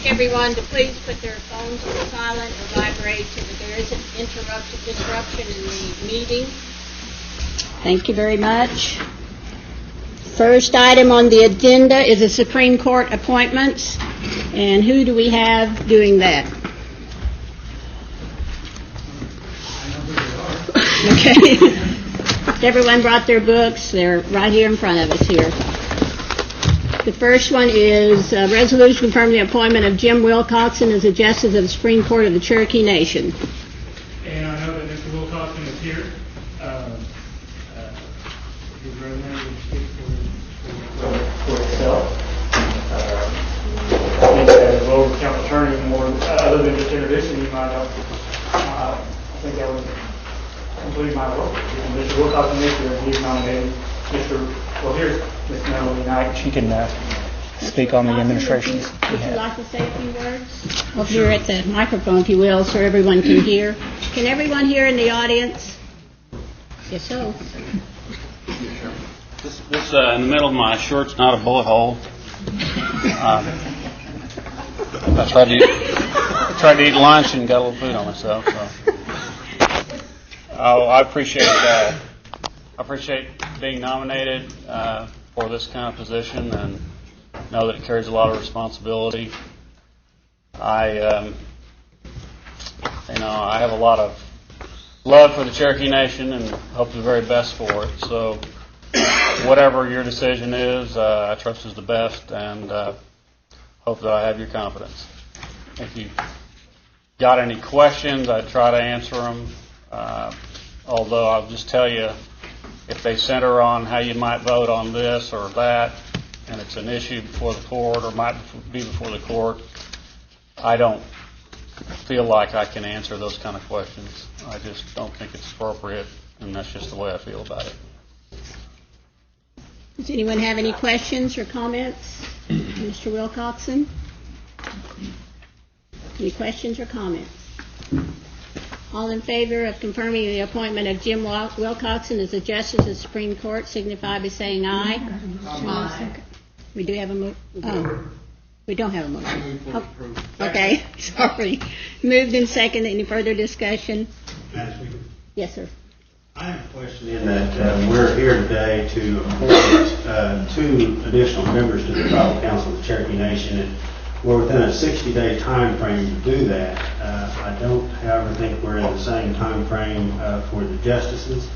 Everyone to please put their phones on silent or vibrate so that there isn't disruption in the meeting. Thank you very much. First item on the agenda is the Supreme Court appointments. And who do we have doing that? Okay. Everyone brought their books. They're right here in front of us here. The first one is a resolution confirming the appointment of Jim Wilcoxon as a Justice of the Supreme Court of the Cherokee Nation. And I know that Mr. Wilcoxon is here. His resume would speak for itself. I think as a lower county attorney, more other than just introducing you, I think that would complete my role. Mr. Wilcoxon is here. He's nominated here's Ms. Melanie Knight. She can speak on the administration. Would you like to say a few words? Up here at the microphone, if you will, so everyone can hear. Can everyone hear in the audience? Yes, so. This in the middle of my shirt's not a bullet hole. I tried to eat lunch and got a little food on myself. So. I appreciate being nominated for this kind of position, and know that it carries a lot of responsibility. I have a lot of love for the Cherokee Nation and hope the very best for it. So, whatever your decision is, I trust is the best, and hope that I have your confidence. If you got any questions, I'd try to answer them. Although I'll just tell you, if they center on how you might vote on this or that, and it's an issue before the court or might be before the court, I don't feel like I can answer those kind of questions. I just don't think it's appropriate, and that's just the way I feel about it. Does anyone have any questions or comments? Mr. Wilcoxon? Any questions or comments? All in favor of confirming the appointment of Jim Wilcoxon as a Justice of the Supreme Court signify by saying aye. Aye. We do have a motion. We don't have a motion. Oh, okay, sorry. Moved and second. Any further discussion? Madam Speaker? Yes, sir. I have a question in that we're here today to appoint 2 additional members to the Tribal Council of the Cherokee Nation, and we're within a 60-day time frame to do that. I don't, however, think we're in the same time frame for the justices,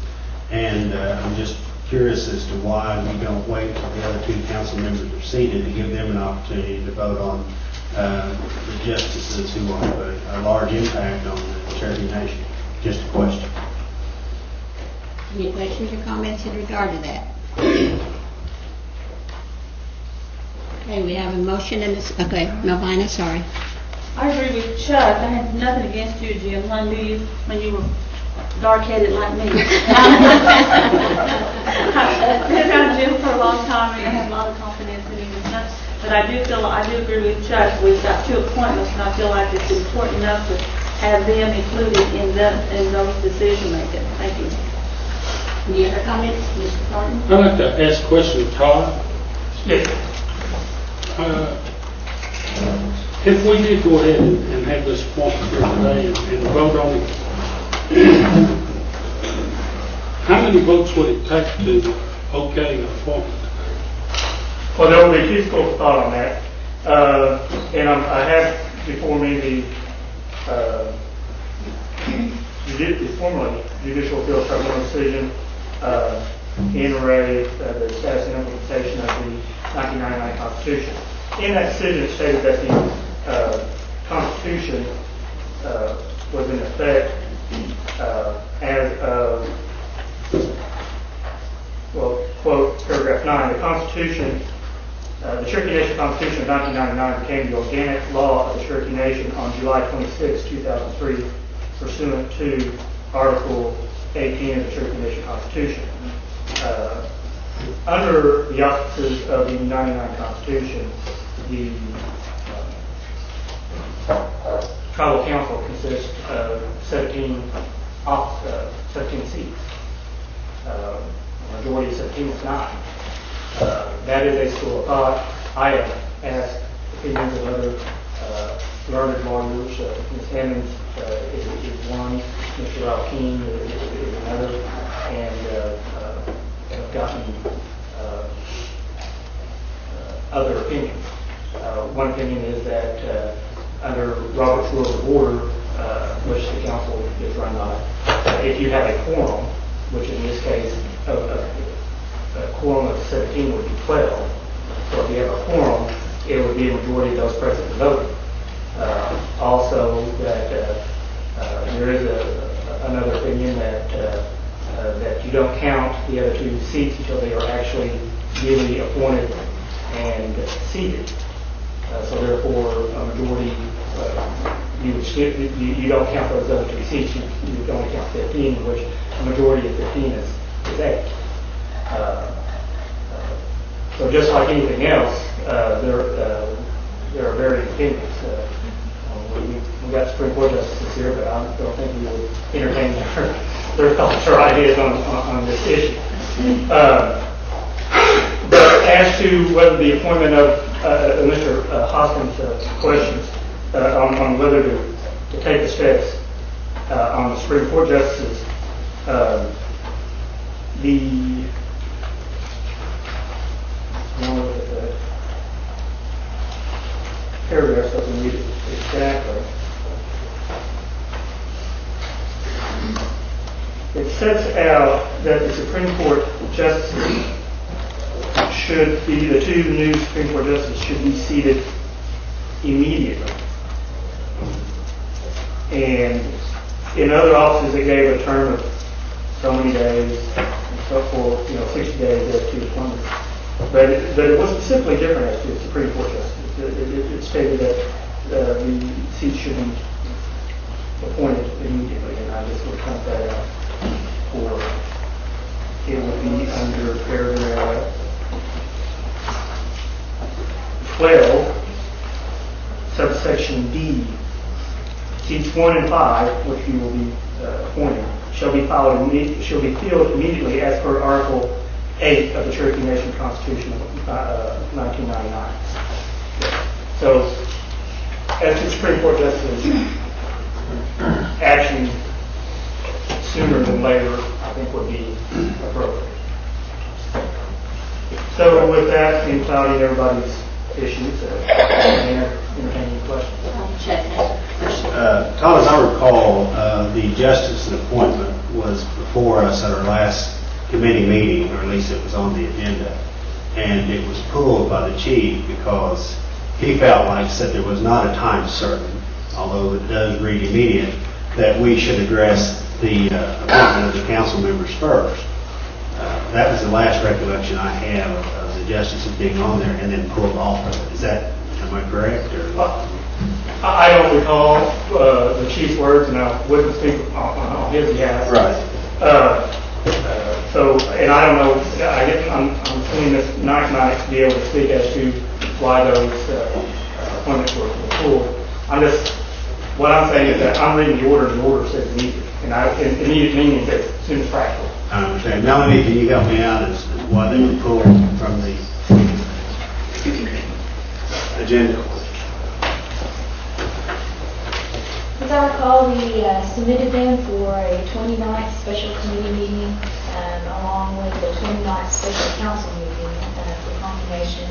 and I'm just curious as to why we don't wait until the other 2 council members are seated to give them an opportunity to vote on the justices who will have a large impact on the Cherokee Nation. Just a question. Any questions or comments in regard to that? Okay, we have a motion and a... Okay, Melvina, sorry. I agree with Chuck. I had nothing against you, Jim. I knew you when you were dark-headed like me. I've been around Jim for a long time, and I have a lot of confidence in him. But I do agree with Chuck, we've got 2 appointments, and I feel like it's important enough to have them included in those decision making. Thank you. Any other comments, Mr. Thornton? I'd like to ask a question of Todd. Yes. If we did go ahead and have this appointment here today and vote on it, how many votes would it take to okay an appointment? Well, there will be 2 schools of thought on that. And I have before me the formally judicial appeal tribunal decision in re the status and implementation of the 1999 Constitution. In that decision, it stated that the Constitution was in effect as of, well, quote, paragraph 9, the Constitution, the Cherokee Nation Constitution of 1999 became the organic law of the Cherokee Nation on July 26, 2003, pursuant to Article 18 of the Cherokee Nation Constitution. Under the auspices of the 1999 Constitution, the tribal council consists of 17 seats. A majority of 17 is 9. That is a school of thought. I have asked opinions of other learned lawyers. Ms. Hammonds is one, Mr. Alkeen is another, and have gotten other opinions. One opinion is that under Robert's Rules of Order, which the council is run by, if you have a quorum, which in this case a quorum of 17 would be 12. So if you have a quorum, it would be a majority of those present voting. Also, that there is another opinion that you don't count the other 2 seats until they are actually duly appointed and seated. So therefore, a majority, you would skip, you don't count those other 2 seats. You would only count 15, in which a majority of 15 is 8. So just like anything else, there are varying opinions. We've got Supreme Court justices here, but I don't think we would entertain their thoughts or ideas on this issue. But as to whether the appointment of Mr. Hoskins' questions on whether to take the steps on the Supreme Court justices, the paragraph doesn't read it exactly. It sets out that the Supreme Court justices should be, the 2 new Supreme Court justices should be seated immediately. And in other offices, it gave a term of so many days, and so forth, 60 days as to appointments. But it was specifically different as to the Supreme Court justice. It stated that the seats should be appointed immediately, and I just would point that out. Or it would be under paragraph 12, subsection D. Seats 1 and 5, which you will be appointing, shall be filled immediately as per Article 8 of the Cherokee Nation Constitution of 1999. So, as to Supreme Court justices, action sooner than later, I think, would be appropriate. So, with that, in clouding everybody's issues, entertaining questions. Todd, as I recall, the justice appointment was before us at our last committee meeting, or at least it was on the agenda, and it was pulled by the chief because he felt like said there was not a time certain, although it does read immediate, that we should address the appointment of the council members first. That was the last recollection I have of the justices being on there and then pulled off of it. Am I correct? Or? I don't recall the chief's words, and I wouldn't speak on his behalf. Right. So, and I don't know, I'm assuming this night to be able to speak as to why those appointments were pulled. What I'm saying is that I'm reading the order, and the order says immediate, and immediate meaning that as soon as practical. I understand. Melanie, can you help me out as to why they were pulled from the agenda? As I recall, we submitted them for a 29th special committee meeting along with the 29th special council meeting for confirmation.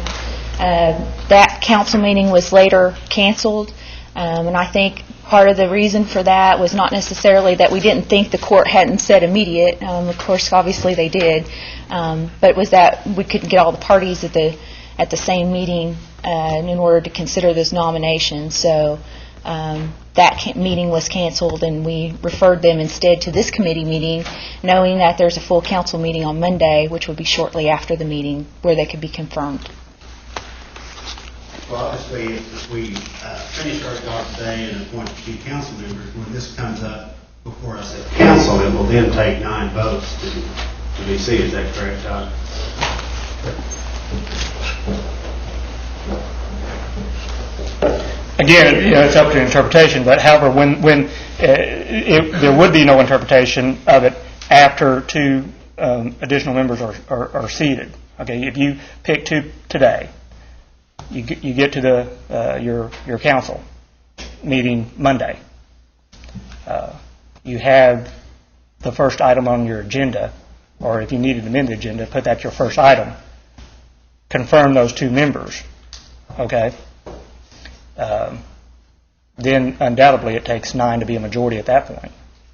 That council meeting was later canceled, and I think part of the reason for that was not necessarily that we didn't think the court hadn't said immediate. Of course, obviously they did, but it was that we couldn't get all the parties at the same meeting in order to consider this nomination. So that meeting was canceled, and we referred them instead to this committee meeting, knowing that there's a full council meeting on Monday, which would be shortly after the meeting, where they could be confirmed. Well, obviously, if we finish our job today and appoint 2 council members, when this comes up before us at council, it will then take 9 votes to be seated. Is that correct, Todd? Again, it's up to interpretation, but however, when there would be no interpretation of it after 2 additional members are seated. Okay, if you pick 2 today, you get to your council meeting Monday. You have the first item on your agenda, or if you needed to amend the agenda, put that your first item. Confirm those 2 members. Okay. Then undoubtedly it takes 9 to be a majority at that point,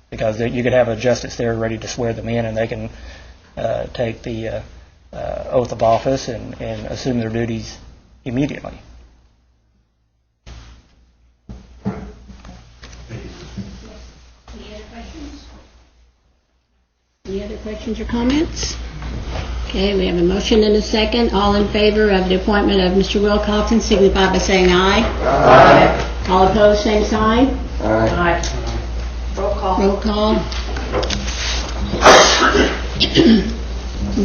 because you could have a justice there ready to swear them in, and they can take the oath of office and assume their duties immediately. Any other questions or comments? Okay, we have a motion and a second. All in favor of the appointment of Mr. Wilcoxon signify by saying aye. Aye. All opposed, same sign. Aye. Roll call. Roll call.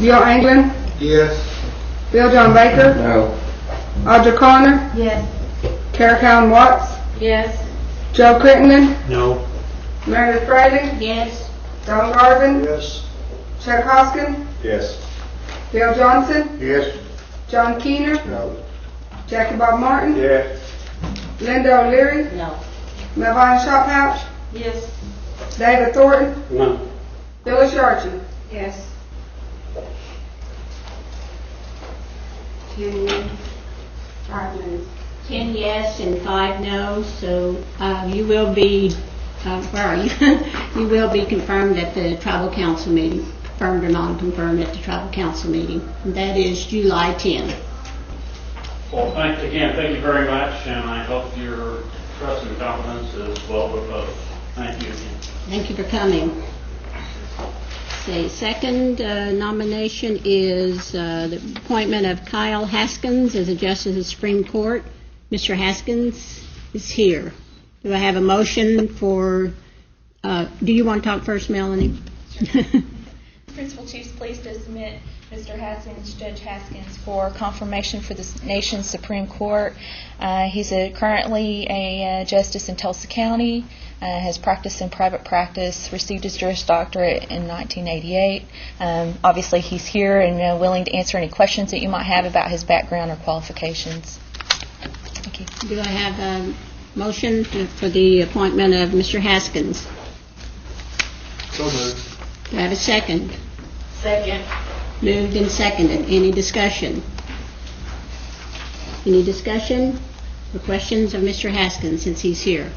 Bill England? Yes. Bill John Baker? No. Audra Connor? Yes. Carol Watts? Yes. Joe Crittenden? No. Meredith Bradley? Yes. Don Garvin? Yes. Chuck Hoskin? Yes. Bill Johnson? Yes. John Keener? No. Jackie Bob Martin? Yes. Linda O'Leary? No. Melvin Shophouse? Yes. David Thornton? No. Phyllis Yarchin? Yes. 10, 5 minutes. 10 yes and 5 no, so you will be, where are you? You will be confirmed at the tribal council meeting, confirmed or non-confirmed at the tribal council meeting. And that is July 10. Well, thank you very much, and I hope your trust and confidence is well reposed. Thank you again. Thank you for coming. The second nomination is the appointment of Kyle Haskins as a justice of the Supreme Court. Mr. Haskins is here. Do I have a motion for, do you want to talk first, Melanie? Principal Chief's pleased to submit Mr. Haskins, Judge Haskins, for confirmation for the nation's Supreme Court. He's currently a justice in Tulsa County, has practiced in private practice, received his Juris Doctorate in 1988. Obviously, he's here and willing to answer any questions that you might have about his background or qualifications. Thank you. Do I have a motion for the appointment of Mr. Haskins? So moved. Do I have a second? Second. Moved and seconded. Any discussion? Any discussion or questions of Mr. Haskins since he's here?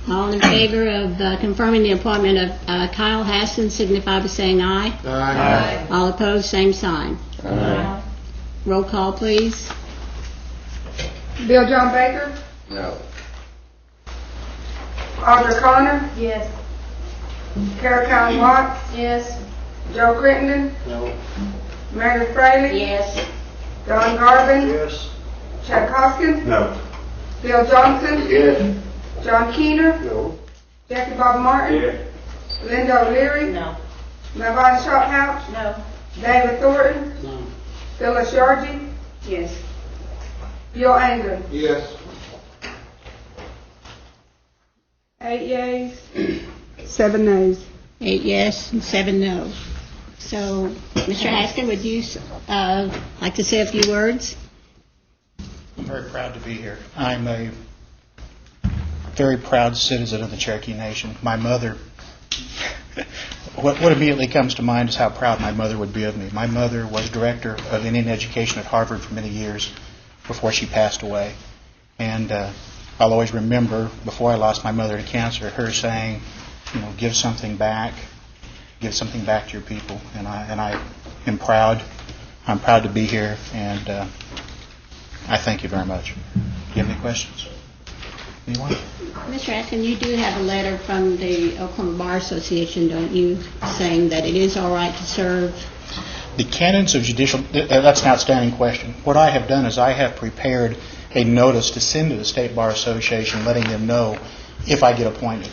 All in favor of confirming the appointment of Kyle Haskins signify by saying aye. Aye. All opposed, same sign. Aye. Roll call, please. Bill John Baker? No. Audra Connor? Yes. Carol Watts? Yes. Joe Crittenden? No. Meredith Bradley? Yes. Don Garvin? Yes. Chuck Hoskin? No. Bill Johnson? Yes. John Keener? No. Jackie Bob Martin? Yes. Linda O'Leary? No. Melvin Shophouse? No. David Thornton? No. Phyllis Yardy, Yes. Bill Angren. Yes. 8 yeas, 7 nays. 8 yes and 7 no. So, Mr. Haskin, would you like to say a few words? I'm very proud to be here. I'm a very proud citizen of the Cherokee Nation. My mother, what immediately comes to mind is how proud my mother would be of me. My mother was director of Indian education at Harvard for many years before she passed away. And I'll always remember, before I lost my mother to cancer, her saying, give something back to your people. And I am proud. I'm proud to be here, and I thank you very much. Do you have any questions? Anyone? Mr. Atkin, you do have a letter from the Oklahoma Bar Association, don't you, saying that it is all right to serve? The canons of judicial, that's an outstanding question. What I have done is I have prepared a notice to send to the State Bar Association letting them know if I get appointed.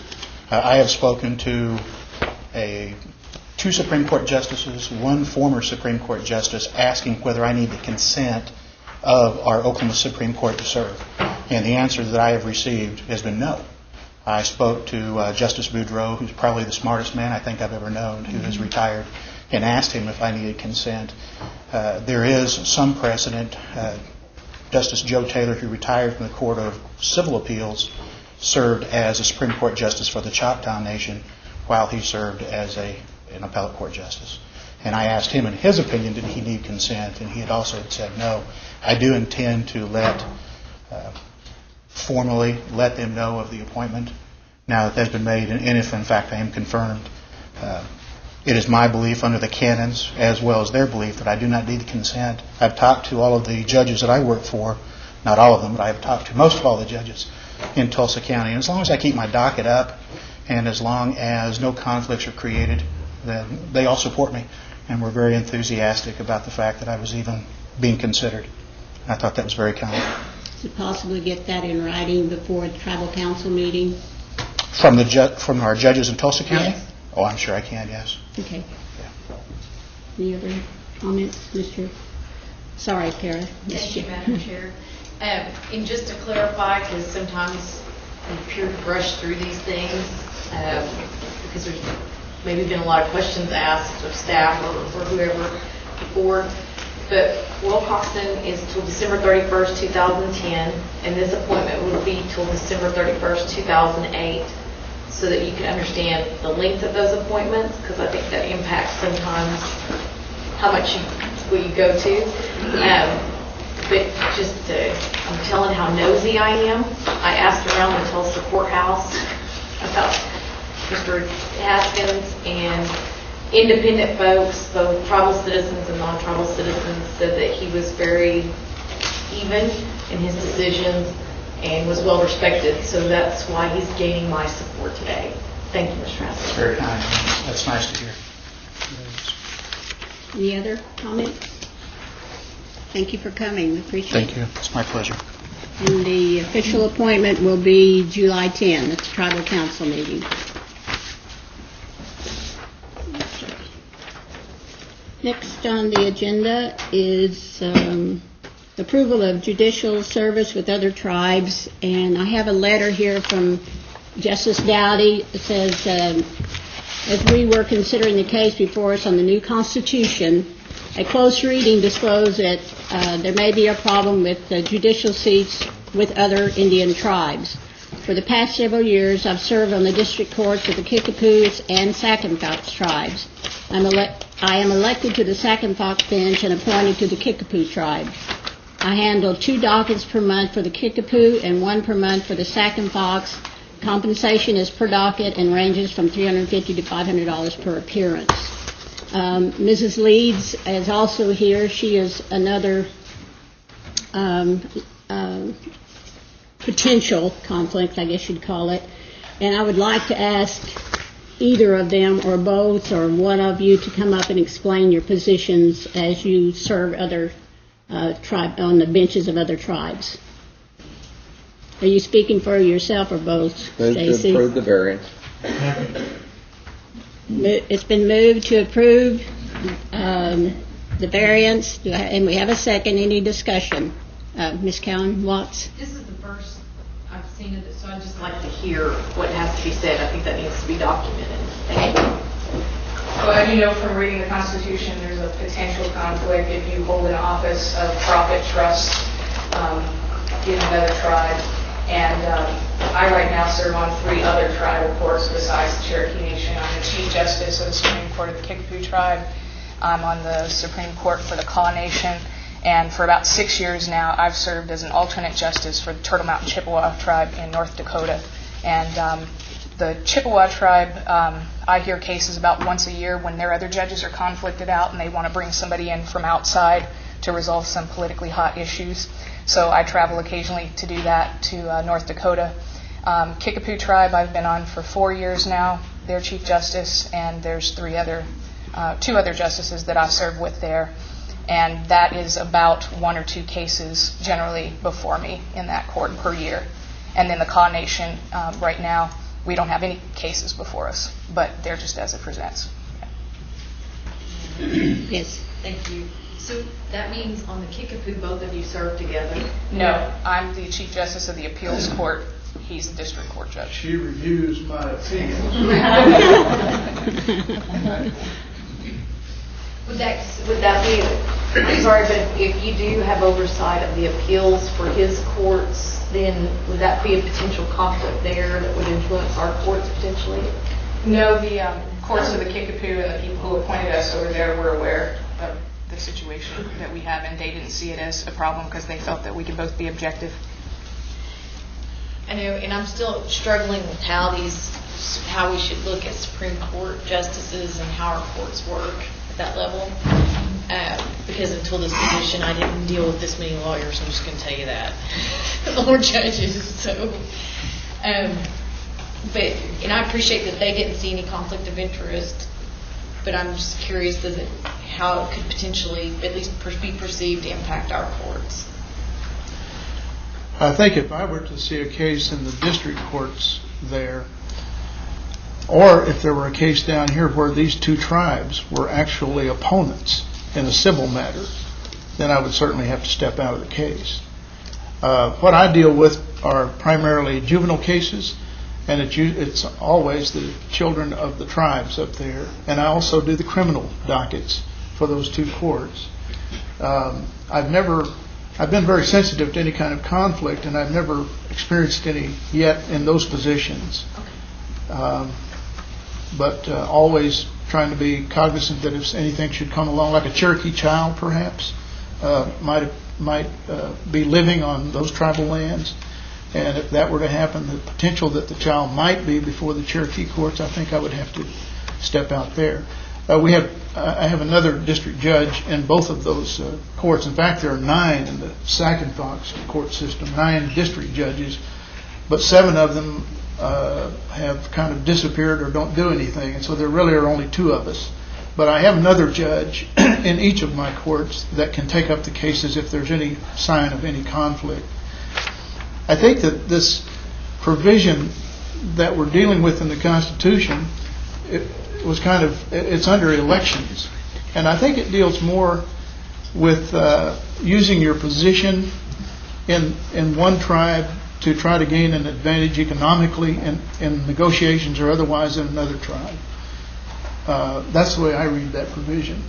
I have spoken to 2 Supreme Court justices, 1 former Supreme Court justice, asking whether I need the consent of our Oklahoma Supreme Court to serve. And the answer that I have received has been no. I spoke to Justice Boudreau, who's probably the smartest man I think I've ever known, who has retired, and asked him if I needed consent. There is some precedent. Justice Joe Taylor, who retired from the Court of Civil Appeals, served as a Supreme Court justice for the Choctaw Nation while he served as an appellate court justice. And I asked him, in his opinion, did he need consent, and he had also said no. I do intend to formally let them know of the appointment now that that's been made, and if in fact I am confirmed. It is my belief under the canons, as well as their belief, that I do not need consent. I've talked to all of the judges that I work for, not all of them, but I have talked to most of all the judges in Tulsa County. And as long as I keep my docket up, and as long as no conflicts are created, then they all support me. And we're very enthusiastic about the fact that I was even being considered. I thought that was very kind. Is it possible to get that in writing before the tribal council meeting? From our judges in Tulsa County? Yes. Oh, I'm sure I can, yes. Okay. Yeah. Any other comments, Mr.? Sorry, Kara. Thank you, Madam Chair. And just to clarify, because sometimes we appear to rush through these things, because there's maybe been a lot of questions asked of staff or whoever before, but Wilcoxon is till December 31st, 2010, and this appointment will be till December 31st, 2008, so that you can understand the length of those appointments, because I think that impacts sometimes how much will you go to. But I'm telling how nosy I am. I asked around the Tulsa courthouse about Mr. Haskins, and independent folks, both tribal citizens and non-tribal citizens, said that he was very even in his decisions and was well respected. So that's why he's gaining my support today. Thank you, Mr. Haskins. That's very kind. That's nice to hear. Any other comments? Thank you for coming. We appreciate it. Thank you. It's my pleasure. And the official appointment will be July 10 at the tribal council meeting. Next on the agenda is approval of judicial service with other tribes. And I have a letter here from Justice Dowdy. It says, as we were considering the case before us on the new Constitution, a close reading disclosed that there may be a problem with judicial seats with other Indian tribes. For the past several years, I've served on the district courts of the Kickapoos and Sackandfox tribes. I am elected to the Sackandfox bench and appointed to the Kickapoo tribe. I handle 2 dockets per month for the Kickapoo and 1 per month for the Sackandfox. Compensation is per docket and ranges from $350 to $500 per appearance. Mrs. Leeds is also here. She is another potential conflict, I guess you'd call it. And I would like to ask either of them or both or one of you to come up and explain your positions as you serve other on the benches of other tribes. Are you speaking for yourself or both, Stacy? Move to approve the variance. It's been moved to approve the variance, and we have a second. Any discussion? Ms. Cowan Watts? This is the first I've seen of it, so I'd just like to hear what has to be said. I think that needs to be documented. Thank you. Well, as you know from reading the Constitution, there's a potential conflict if you hold an office of profit trust in another tribe. And I right now serve on 3 other tribal courts besides the Cherokee Nation. I'm the Chief Justice of the Supreme Court of the Kickapoo Tribe. I'm on the Supreme Court for the Kaw Nation. And for about 6 years now, I've served as an alternate justice for the Turtle Mountain Chippewa Tribe in North Dakota. And the Chippewa Tribe, I hear cases about once a year when their other judges are conflicted out and they want to bring somebody in from outside to resolve some politically hot issues. So I travel occasionally to do that to North Dakota. Kickapoo Tribe I've been on for 4 years now, their Chief Justice, and there's 2 other justices that I've served with there. And that is about 1 or 2 cases generally before me in that court per year. And then the Kaw Nation, right now, we don't have any cases before us, but they're just as it presents. Yes. Thank you. So that means on the Kickapoo, both of you serve together? No, I'm the Chief Justice of the Appeals Court. He's the District Court Judge. She reviews my opinion. Would that be, I'm sorry, but if you do have oversight of the appeals for his courts, then would that be a potential conflict there that would influence our courts potentially? No, the courts of the Kickapoo and the people who appointed us over there were aware of the situation that we have, and they didn't see it as a problem because they felt that we could both be objective. I know, and I'm still struggling with how we should look at Supreme Court justices and how our courts work at that level. Because until this position, I didn't deal with this many lawyers. I'm just going to tell you that, or judges. So, and I appreciate that they didn't see any conflict of interest. But I'm just curious how it could potentially, at least be perceived, to impact our courts. I think if I were to see a case in the district courts there, or if there were a case down here where these 2 tribes were actually opponents in a civil matter, then I would certainly have to step out of the case. What I deal with are primarily juvenile cases, and it's always the children of the tribes up there. And I also do the criminal dockets for those 2 courts. I've been very sensitive to any kind of conflict, and I've never experienced any yet in those positions. But always trying to be cognizant that if anything should come along, like a Cherokee child perhaps might be living on those tribal lands, and if that were to happen, the potential that the child might be before the Cherokee courts, I think I would have to step out there. I have another district judge in both of those courts. In fact, there are 9 in the Sac and Fox court system, 9 district judges, but 7 of them have kind of disappeared or don't do anything, and so there really are only 2 of us. But I have another judge in each of my courts that can take up the cases if there's any sign of any conflict. I think that this provision that we're dealing with in the Constitution, it's under elections. And I think it deals more with using your position in one tribe to try to gain an advantage economically in negotiations or otherwise in another tribe. That's the way I read that provision.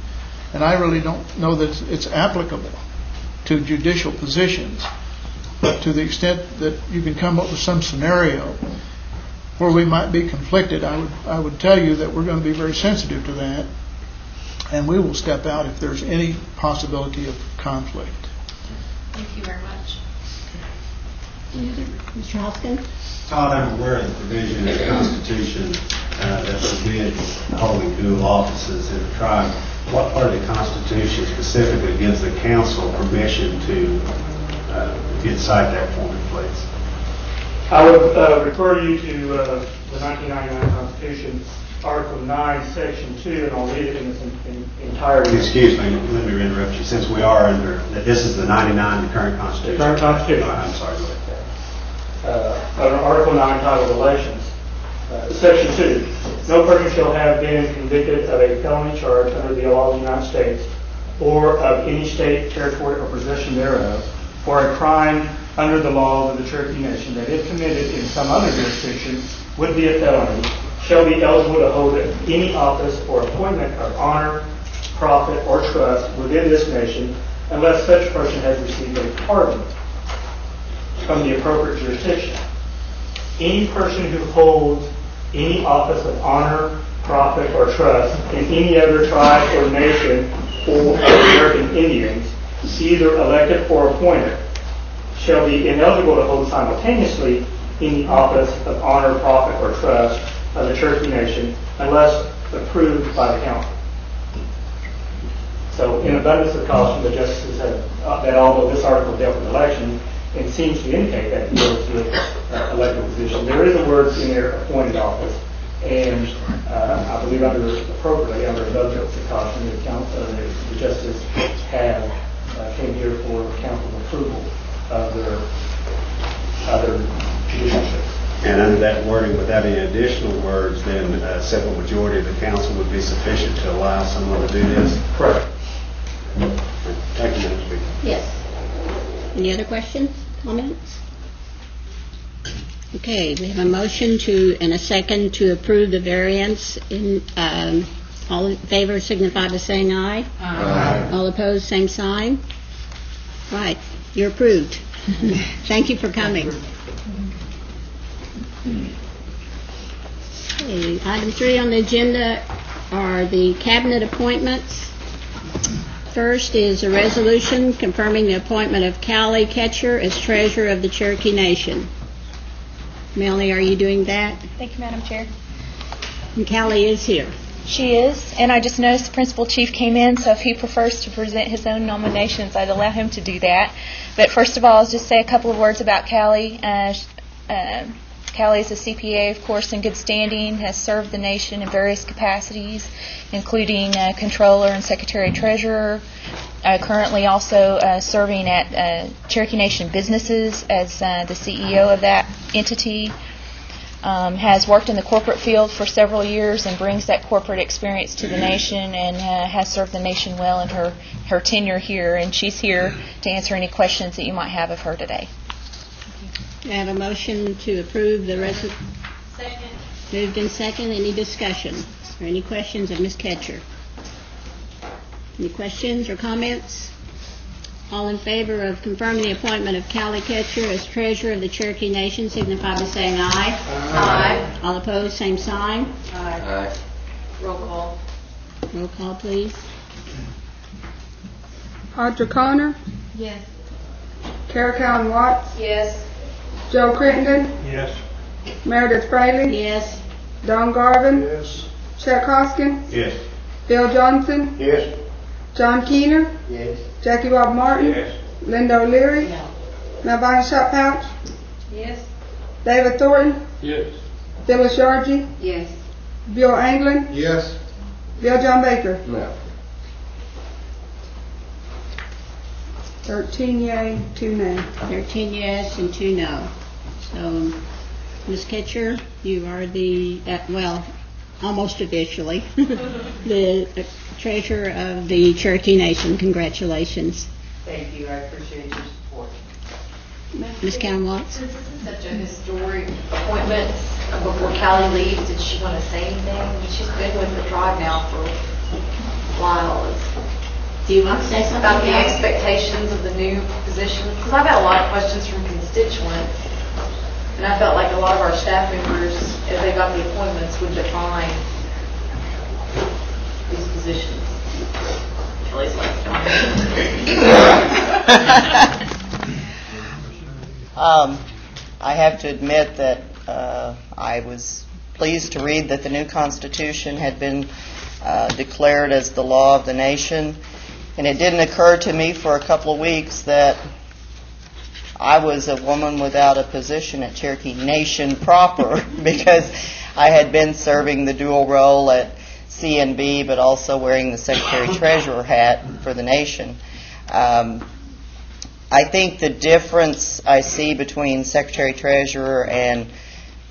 And I really don't know that it's applicable to judicial positions. But to the extent that you can come up with some scenario where we might be conflicted, I would tell you that we're going to be very sensitive to that, and we will step out if there's any possibility of conflict. Thank you very much. Mr. Hoskins? Todd, I'm aware of the provision in the Constitution that forbids holding dual offices in a tribe. What part of the Constitution specifically gives the council permission to cite that point, please? I would refer you to the 1999 Constitution, Article 9, Section 2, and I'll read it in its entirety. Excuse me, let me interrupt you. Since we are under, that this is the 99, the current Constitution. The current Constitution. I'm sorry, go ahead. Article 9, titled Elections. Section 2, no person shall have been convicted of a felony charge under the law of the United States or of any state, territory, or possession thereof, for a crime under the law of the Cherokee Nation that, if committed in some other jurisdiction, would be a felony, shall be eligible to hold any office or appointment of honor, profit, or trust within this nation, unless such person has received a pardon from the appropriate jurisdiction. Any person who holds any office of honor, profit, or trust in any other tribe or nation or American Indians, either elected or appointed, shall be ineligible to hold simultaneously any office of honor, profit, or trust of the Cherokee Nation unless approved by the council. So, in abundance of caution, the justices have, that although this article dealt with elections, it seems to indicate that it deals with elected position. There is a word in there, appointed office, and I believe appropriately under abundance of caution, the justices have came here for council's approval of their other judiciaries. And under that wording, without any additional words, then a simple majority of the council would be sufficient to allow someone to do this? Correct. Thank you, Madam Speaker. Yes. Any other questions, comments? Okay, we have a motion and a second to approve the variance. All in favor signify by saying aye. Aye. All opposed, same sign. Right, you're approved. Thank you for coming. Okay, item 3 on the agenda are the cabinet appointments. First is a resolution confirming the appointment of Callie Ketcher as treasurer of the Cherokee Nation. Melanie, are you doing that? Thank you, Madam Chair. And Callie is here. She is, and I just noticed the principal chief came in, so if he prefers to present his own nominations, I'd allow him to do that. But first of all, I'll just say a couple of words about Callie. Callie is a CPA, of course, in good standing, has served the nation in various capacities, including controller and secretary-treasurer, currently also serving at Cherokee Nation Businesses as the CEO of that entity. Has worked in the corporate field for several years and brings that corporate experience to the nation, and has served the nation well in her tenure here. And she's here to answer any questions that you might have of her today. I have a motion to approve the resolution. Second. Moved in second. Any discussion or any questions of Ms. Ketcher? Any questions or comments? All in favor of confirming the appointment of Callie Ketcher as treasurer of the Cherokee Nation signify by saying aye. Aye. All opposed, same sign. Aye. Roll call. Roll call, please. Audra Connor, Yes. Cherokee Watts, Yes. Joe Crittenden, Yes. Meredith Fraley, Yes. Don Garvin, Yes. Chet Hoskins, Yes. Bill Johnson, Yes. John Keener, Yes. Jackie Bob Martin, Yes. Linda O'Leary, No. Melvina Shop Pouch, Yes. David Thornton, Yes. Phyllis Yargy, Yes. Bill Anglin, Yes. Bill John Baker. No. 13 yea, 2 nay. 13 yes and 2 no. So, Ms. Ketcher, you are the, almost officially, the treasurer of the Cherokee Nation. Congratulations. Thank you. I appreciate your support. Ms. Watts? Since this is such a historic appointment, before Callie leaves, did she want to say anything? I mean, she's been with the tribe now for a while. Do you want to say something About the else? expectations of the new position? Because I've had a lot of questions from constituents, and I felt like a lot of our staff members, as they got the appointments, would decline these positions. Kelly's like, I have to admit that I was pleased to read that the new Constitution had been declared as the law of the nation, and it didn't occur to me for a couple of weeks that I was a woman without a position at Cherokee Nation proper, because I had been serving the dual role at CNB, but also wearing the Secretary-Treasurer hat for the nation. I think the difference I see between Secretary-Treasurer and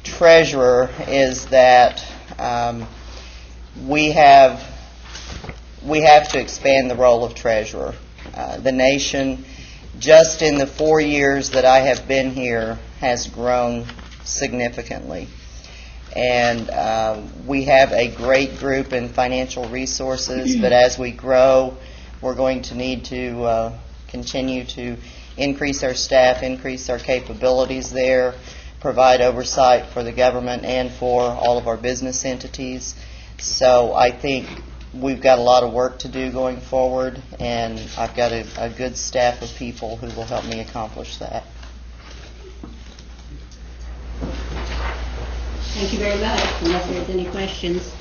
Treasurer is that we have we have to expand the role of treasurer. The nation, just in the 4 years that I have been here, has grown significantly. And we have a great group in financial resources, but as we grow, we're going to need to continue to increase our staff, increase our capabilities there, provide oversight for the government and for all of our business entities. So I think we've got a lot of work to do going forward, and I've got a good staff of people who will help me accomplish that. Thank you very much, unless there's any questions.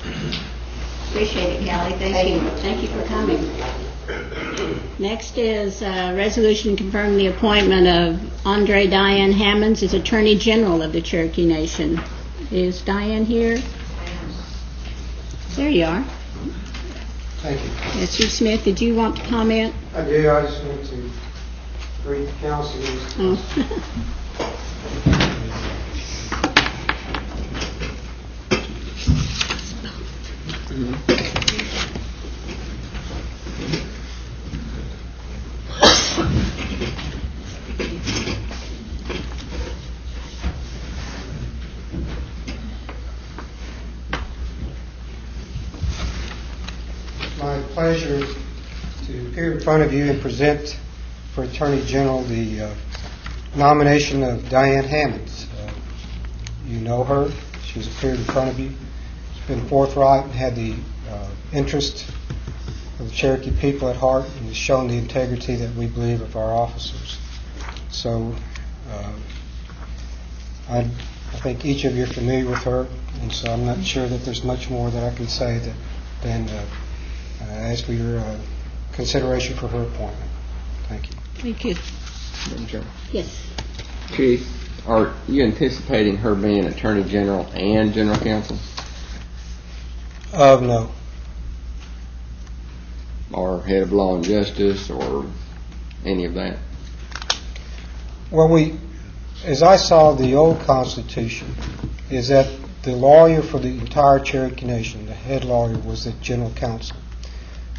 Appreciate it, Callie. Thank you. Thank you for coming. Next is a resolution confirming the appointment of Andre Diane Hammonds as Attorney General of the Cherokee Nation. Is Diane here? There you are. Thank you. Yes, Chief Smith, did you want to comment? I do. I just want to greet the council. Oh. My pleasure to appear in front of you and present for Attorney General the nomination of Diane Hammonds. You know her. She's appeared in front of you. She's been forthright and had the interest of the Cherokee people at heart, and has shown the integrity that we believe of our officers. So I think each of you are familiar with her, and so I'm not sure that there's much more that I can say than ask for your consideration for her appointment. Thank you. Thank you. Madam Chair. Yes. Chief, are you anticipating her being Attorney General and General Counsel? No. Or Head of Law and Justice, or any of that? Well, as I saw the old Constitution, is that the lawyer for the entire Cherokee Nation, the head lawyer, was the General Counsel.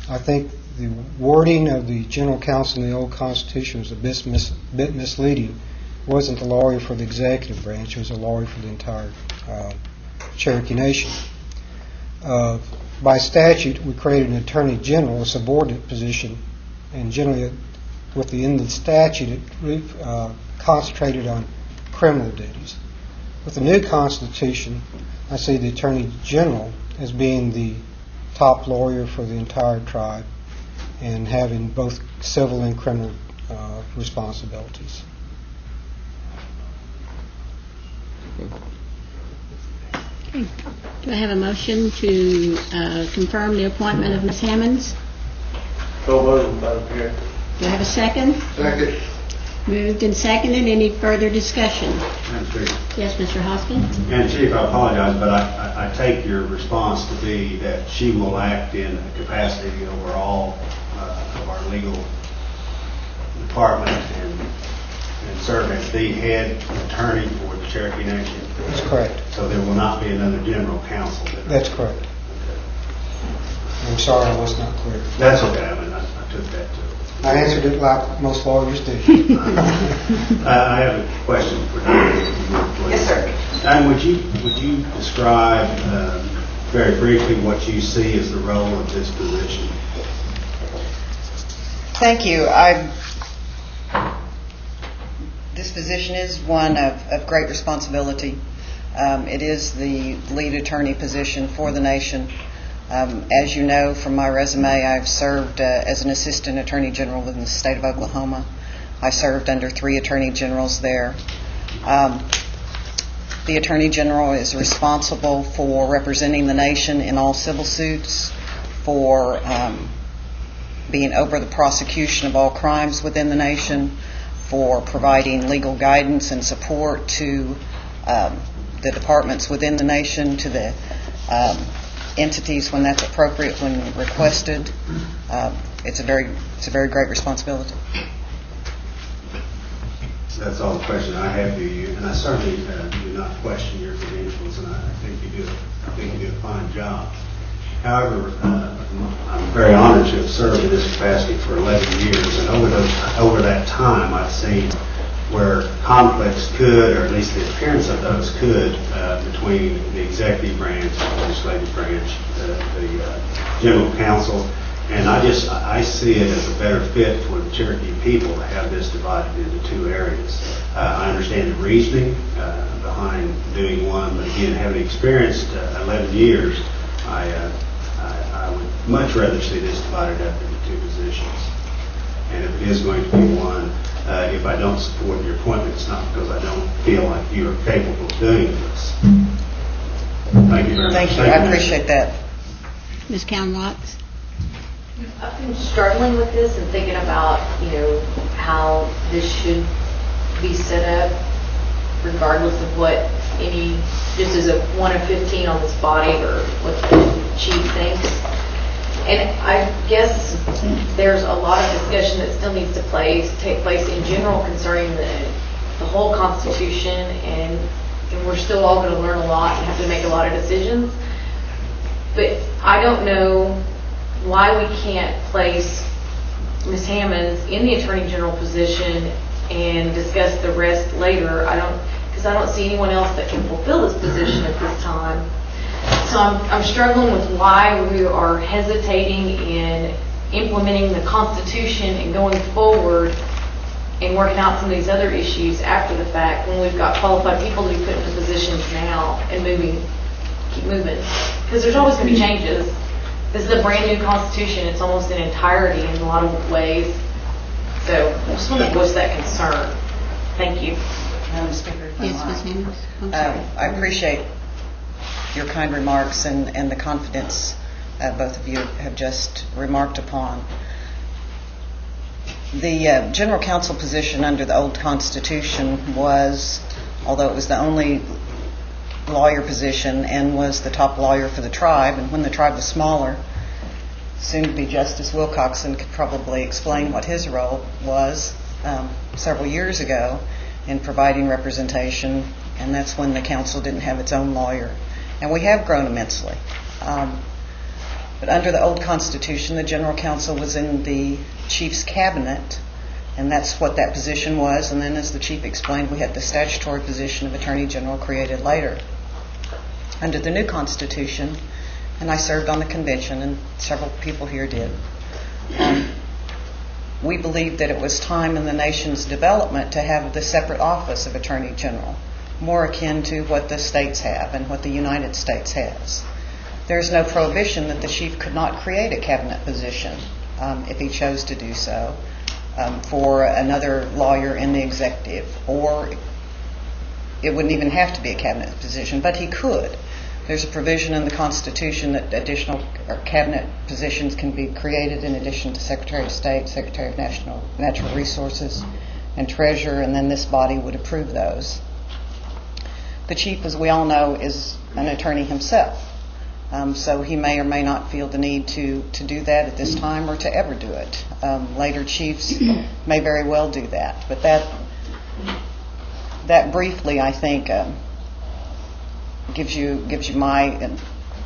I think the wording of the General Counsel in the old Constitution was a bit misleading. It wasn't the lawyer for the executive branch, it was a lawyer for the entire Cherokee Nation. By statute, we created an Attorney General, a subordinate position, and generally within the statute it concentrated on criminal duties. With the new Constitution, I see the Attorney General as being the top lawyer for the entire tribe and having both civil and criminal responsibilities. Okay. Do I have a motion to confirm the appointment of Ms. Hammonds? So moved, Madam Chair. Do I have a second? Second. Moved and seconded. Any further discussion? Madam Chair. Yes, Mr. Hoskins? And Chief, I apologize, but I take your response to be that she will act in a capacity over all of our legal department and serve as the head attorney for the Cherokee Nation. That's correct. So there will not be another general counsel. That's correct. I'm sorry I was not clear. That's okay. I mean, I took that too. I answered it like most lawyers do. I have a question for Diane. Yes, sir. Diane, would you describe very briefly what you see as the role of this position? Thank you. This position is one of great responsibility. It is the lead attorney position for the nation. As you know from my resume, I've served as an assistant attorney general in the state of Oklahoma. I served under 3 attorney generals there. The attorney general is responsible for representing the nation in all civil suits, for being over the prosecution of all crimes within the nation, for providing legal guidance and support to the departments within the nation, to the entities when that's appropriate, when requested. It's a very great responsibility. That's all the question I have for you, and I certainly do not question your credentials, and I think you do a fine job. However, I'm very honored to have served in this capacity for 11 years, and over that time, I've seen where conflicts could, or at least the appearance of those could, between the executive branch, the legislative branch, the general counsel, and I see it as a better fit for the Cherokee people to have this divided into two areas. I understand the reasoning behind doing one, but again, having experienced 11 years, I would much rather see this divided up into two positions. And if it is going to be one, if I don't support your appointment, it's not because I don't feel like you are capable of doing this. Thank you very much. Thank you, I appreciate that. Ms. Cowan-Watts? I've been struggling with this and thinking about, how this should be set up, regardless of what just as a 1 of 15 on this body or what the chief thinks. And I guess there's a lot of discussion that still needs to take place in general concerning the whole Constitution, and we're still all going to learn a lot and have to make a lot of decisions. But I don't know why we can't place Ms. Hammonds in the Attorney General position and discuss the rest later. Because I don't see anyone else that can fulfill this position at this time. So I'm struggling with why we are hesitating in implementing the Constitution and going forward and working out some of these other issues after the fact, when we've got qualified people to be put into positions now and keep moving. Because there's always going to be changes. This is a brand new Constitution. It's almost in entirety in a lot of ways. So I just want to voice that concern. Thank you. Madam Speaker. Yes, Ms. Hammonds. I appreciate your kind remarks and the confidence both of you have just remarked upon. The general counsel position under the old Constitution was, although it was the only lawyer position and was the top lawyer for the tribe, and when the tribe was smaller, soon to be Justice Wilcoxon could probably explain what his role was several years ago in providing representation, and that's when the council didn't have its own lawyer. And we have grown immensely. But under the old Constitution, the general counsel was in the chief's cabinet, and that's what that position was. And then, as the chief explained, we had the statutory position of Attorney General created later. Under the new Constitution, and I served on the convention, and several people here did, we believed that it was time in the nation's development to have the separate office of Attorney General, more akin to what the states have and what the United States has. There's no prohibition that the chief could not create a cabinet position if he chose to do so for another lawyer in the executive, or it wouldn't even have to be a cabinet position, but he could. There's a provision in the Constitution that additional cabinet positions can be created in addition to Secretary of State, Secretary of Natural Resources, and Treasurer, and then this body would approve those. The chief, as we all know, is an attorney himself, so he may or may not feel the need to do that at this time or to ever do it. Later chiefs may very well do that, but that briefly, I think, gives you my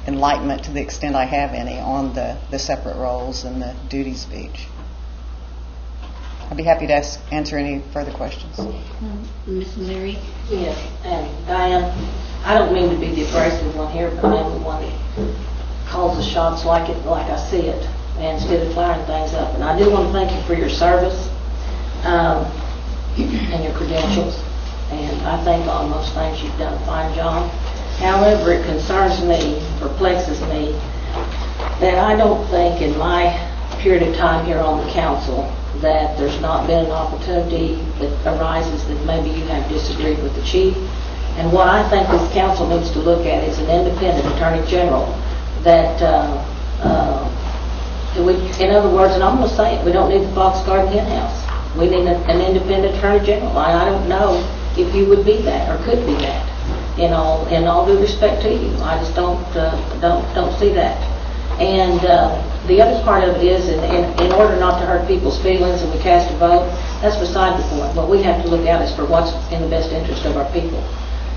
enlightenment to the extent I have any on the separate roles and the duties of each. I'd be happy to answer any further questions. Ms. Leary? Yes, and Diane, I don't mean to be the abrasive one here, but I'm the one that calls the shots like I see it, and instead of firing things up. And I do want to thank you for your service and your credentials. And I think on most things you've done a fine job. However, it concerns me, perplexes me, that I don't think in my period of time here on the council that there's not been an opportunity that arises that maybe you have disagreed with the chief. And what I think this council needs to look at is an independent attorney general that, in other words, and I'm going to say it, we don't need the Fox Garden hen house. We need an independent attorney general. I don't know if you would be that or could be that. In all due respect to you, I just don't see that. And the other part of it is, in order not to hurt people's feelings and we cast a vote, that's beside the point. What we have to look at is for what's in the best interest of our people.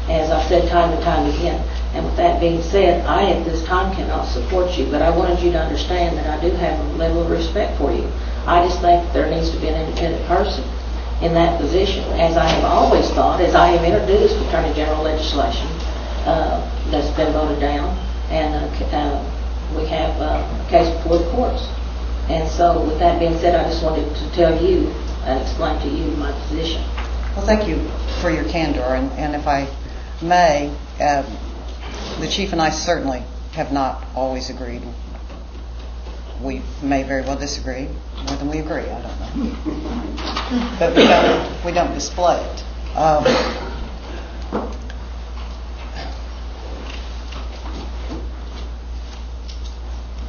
as I've said time and time again. And with that being said, I at this time cannot support you, but I wanted you to understand that I do have a level of respect for you. I just think that there needs to be an independent person in that position, as I have always thought, as I have introduced Attorney General legislation that's been voted down, and we have a case before the courts. And so with that being said, I just wanted to tell you and explain to you my position. Well, thank you for your candor, and if I may, the chief and I certainly have not always agreed. We may very well disagree more than we agree. I don't know, but we don't display it.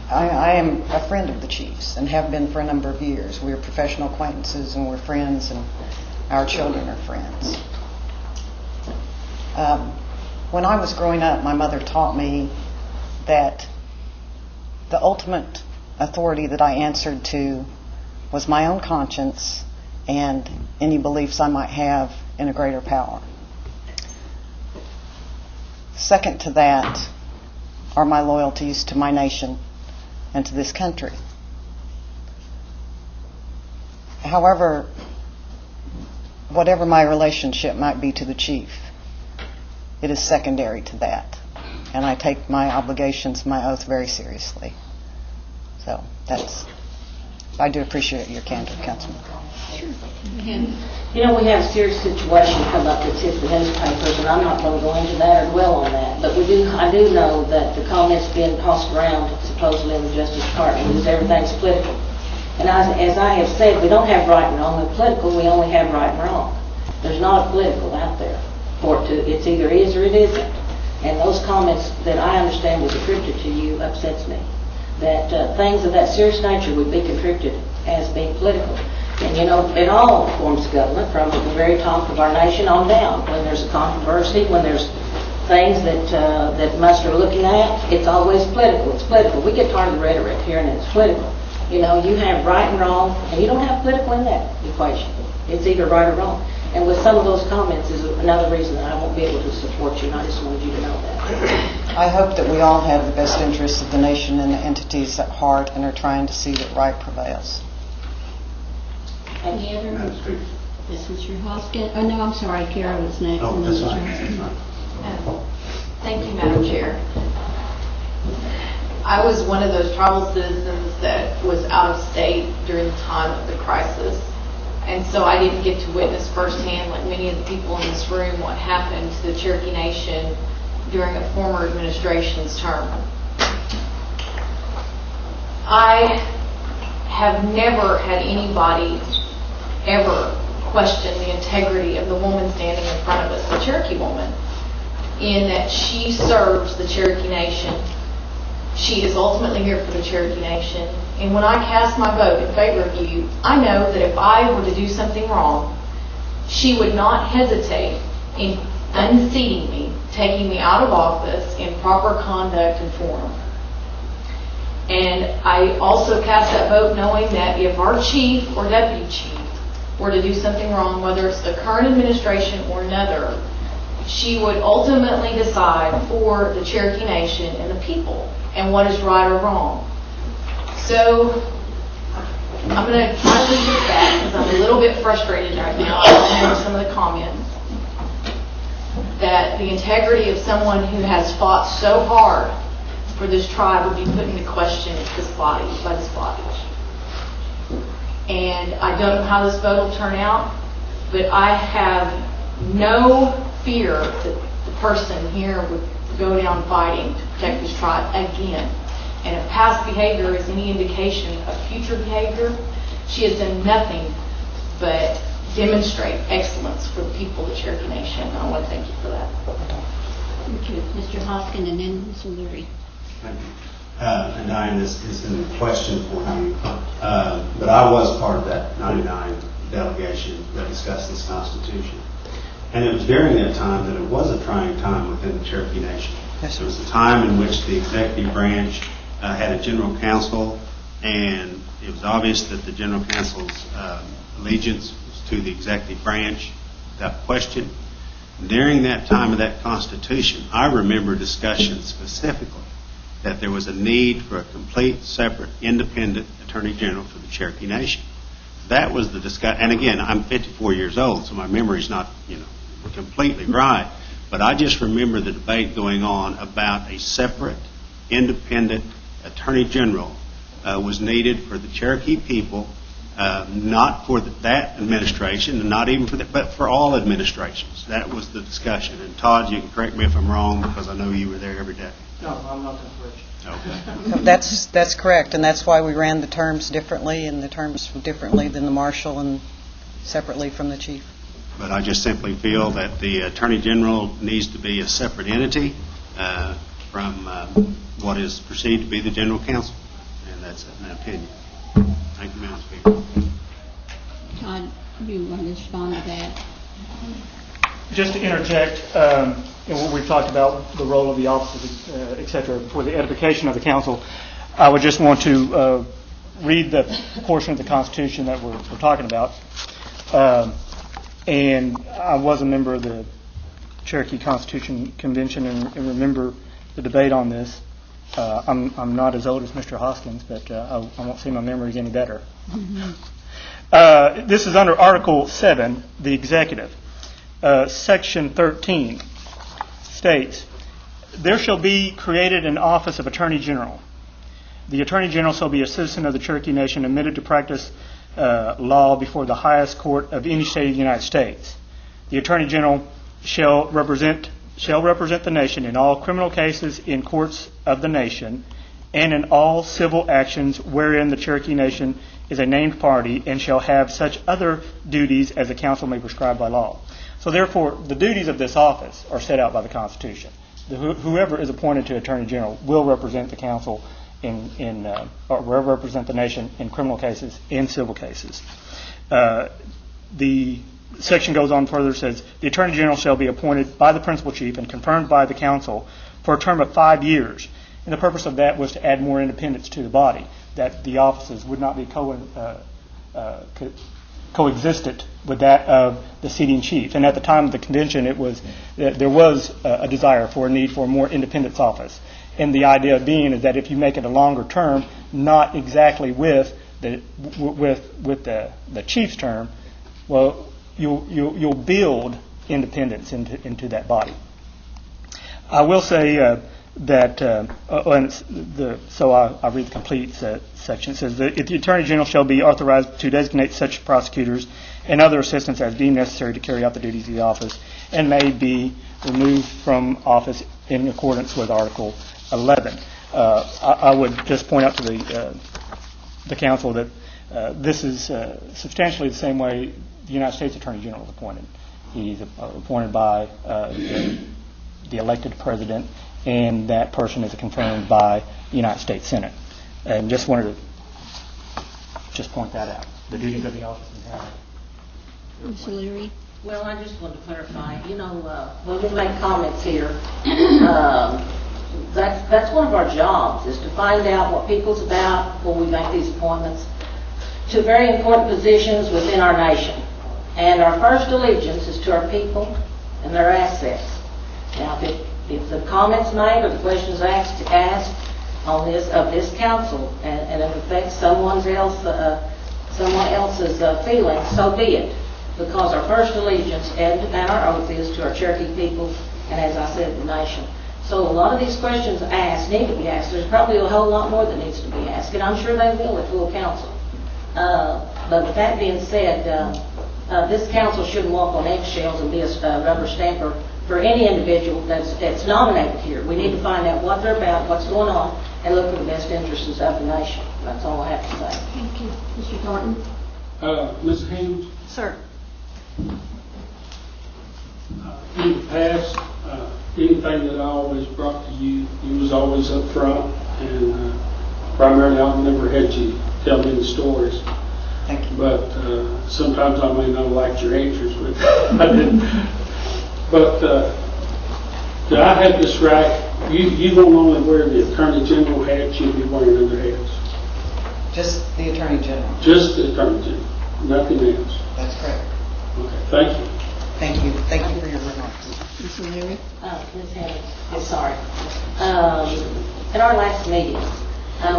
I am a friend of the chief's and have been for a number of years. We're professional acquaintances and we're friends, and our children are friends. When I was growing up, my mother taught me that the ultimate authority that I answered to was my own conscience and any beliefs I might have in a greater power. Second to that are my loyalties to my nation and to this country. However, whatever my relationship might be to the chief, it is secondary to that. And I take my obligations, my oath, very seriously. So I do appreciate your candor, Councilman. Sure. You know, we have a serious situation come up that's hit the newspapers, and I'm not going to go into that or dwell on that. But I do know that the comments being tossed around supposedly in the Justice Department is everything's political. And as I have said, we don't have right and wrong. In political, we only have right and wrong. There's not a political out there for it to. It's either is or it isn't. And those comments that I understand was attributed to you upsets me. That things of that serious nature would be contributed as being political. And you know, in all forms of government, from the very top of our nation on down, when there's a controversy, when there's things that most are looking at, it's always political. It's political. We get tired of the rhetoric here, and it's political. You know, you have right and wrong, and you don't have political in that equation. It's either right or wrong. And with some of those comments is another reason that I won't be able to support you, and I just wanted you to know that. I hope that we all have the best interests of the nation and the entities at heart and are trying to see that right prevails. Any other? This is Mr. Hoskins. Oh, no, I'm sorry, Carol was next. Oh, that's fine. Thank you, Madam Chair. I was one of those tribal citizens that was out of state during the time of the crisis. And so I didn't get to witness firsthand, like many of the people in this room, what happened to the Cherokee Nation during a former administration's term. I have never had anybody ever question the integrity of the woman standing in front of us, the Cherokee woman, in that she serves the Cherokee Nation. She is ultimately here for the Cherokee Nation. And when I cast my vote in favor of you, I know that if I were to do something wrong, she would not hesitate in unseating me, taking me out of office in proper conduct and form. And I also cast that vote knowing that if our chief or deputy chief were to do something wrong, whether it's the current administration or another, she would ultimately decide for the Cherokee Nation and the people and what is right or wrong. So I'm going to try to leave this back because I'm a little bit frustrated right now. I remember some of the comments that the integrity of someone who has fought so hard for this tribe would be put into question by this body. And I don't know how this vote will turn out, but I have no fear that the person here would go down fighting to protect this tribe again. And if past behavior is any indication of future behavior, she has done nothing but demonstrate excellence for the people of the Cherokee Nation. I want to thank you for that. Thank you. Mr. Hoskin and then Ms. O'Leary. Thank you. And Diane, this isn't a question for you, but I was part of that 99 delegation that discussed this Constitution. And it was during that time that it was a trying time within the Cherokee Nation. Yes, It was a time in which the executive branch had a general counsel, and it was obvious that the general counsel's allegiance was to the executive branch without question. During that time of that Constitution, I remember discussions specifically that there was a need for a complete, separate, independent Attorney General for the Cherokee Nation. That was the discussion. And again, I'm 54 years old, so my memory's not, completely right. But I just remember the debate going on about a separate, independent Attorney General was needed for the Cherokee people, not for that administration, and not even for that, but for all administrations. That was the discussion. And Todd, you can correct me if I'm wrong, because I know you were there every day. No, I'm not going to correct you. Okay. That's correct, and that's why we ran the terms differently, and the terms differently than the marshal and separately from the chief. But I just simply feel that the Attorney General needs to be a separate entity from what is perceived to be the General Counsel, and that's an opinion. Thank you, Madam Speaker. Todd, do you want to respond to that? Just to interject, in what we've talked about, the role of the officers, et cetera, for the edification of the council, I would just want to read the portion of the Constitution that we're talking about. And I was a member of the Cherokee Constitution Convention and remember the debate on this. I'm not as old as Mr. Hoskins, but I won't say my memory's any better. Mm-hmm. This is under Article 7, the Executive. Section 13 states, there shall be created an office of Attorney General. The Attorney General shall be a citizen of the Cherokee Nation admitted to practice law before the highest court of any state of the United States. The Attorney General shall represent the nation in all criminal cases in courts of the nation and in all civil actions wherein the Cherokee Nation is a named party and shall have such other duties as the council may prescribe by law. So therefore, the duties of this office are set out by the Constitution. Whoever is appointed to Attorney General will represent the council or will represent the nation in criminal cases and civil cases. The section goes on further, says, the Attorney General shall be appointed by the Principal Chief and confirmed by the council for a term of 5 years. And the purpose of that was to add more independence to the body, that the offices would not be coexistent with that of the seating chief. And at the time of the convention, there was a desire for a need for a more independence office. And the idea being is that if you make it a longer term, not exactly with the chief's term, well, you'll build independence into that body. I will say that, so I'll read the complete section. It says that if the Attorney General shall be authorized to designate such prosecutors and other assistants as deemed necessary to carry out the duties of the office and may be removed from office in accordance with Article 11. I would just point out to the council that this is substantially the same way the United States Attorney General is appointed. He's appointed by the elected president, and that person is confirmed by the United States Senate. And just wanted to point that out, the duties of the office. Mr. Leary? Well, I just want to clarify, when we make comments here, that's one of our jobs, is to find out what people's about before we make these appointments to very important positions within our nation. And our first allegiance is to our people and their assets. Now, if the comments made or the questions asked on this council and it affects someone else's feelings, so be it. Because our first allegiance and our oath is to our Cherokee people and, as I said, the nation. So a lot of these questions need to be asked. There's probably a whole lot more that needs to be asked, and I'm sure they will at full council. But with that being said, this council shouldn't walk on eggshells and be a rubber stamper for any individual that's nominated here. We need to find out what they're about, what's going on, and look for the best interests of the nation. That's all I have to say. Thank you. Mr. Thornton? Ms. Haynes? Sir. In the past, anything that I always brought to you, you was always up front, and primarily I've never had you tell me the stories. Thank you. But sometimes I may not like your answers, but I didn't. But do I have this right? You don't only wear the Attorney General hat, you'll be wearing other hats. Just the Attorney General. Just the Attorney General, nothing else. That's correct. Okay, thank you. Thank you. Thank you for your remarks. Ms. O'Leary? Ms. Hammond, I'm sorry. At our last meeting,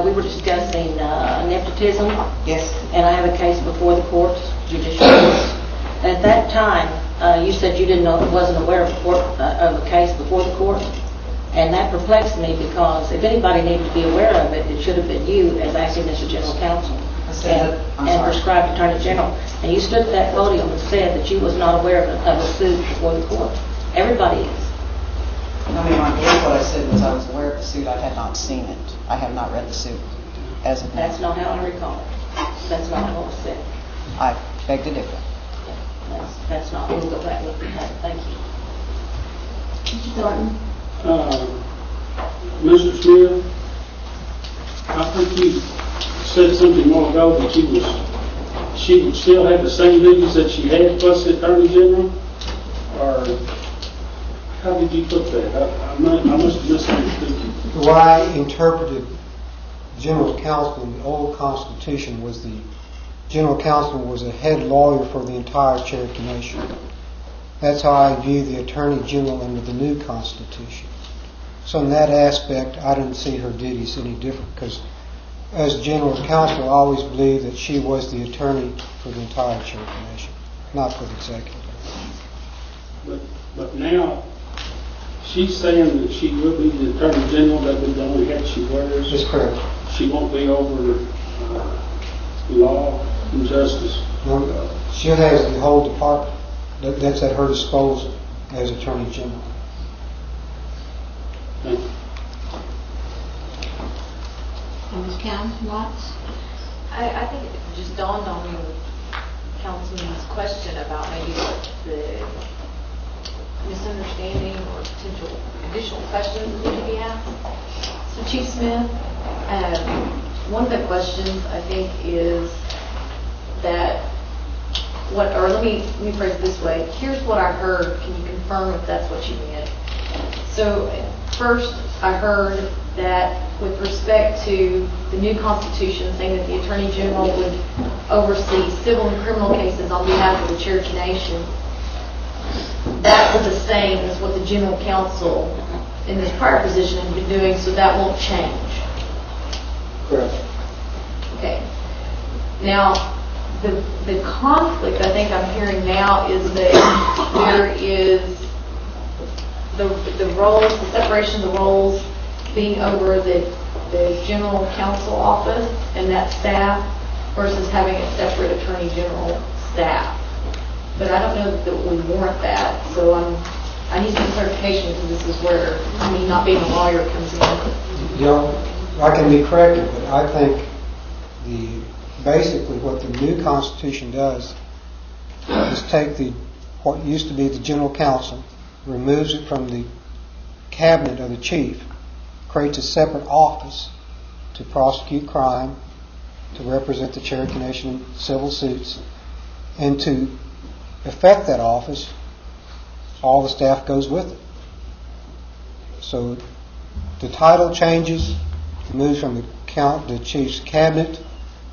we were discussing nepotism. Yes. And I have a case before the court, judicial court. At that time, you said you didn't know, wasn't aware of a case before the court. And that perplexed me because if anybody needed to be aware of it, it should have been you as acting as a general counsel and prescribed attorney general. And you stood at that podium and said that you was not aware of a suit before the court. Everybody is. I mean, I believe what I said was I was aware of the suit. I had not seen it. I have not read the suit as of now. That's not how I recall it. That's not what was said. I beg to differ. That's not. We'll go back and look at that. Thank you. Mr. Thornton? Mr. Smith, I think you said something more ago that she would still have the same duties that she had plus the Attorney General? Or how did you put that? I must have misunderstood you. The way I interpreted general counsel in the old Constitution was the general counsel was a head lawyer for the entire Cherokee Nation. That's how I view the Attorney General under the new Constitution. So in that aspect, I didn't see her duties any different because as general counsel, I always believed that she was the attorney for the entire Cherokee Nation, not for the executive. But now, she's saying that she will be the Attorney General, that was the only hat she wears. That's correct. She won't be over law and justice. No, she has the whole department that's at her disposal as Attorney General. Thank you. Ms. Watts? I think it just dawned on me with Councilman's question about maybe what the misunderstanding or potential additional questions that need to be asked. So Chief Smith, one of the questions I think is that let me phrase it this way. Here's what I heard. Can you confirm if that's what you meant? So first, I heard that with respect to the new Constitution, saying that the Attorney General would oversee civil and criminal cases on behalf of the Cherokee Nation, that was the same as what the General Counsel in this prior position had been doing, so that won't change. Correct. Okay. Now, the conflict I think I'm hearing now is that there is the roles, the separation of the roles being over the General Counsel office and that staff versus having a separate Attorney General staff. But I don't know that we warrant that, so I need some clarification because this is where me not being a lawyer comes in. You know, I can be corrected, but I think basically what the new Constitution does is take what used to be the General Counsel, removes it from the cabinet of the chief, creates a separate office to prosecute crime, to represent the Cherokee Nation in civil suits, and to effect that office, all the staff goes with it. So the title changes, it moves from the chief's cabinet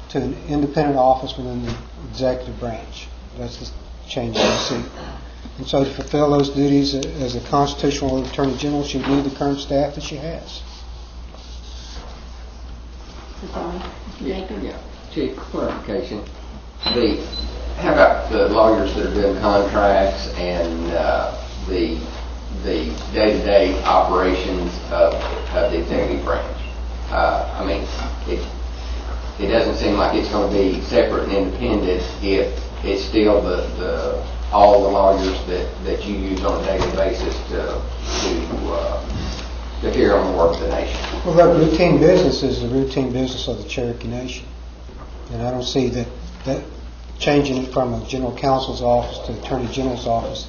to an independent office within the executive branch. That's the change you see. And so to fulfill those duties as a constitutional Attorney General, she would need the current staff that she has. Yeah. Chief, clarification. How about the lawyers that are doing contracts and the day-to-day operations of the executive branch? I mean, it doesn't seem like it's going to be separate and independent if it's still all the lawyers that you use on a daily basis to carry on the work of the nation. Well, that routine business is the routine business of the Cherokee Nation. And I don't see that changing it from a General Counsel's office to Attorney General's office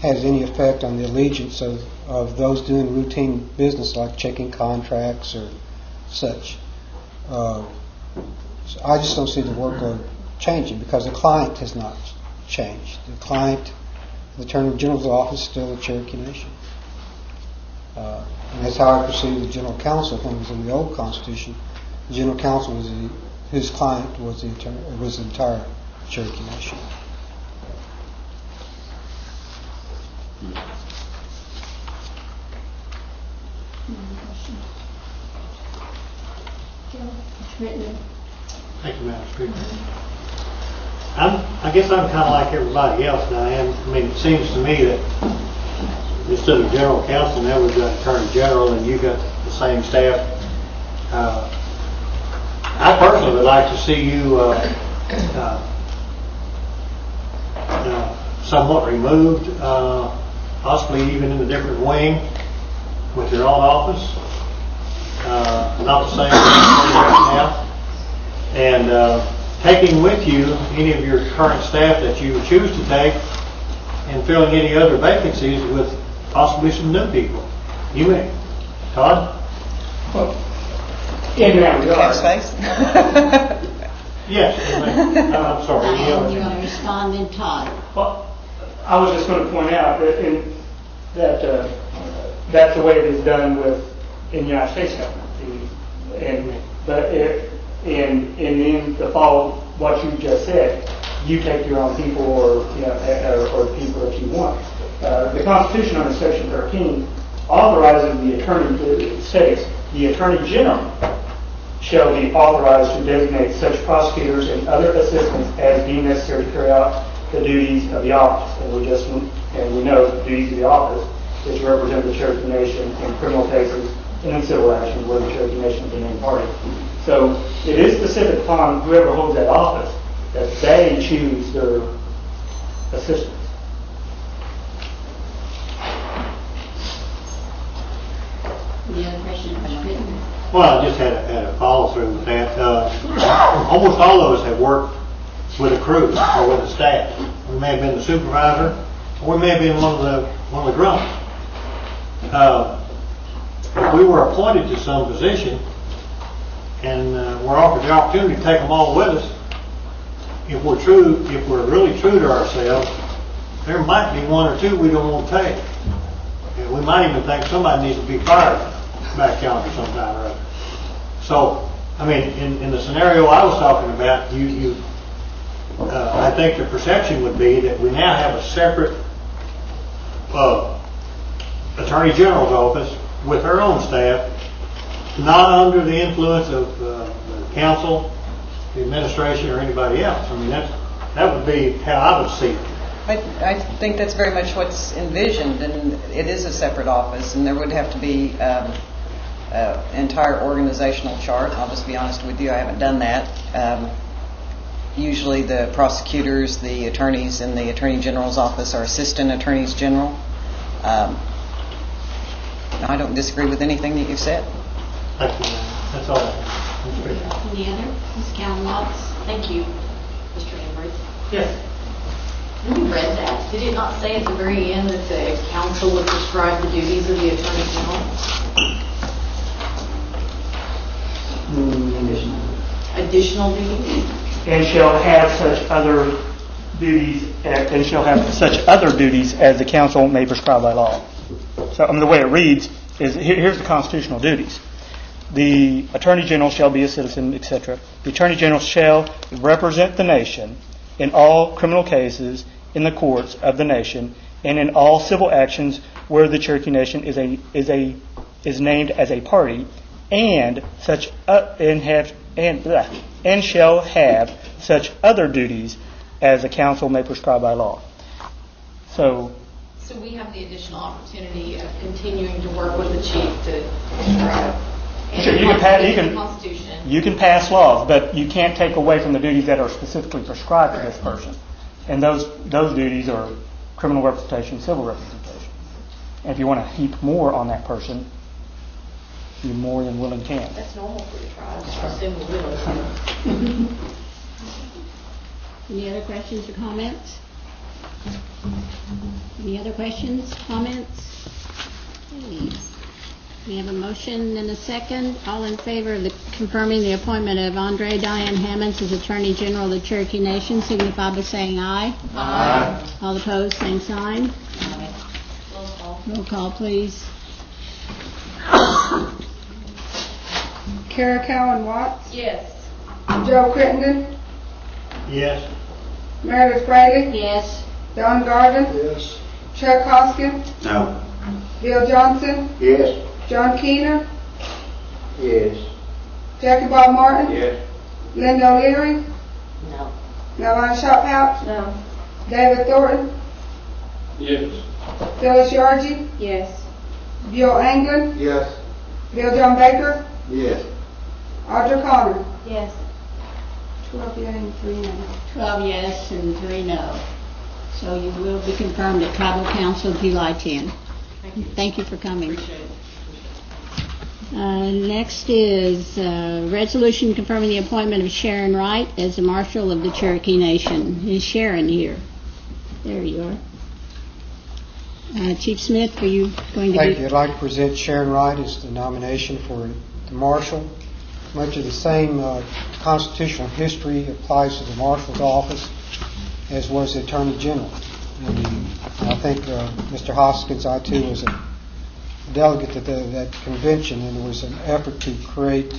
has any effect on the allegiance of those doing routine business like checking contracts or such. So I just don't see the workload changing because the client has not changed. The client, the Attorney General's office, is still the Cherokee Nation. And that's how I perceive the General Counsel when it was in the old Constitution. The General Counsel was his client was the entire Cherokee Nation. Crittenden? Thank you, Madam Speaker. I guess I'm kind of like everybody else, Diane. I mean, it seems to me that instead of general counsel, now we've got attorney general, and you've got the same staff. I personally would like to see you somewhat removed, possibly even in a different wing with your own office. Not the same right now. And taking with you any of your current staff that you choose to take and filling any other vacancies with possibly some new people. You may. Todd? Well, in that regard. Space? Yes. I'm sorry. Diane, you want to respond then, Todd? Well, I was just going to point out that that's the way it is done in the United States government. In the fall, what you just said, you take your own people or the people that you want. The Constitution under Section 13 authorizes the attorney, states the Attorney General shall be authorized to designate such prosecutors and other assistants as deemed necessary to carry out the duties of the office. And we know the duties of the office is to represent the Cherokee Nation in criminal cases and in civil action where the Cherokee Nation is the main party. So it is specific upon whoever holds that office that they choose their assistants. Any other questions, Mr. Crittenden? Well, I just had a follow through with that. Almost all of us have worked with a crew or with a staff. We may have been the supervisor, or we may have been one of the drums. If we were appointed to some position and we're offered the opportunity to take them all with us, if we're really true to ourselves, there might be one or two we don't want to take. And we might even think somebody needs to be fired back yonder sometime or other. So, I mean, in the scenario I was talking about, I think the perception would be that we now have a separate Attorney General's office with her own staff, not under the influence of the council, the administration, or anybody else. I mean, that would be how I would see it. I think that's very much what's envisioned, and it is a separate office, and there would have to be entire organizational chart. I'll just be honest with you, I haven't done that. Usually the prosecutors, the attorneys in the Attorney General's office are assistant attorneys general. I don't disagree with anything that you've said. Thank you. That's all. Any other? Ms. Callan Watts? Thank you, Mr. Ambrose. Yes. When you read that, did it not say at the very end that the council would prescribe the duties of the Attorney General? Additional duties? And shall have such other duties as the council may prescribe by law. So, the way it reads is, here's the constitutional duties. The Attorney General shall be a citizen, etc. The Attorney General shall represent the nation in all criminal cases in the courts of the nation and in all civil actions where the Cherokee Nation is named as a party, and shall have such other duties as the council may prescribe by law. So we have the additional opportunity of continuing to work with the chief to prescribe. Sure, you can pass laws, but you can't take away from the duties that are specifically prescribed to this person. And those duties are criminal representation, civil representation. And if you want to heap more on that person, you more than willing can. That's normal for the tribe. I assume we will. Any other questions or comments? Any other questions, comments? Okay. We have a motion and a second. All in favor of confirming the appointment of Andre Diane Hammonds as Attorney General of the Cherokee Nation signify by saying aye. Aye. All opposed, same sign. Aye. Roll call. Roll call, please. Kara Cowan Watts, Yes. Joe Crittenden, Yes. Meredith Braley, Yes. Don Garvin, Yes. Chuck Hoskins, No. Bill Johnson, Yes. John Keener, Yes. Jackie Bob Martin, Yes. Linda O'Leary, No. Melanie Shophouse, No. David Thornton, Yes. Phyllis Yargy, Yes. Bill Anglin, Yes. Bill John Baker, Yes. Audra Connor. Yes. 12 yes and 3 no. 12 yes and 3 no. So you will be confirmed at Tribal Council July 10. Thank you for coming. Next is resolution confirming the appointment of Sharon Wright as the Marshal of the Cherokee Nation. Is Sharon here? There you are. Chief Smith, are you going to Thank you. I'd like to present Sharon Wright as the nomination for the Marshal. Much of the same constitutional history applies to the Marshal's office as was the Attorney General. And I think Mr. Hoskins, I too, was a delegate at that convention, and there was an effort to create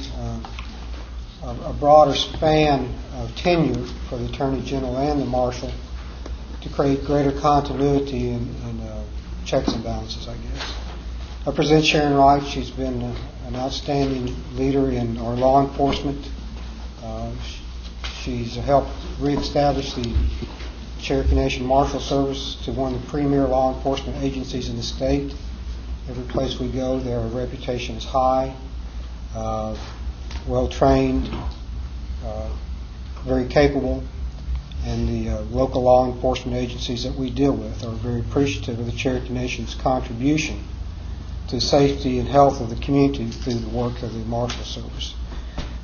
a broader span of tenure for the Attorney General and the Marshal to create greater continuity and checks and balances, I guess. I present Sharon Wright. She's been an outstanding leader in our law enforcement. She's helped reestablish the Cherokee Nation Marshal Service to one of the premier law enforcement agencies in the state. Every place we go, their reputation is high, well-trained, very capable, and the local law enforcement agencies that we deal with are very appreciative of the Cherokee Nation's contribution to the safety and health of the community through the work of the Marshal Service.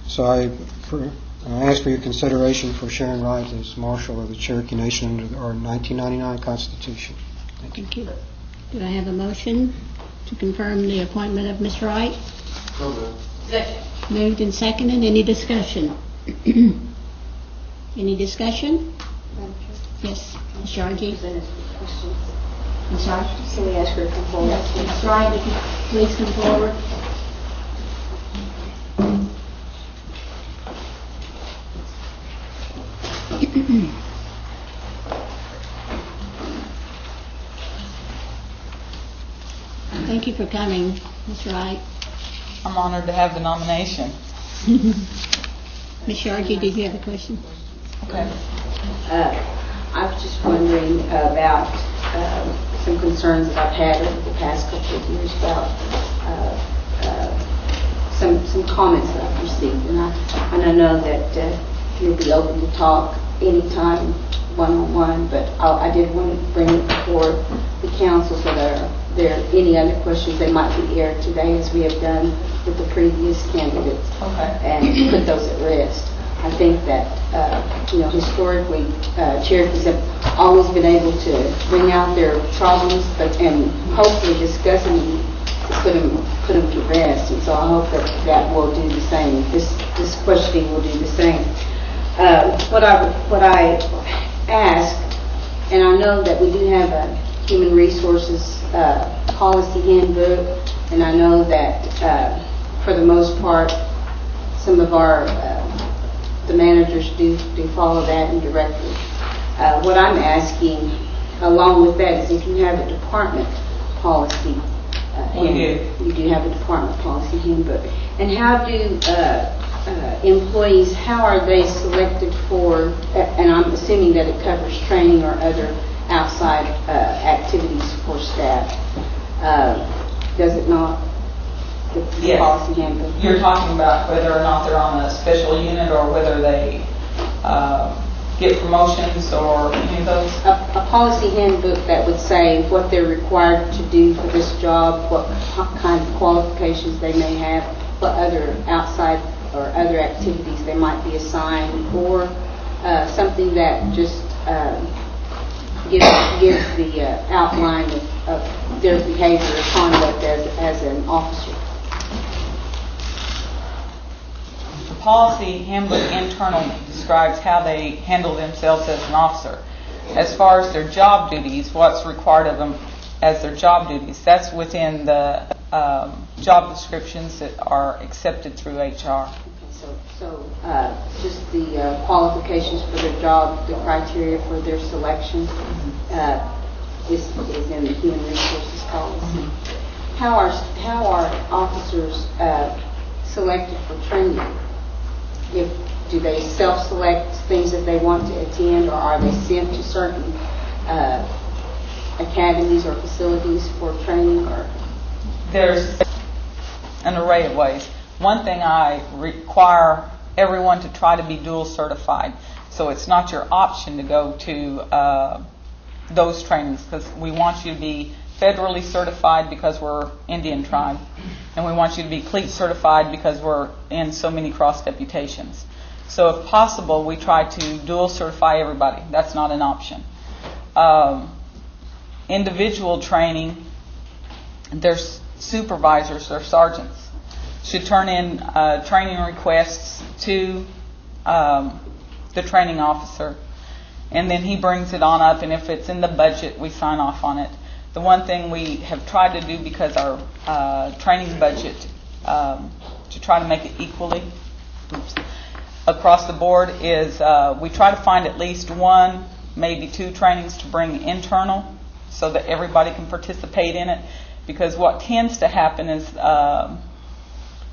So I ask for your consideration for Sharon Wright as Marshal of the Cherokee Nation under our 1999 Constitution. Thank you. Do I have a motion to confirm the appointment of Ms. Wright? Second. Moved and seconded. Any discussion? Any discussion? Yes, Ms. Yargy. I'm sorry? Can we ask her to come forward? Yes, Ms. Wright, if you please come forward. Thank you for coming, Ms. Wright. I'm honored to have the nomination. Ms. Yargy, did you have a question? Okay. I was just wondering about some concerns that I've had over the past couple of years about some comments that I've received, and I know that you'll be open to talk anytime, one-on-one, but I did want to bring it before the council so that there are any other questions that might be aired today, as we have done with the previous candidates, and put those at rest. I think that, historically, Cherokees have always been able to bring out their problems, and hopefully discuss them and put them to rest. And so I hope that will do the same. This questioning will do the same. What I ask, and I know that we do have a human resources policy handbook, and I know that for the most part, some of our the managers do follow that and directly. What I'm asking, along with that, is if you have a department policy handbook. You do have a department policy handbook. And how do employees, how are they selected for, and I'm assuming that it covers training or other outside activities for staff. Does it not? Yes. Policy handbook. You're talking about whether or not they're on a special unit or whether they get promotions or any of those? A policy handbook that would say what they're required to do for this job, what kind of qualifications they may have, what other outside or other activities they might be assigned, or something that just gives the outline of their behavior or conduct as an officer. The policy handbook internally describes how they handle themselves as an officer. As far as their job duties, what's required of them as their job duties, that's within the job descriptions that are accepted through HR. So just the qualifications for their job, the criteria for their selection is in the human resources policy. How are officers selected for training? Do they self-select things that they want to attend, or are they sent to certain academies or facilities for training? Or There's an array of ways. One thing, I require everyone to try to be dual certified. So it's not your option to go to those trainings, because we want you to be federally certified because we're Indian tribe, and we want you to be CLEAT certified because we're in so many cross deputations. So if possible, we try to dual certify everybody. That's not an option. Individual training, there's supervisors or sergeants should turn in training requests to the training officer, and then he brings it on up, and if it's in the budget, we sign off on it. The one thing we have tried to do, because our training budget, to try to make it equally across the board, is we try to find at least one, maybe two trainings to bring internal so that everybody can participate in it. Because what tends to happen is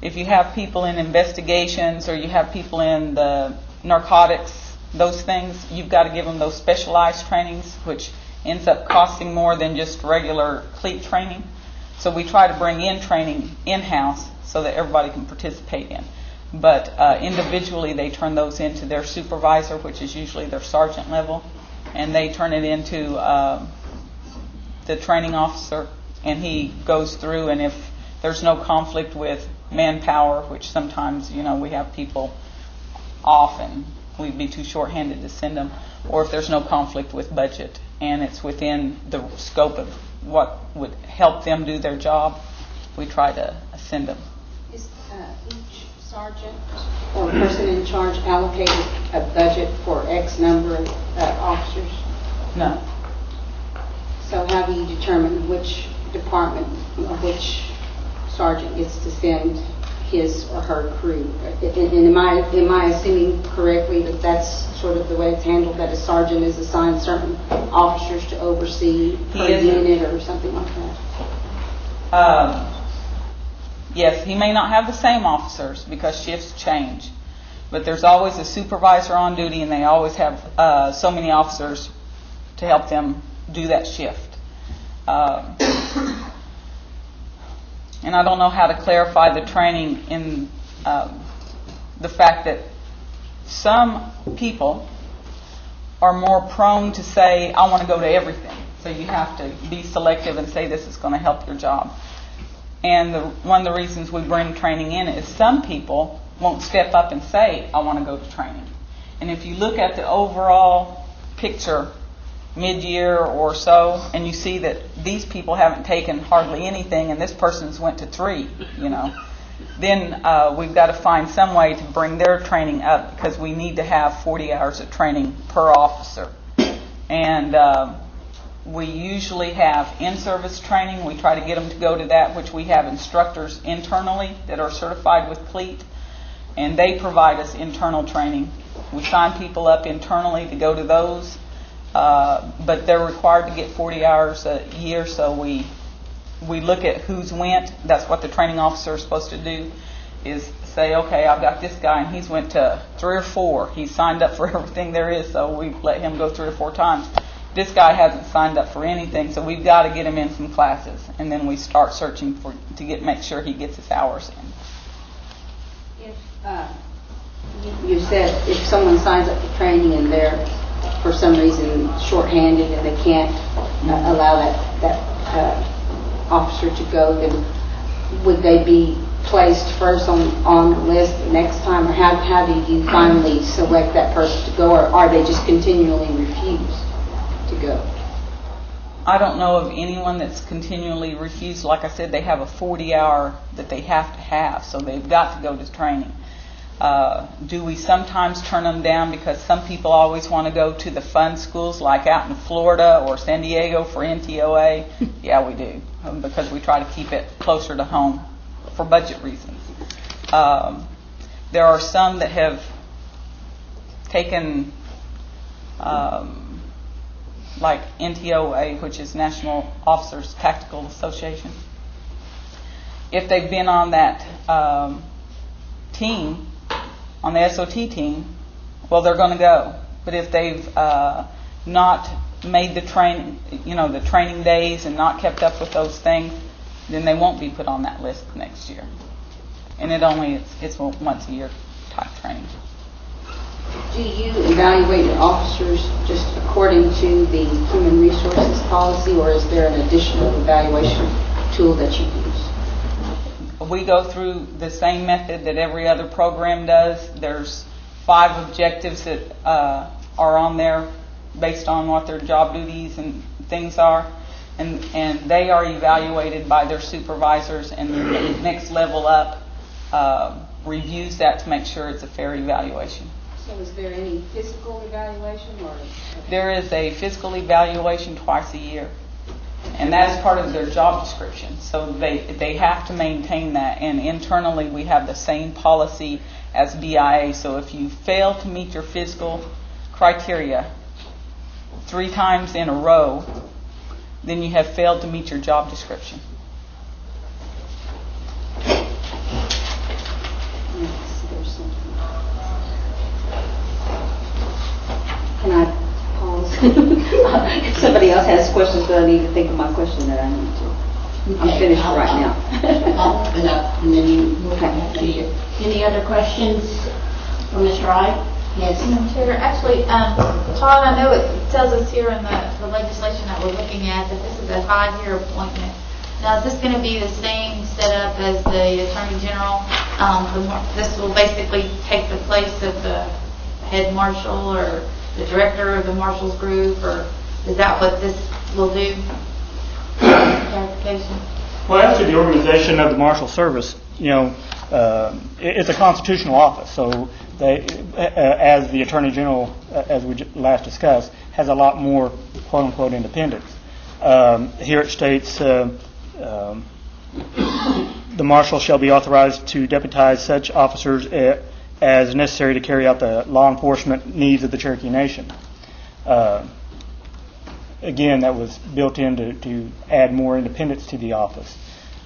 if you have people in investigations or you have people in the narcotics, those things, you've got to give them those specialized trainings, which ends up costing more than just regular CLEAT training. So we try to bring in training in-house so that everybody can participate in. But individually, they turn those into their supervisor, which is usually their sergeant level, and they turn it into the training officer, and he goes through, and if there's no conflict with manpower, which sometimes, we have people off and we'd be too short-handed to send them, or if there's no conflict with budget and it's within the scope of what would help them do their job, we try to send them. Is each sergeant or person in charge allocated a budget for X number of officers? No. So how do you determine which department or which sergeant gets to send his or her crew? And am I assuming correctly that that's sort of the way it's handled, that a sergeant is assigned certain officers to oversee per unit or something like that? Yes, he may not have the same officers because shifts change, but there's always a supervisor on duty, and they always have so many officers to help them do that shift. And I don't know how to clarify the training in the fact that some people are more prone to say, I want to go to everything. So you have to be selective and say this is going to help your job. And one of the reasons we bring training in is some people won't step up and say, I want to go to training. And if you look at the overall picture mid-year or so, and you see that these people haven't taken hardly anything and this person's went to 3, then we've got to find some way to bring their training up, because we need to have 40 hours of training per officer. And we usually have in-service training. We try to get them to go to that, which we have instructors internally that are certified with CLEAT, and they provide us internal training. We sign people up internally to go to those, but they're required to get 40 hours a year, so we look at who's went. That's what the training officer is supposed to do, is say, okay, I've got this guy and he's went to 3 or 4. He's signed up for everything there is, so we let him go 3 or 4 times. This guy hasn't signed up for anything, so we've got to get him in some classes, and then we start searching to make sure he gets his hours in. If you said if someone signs up for training and they're for some reason shorthanded and they can't allow that officer to go, then would they be placed first on the list the next time, or how do you finally select that person to go, or are they just continually refused to go? I don't know of anyone that's continually refused. Like I said, they have a 40-hour that they have to have, so they've got to go to training. Do we sometimes turn them down because some people always want to go to the fun schools like out in Florida or San Diego for NTOA? Yeah, we do, because we try to keep it closer to home for budget reasons. There are some that have taken like NTOA, which is National Officers Tactical Association. If they've been on that team, on the SOT team, well, they're going to go. But if they've not made the training days and not kept up with those things, then they won't be put on that list next year. And it's a once a year type training. Do you evaluate your officers just according to the human resources policy, or is there an additional evaluation tool that you use? We go through the same method that every other program does. There's 5 objectives that are on there based on what their job duties and things are. And they are evaluated by their supervisors, and the next level up reviews that to make sure it's a fair evaluation. So is there any physical evaluation? There is a physical evaluation twice a year, and that's part of their job description. So they have to maintain that, and internally we have the same policy as DIA. So if you fail to meet your physical criteria 3 times in a row, then you have failed to meet your job description. Can I pause? If somebody else has questions, but I need to think of my question that I need to. I'm finished right now. I'll open up and then you move on to you. Any other questions for Ms. Wright? Yes. Madam Chair, actually, Todd, I know it tells us here in the legislation that we're looking at that this is a 5-year appointment. Now, is this going to be the same setup as the Attorney General? This will basically take the place of the head marshal or the director of the Marshals Group, or is that what this will do? Clarification. Well, as to the organization of the Marshal Service, it's a constitutional office, so they, as the Attorney General, as we last discussed, has a lot more quote-unquote independence. Here it states, the Marshal shall be authorized to deputize such officers as necessary to carry out the law enforcement needs of the Cherokee Nation. Again, that was built in to add more independence to the office.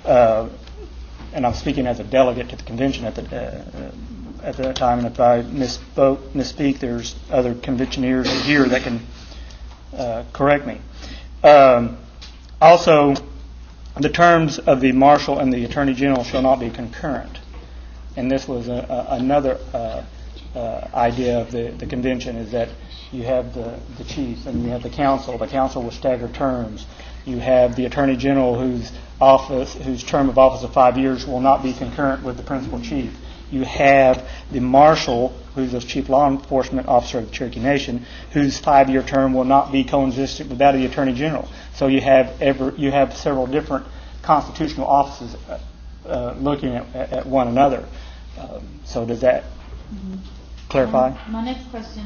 And I'm speaking as a delegate to the convention at the time, and if I misspeak, there's other conventioneers here that can correct me. Also, the terms of the Marshal and the Attorney General shall not be concurrent. And this was another idea of the convention, is that you have the chief and you have the council. The council will stagger terms. You have the Attorney General whose term of office of 5 years will not be concurrent with the principal chief. You have the Marshal, who's the chief law enforcement officer of the Cherokee Nation, whose 5-year term will not be coexistent with that of the Attorney General. So you have several different constitutional offices looking at one another. So does that clarify? My next question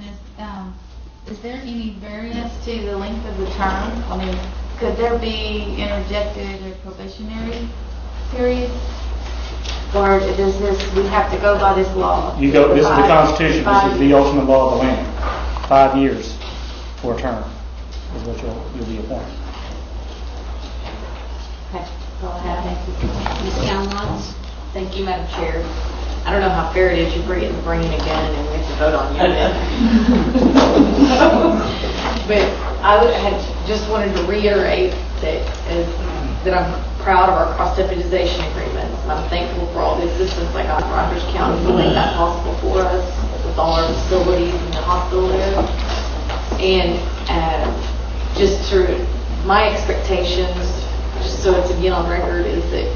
is there any variance to the length of the term? I mean, could there be interjected or probationary period? Or does we have to go by this law? This is the Constitution. This is the ultimate law of the land. 5 years for a term is what you'll be appointed. Okay. All I have. Ms. Calhoun? Thank you, Madam Chair. I don't know how fair it is you bring in a gun and we have to vote on you. But I had just wanted to reiterate that I'm proud of our cross-deputization agreements. And I'm thankful for all the assistance I got from Rogers County to make that possible for us with all our facilities and the hospital there. And just through my expectations, just so it's again on record, is that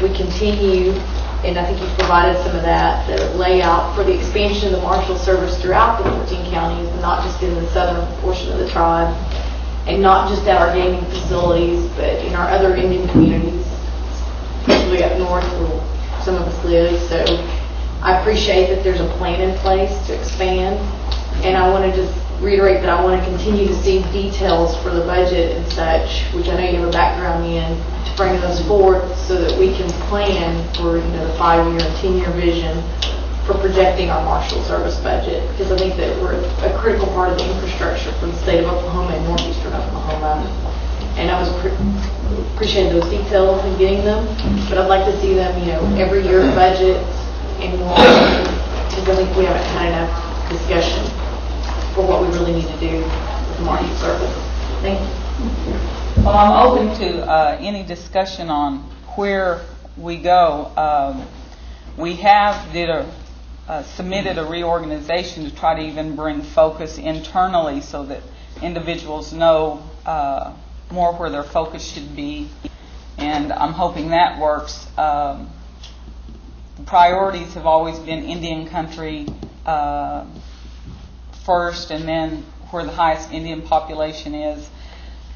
we continue, and I think you've provided some of that, the layout for the expansion of the Marshal Service throughout the 14 counties, and not just in the southern portion of the tribe, and not just at our gaming facilities, but in our other Indian communities, especially up north where some of us live. So I appreciate that there's a plan in place to expand, and I want to just reiterate that I want to continue to see details for the budget and such, which I know you have a background in, to bring those forward so that we can plan for the 5-year and 10-year vision for projecting our Marshal Service budget, because I think that we're a critical part of the infrastructure for the state of Oklahoma and northeastern Oklahoma. And I was appreciating those details and getting them, but I'd like to see them, every year budget, anymore. Because I think we haven't had enough discussion for what we really need to do with the marshal service. Thank you. Well, I'm open to any discussion on where we go. We have submitted a reorganization to try to even bring focus internally so that individuals know more where their focus should be, and I'm hoping that works. The priorities have always been Indian country first, and then where the highest Indian population is,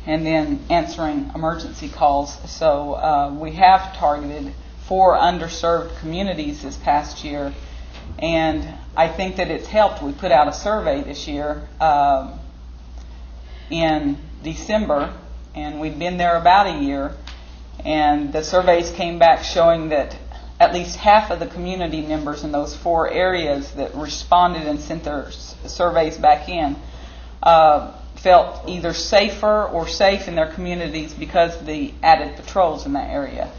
and then answering emergency calls. So we have targeted 4 underserved communities this past year, and I think that it's helped. We put out a survey this year in December, and we'd been there about a year, and the surveys came back showing that at least half of the community members in those 4 areas that responded and sent their surveys back in felt either safer or safe in their communities because of the added patrols in that area.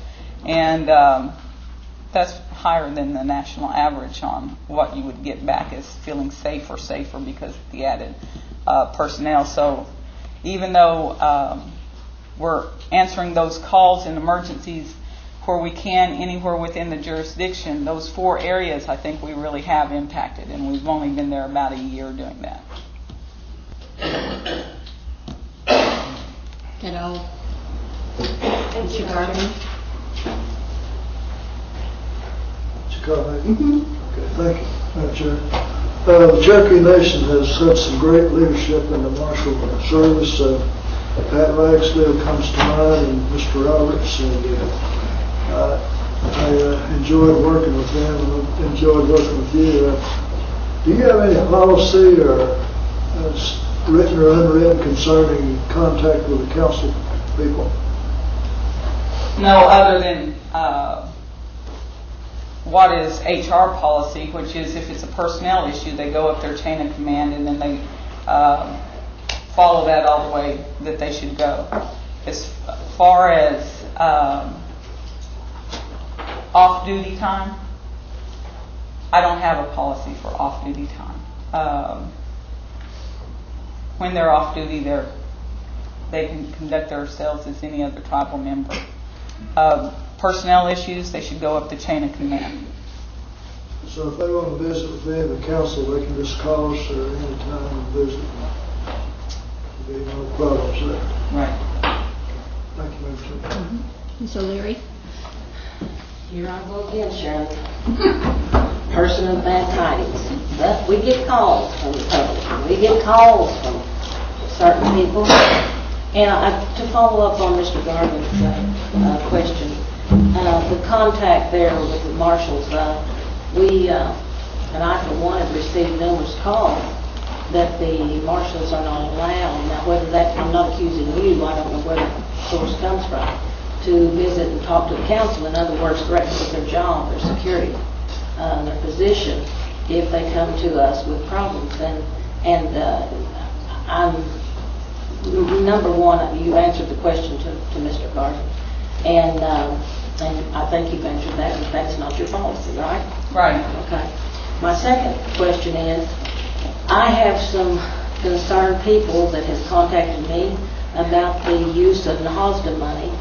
And that's higher than the national average on what you would get back as feeling safe or safer because of the added personnel. So even though we're answering those calls and emergencies where we can, anywhere within the jurisdiction, those 4 areas I think we really have impacted, and we've only been there about a year doing that. That all? Mr. Garvin? Okay, thank you, Madam Chair. The Cherokee Nation has had some great leadership in the marshal service. Pat Ragsdale comes to mind, and Mr. Roberts, and I enjoyed working with them and enjoyed working with you. Do you have any policy or written or unwritten concerning contact with the council people? No, other than what is HR policy, which is if it's a personnel issue, they go up their chain of command and then they follow that all the way that they should go. As far as off-duty time, I don't have a policy for off-duty time. When they're off-duty, they can conduct themselves as any other tribal member. Personnel issues, they should go up the chain of command. So if they want to visit with me and the council, they can just call us or any time and visit. There'll be no problems there. Right. Thank you, Madam Chair. Ms. O'Leary? Here I go again, Sharon. Person of bad tidings. But we get calls from the public. We get calls from certain people. And to follow up on Mr. Garvin's question, the contact there with the marshals, and I for one have received numerous calls that the marshals are not allowed. Now whether that, I'm not accusing you, I don't know where the source comes from, to visit and talk to the council. In other words, threaten with their job, their security, their position, if they come to us with problems. And I'm, number one, you answered the question to Mr. Garvin. And I think you've answered that, but that's not your policy, right? Right. Okay. My second question is, I have some concerned people that have contacted me about the use of NAHASDA money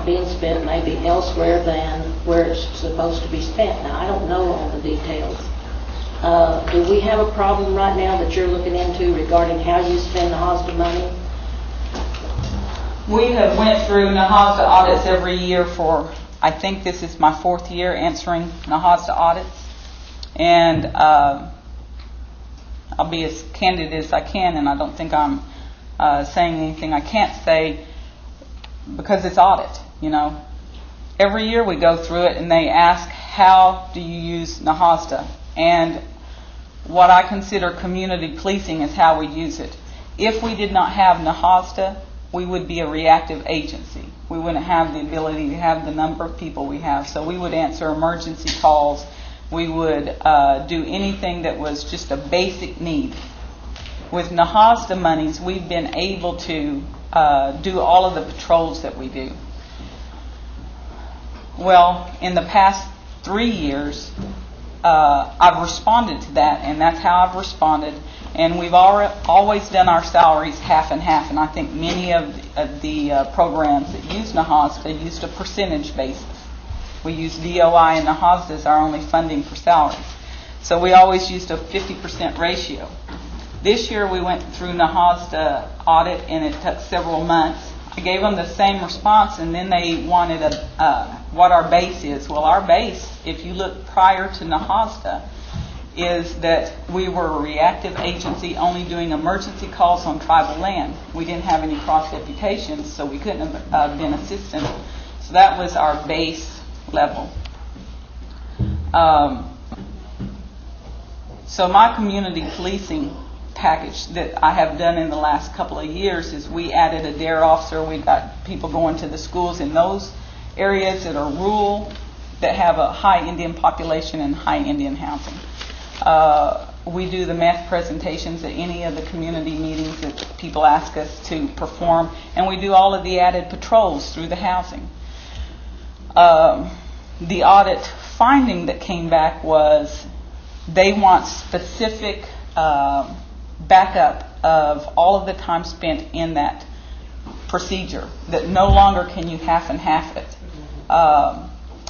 being spent maybe elsewhere than where it's supposed to be spent. Now, I don't know all the details. Do we have a problem right now that you're looking into regarding how you spend NAHASDA money? We have went through NAHASDA audits every year for, I think this is my 4th year answering NAHASDA audits. And I'll be as candid as I can, and I don't think I'm saying anything I can't say because it's audit, you know. Every year we go through it and they ask, how do you use NAHASDA? And what I consider community policing is how we use it. If we did not have NAHASDA, we would be a reactive agency. We wouldn't have the ability to have the number of people we have. So we would answer emergency calls. We would do anything that was just a basic need. With NAHASDA monies, we've been able to do all of the patrols that we do. Well, in the past 3 years, I've responded to that, and that's how I've responded. And we've always done our salaries half and half, and I think many of the programs that use NAHASDA used a percentage basis. We use DOI and NAHASDA as our only funding for salaries. So we always used a 50% ratio. This year we went through NAHASDA audit, and it took several months. I gave them the same response, and then they wanted what our base is. Well, our base, if you look prior to NAHASDA, is that we were a reactive agency only doing emergency calls on tribal land. We didn't have any cross deputations, so we couldn't have been assistant. So that was our base level. So my community policing package that I have done in the last couple of years is we added a DARE officer. We've got people going to the schools in those areas that are rural, that have a high Indian population and high Indian housing. We do the meth presentations at any of the community meetings that people ask us to perform, and we do all of the added patrols through the housing. The audit finding that came back was they want specific backup of all of the time spent in that procedure, that no longer can you half and half it.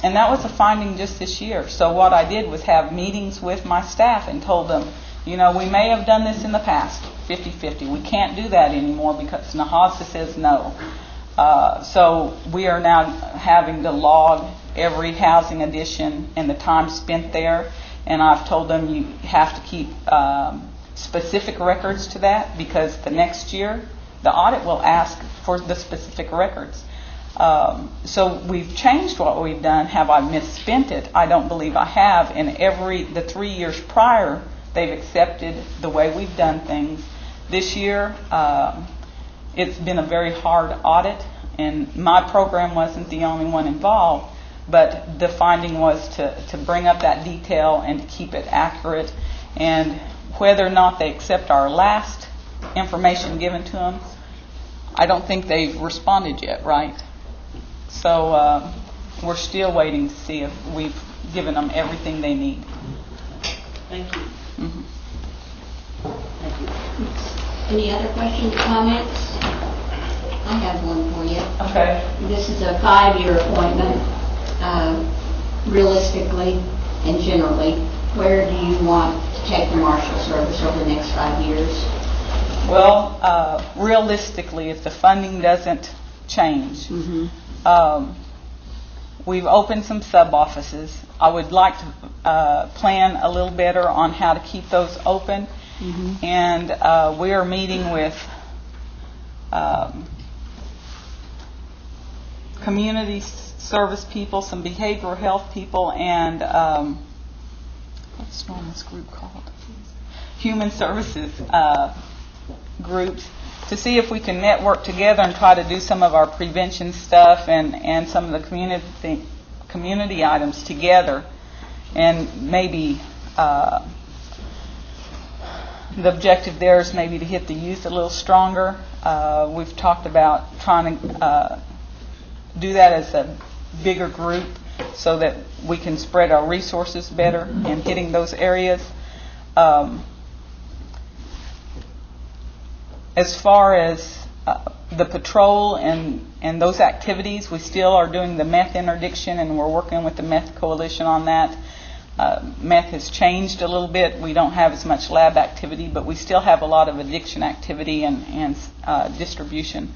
And that was a finding just this year. So what I did was have meetings with my staff and told them, you know, we may have done this in the past, 50-50. We can't do that anymore because NAHASDA says no. So we are now having to log every housing addition and the time spent there. And I've told them you have to keep specific records to that, because the next year the audit will ask for the specific records. So we've changed what we've done. Have I misspent it? I don't believe I have. In the 3 years prior, they've accepted the way we've done things. This year, it's been a very hard audit, and my program wasn't the only one involved, but the finding was to bring up that detail and to keep it accurate. And whether or not they accept our last information given to them, I don't think they've responded yet, right? So we're still waiting to see if we've given them everything they need. Thank you. Mm-hmm. Thank you. Any other questions or comments? I have one for you. Okay. This is a 5-year appointment. Realistically and generally, where do you want to take the Marshal Service over the next 5 years? Well, realistically, if the funding doesn't change, we've opened some sub-offices. I would like to plan a little better on how to keep those open. And we are meeting with community service people, some behavioral health people, and what's this group called? Human services groups, to see if we can network together and try to do some of our prevention stuff and some of the community items together. And maybe the objective there is maybe to hit the youth a little stronger. We've talked about trying to do that as a bigger group so that we can spread our resources better in hitting those areas. As far as the patrol and those activities, we still are doing the meth interdiction, and we're working with the Meth Coalition on that. Meth has changed a little bit. We don't have as much lab activity, but we still have a lot of addiction activity and distribution.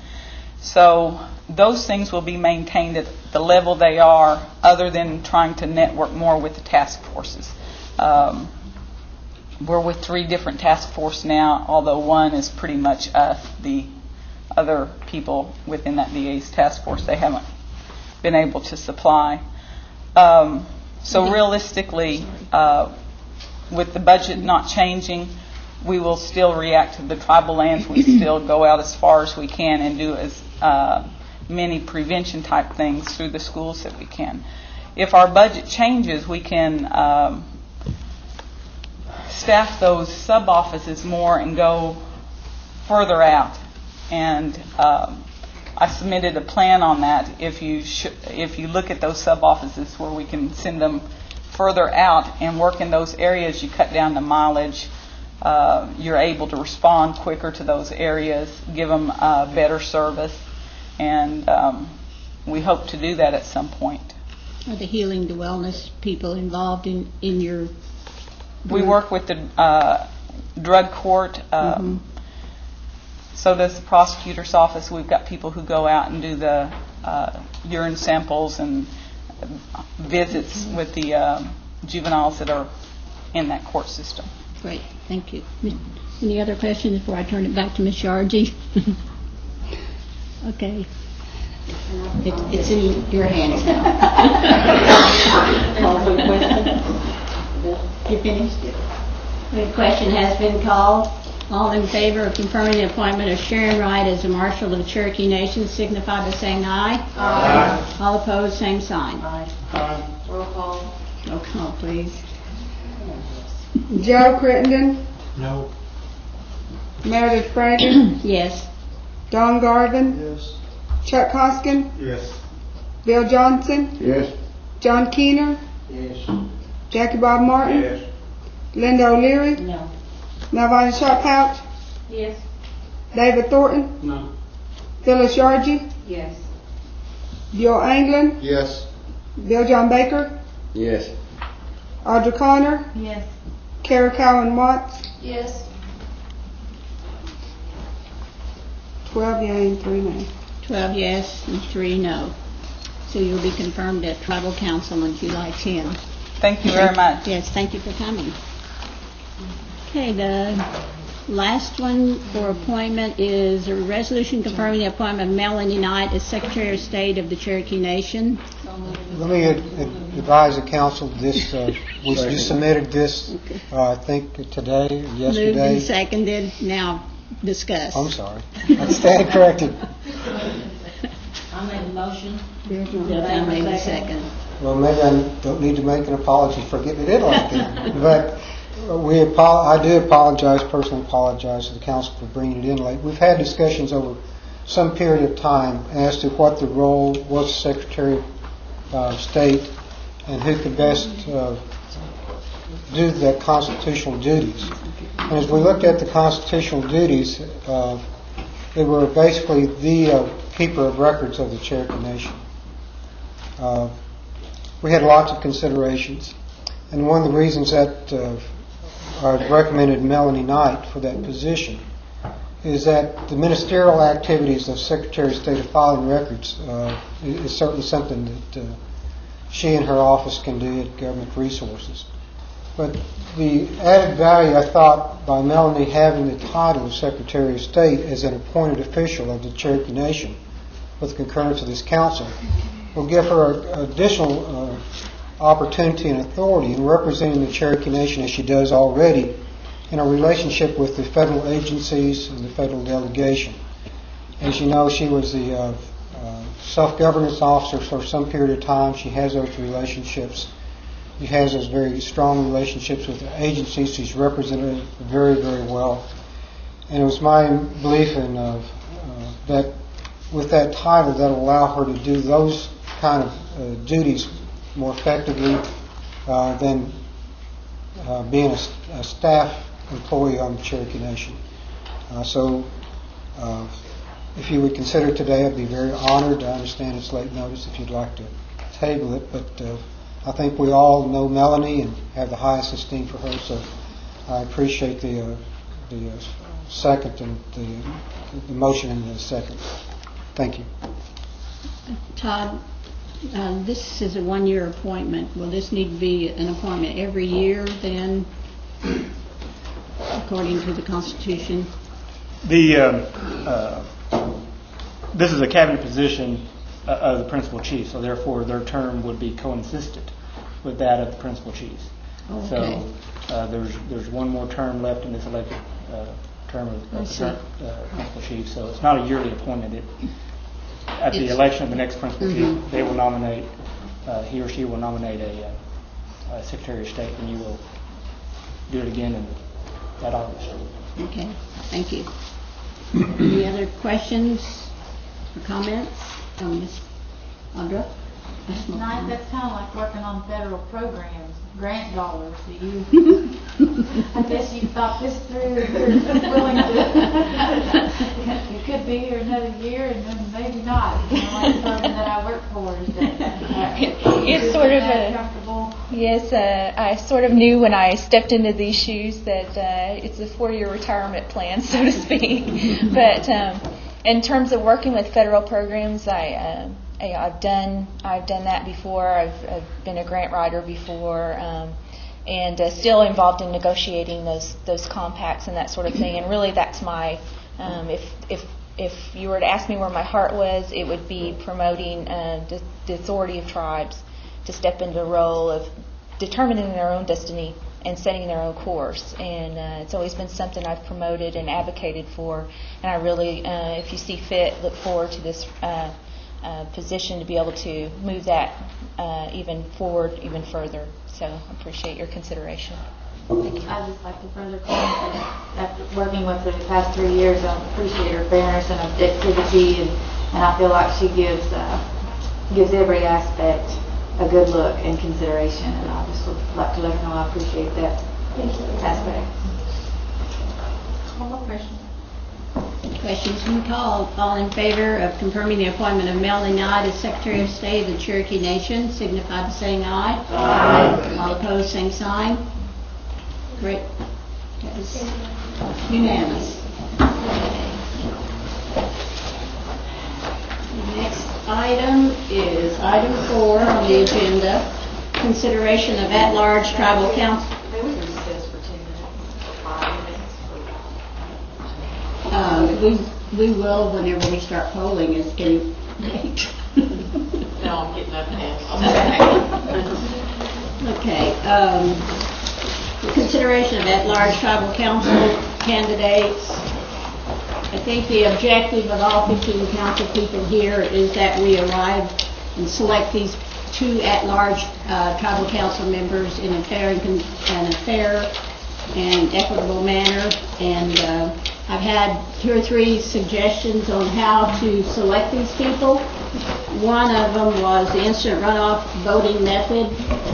So those things will be maintained at the level they are, other than trying to network more with the task forces. We're with 3 different task forces now, although one is pretty much us. The other people within that DA's task force, they haven't been able to supply. So realistically, with the budget not changing, we will still react to the tribal lands. We still go out as far as we can and do as many prevention type things through the schools that we can. If our budget changes, we can staff those sub-offices more and go further out. And I submitted a plan on that. If you look at those sub-offices where we can send them further out and work in those areas, you cut down the mileage. You're able to respond quicker to those areas, give them better service, and we hope to do that at some point. Are the healing to wellness people involved in your group? We work with the drug court. So does the prosecutor's office. We've got people who go out and do the urine samples and visits with the juveniles that are in that court system. Great, thank you. Any other questions before I turn it back to Ms. Yargy? Okay. It's in your hands now. Call for the question? You finished? The question has been called. All in favor of confirming the appointment of Sharon Wright as the Marshal of the Cherokee Nation signify by saying aye. Aye. All opposed, same sign. Aye. Roll call. Roll call, please. Joe Crittenden, No. Meredith Frager, Yes. Don Garvin, Yes. Chuck Hoskin, Yes. Bill Johnson, Yes. John Keener, Yes. Jackie Bob Martin, Yes. Linda O'Leary, No. Melvina Sharpouch, Yes. David Thornton, No. Phyllis Yargy, Yes. Bill Anglin, Yes. Bill John Baker, Yes. Audra Connor, Yes. Kara Cowan Watts, Yes. 12 yea and 3 nay. 12 yes and 3 no. So you'll be confirmed at Tribal Council on July 10. Thank you very much. Yes, thank you for coming. Okay, the last one for appointment is a resolution confirming the appointment of Melanie Knight as Secretary of State of the Cherokee Nation. Let me advise the council this, we just submitted this, I think today, or yesterday. Moved and seconded, now discuss. I'm sorry. I stand corrected. I made a motion. Bill John made a second. Well, maybe I don't need to make an apology for getting it in like that. But I do apologize, personally apologize to the council for bringing it in late. We've had discussions over some period of time as to what the role was Secretary of State and who could best do the constitutional duties. And as we looked at the constitutional duties, they were basically the keeper of records of the Cherokee Nation. We had lots of considerations, and one of the reasons that I recommended Melanie Knight for that position is that the ministerial activities of Secretary of State of Filing Records is certainly something that she and her office can do at Government Resources. But the added value, I thought, by Melanie having the title of Secretary of State as an appointed official of the Cherokee Nation with concurrence of this council will give her additional opportunity and authority in representing the Cherokee Nation as she does already in a relationship with the federal agencies and the federal delegation. As you know, she was the self-governance officer for some period of time. She has those relationships. She has those very strong relationships with the agencies. She's represented very, very well. And it was my belief in that with that title, that will allow her to do those kind of duties more effectively than being a staff employee on the Cherokee Nation. So if you would consider it today, I'd be very honored. I understand it's late notice if you'd like to table it, but I think we all know Melanie and have the highest esteem for her, so I appreciate the second and the motion and the second. Thank you. Todd, this is a one-year appointment. Will this need to be an appointment every year then, according to the Constitution? This is a cabinet position of the principal chief, so therefore their term would be consistent with that of the principal chiefs. Okay. So there's one more term left in this elected term of the principal chief, so it's not a yearly appointment. At the election of the next principal chief, they will nominate, he or she will nominate a Secretary of State, and you will do it again in that August. Okay, thank you. Any other questions or comments from Ms. Audra? Nice, that's kind of like working on federal programs, grant dollars. Do you, I guess you thought this through, you're willing to, you could be here another year and then maybe not. You know, like the program that I work for is that. It's sort of a, comfortable. yes, I sort of knew when I stepped into these shoes that it's a 4-year retirement plan, so to speak. But in terms of working with federal programs, I've done that before. I've been a grant writer before, and still involved in negotiating those compacts and that sort of thing. And really, that's my if you were to ask me where my heart was, it would be promoting the authority of tribes to step into the role of determining their own destiny and setting their own course. And it's always been something I've promoted and advocated for. And I really, if you see fit, look forward to this position to be able to move that even forward, even further. So I appreciate your consideration. Thank you. I'd just like to further comment that after working with her the past 3 years, I appreciate her fairness and objectivity, and I feel like she gives every aspect a good look and consideration, and I just would like to let her know I appreciate that aspect. One more question. Questions from the call. All in favor of confirming the appointment of Melanie Knight as Secretary of State of the Cherokee Nation, signify by saying aye. Aye. All opposed, same sign. Great. That is unanimous. The next item is item 4 on the agenda, consideration of at-large tribal council. Maybe we can recess for 2 minutes, or 5 minutes. We will whenever we start polling. It's getting late. No, I'm getting up now. Okay. The consideration of at-large tribal council candidates. I think the objective of all 15 council people here is that we arrive and select these 2 at-large tribal council members in a fair and equitable manner. And I've had 2 or 3 suggestions on how to select these people. One of them was the instant runoff voting method,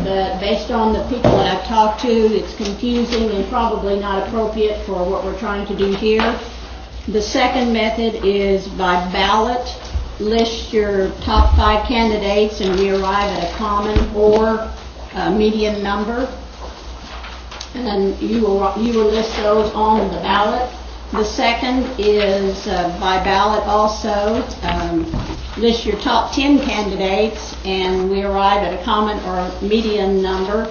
but based on the people that I've talked to, it's confusing and probably not appropriate for what we're trying to do here. The second method is by ballot. List your top 5 candidates and we arrive at a common or median number. And you will list those on the ballot. The second is by ballot also. List your top 10 candidates and we arrive at a common or median number.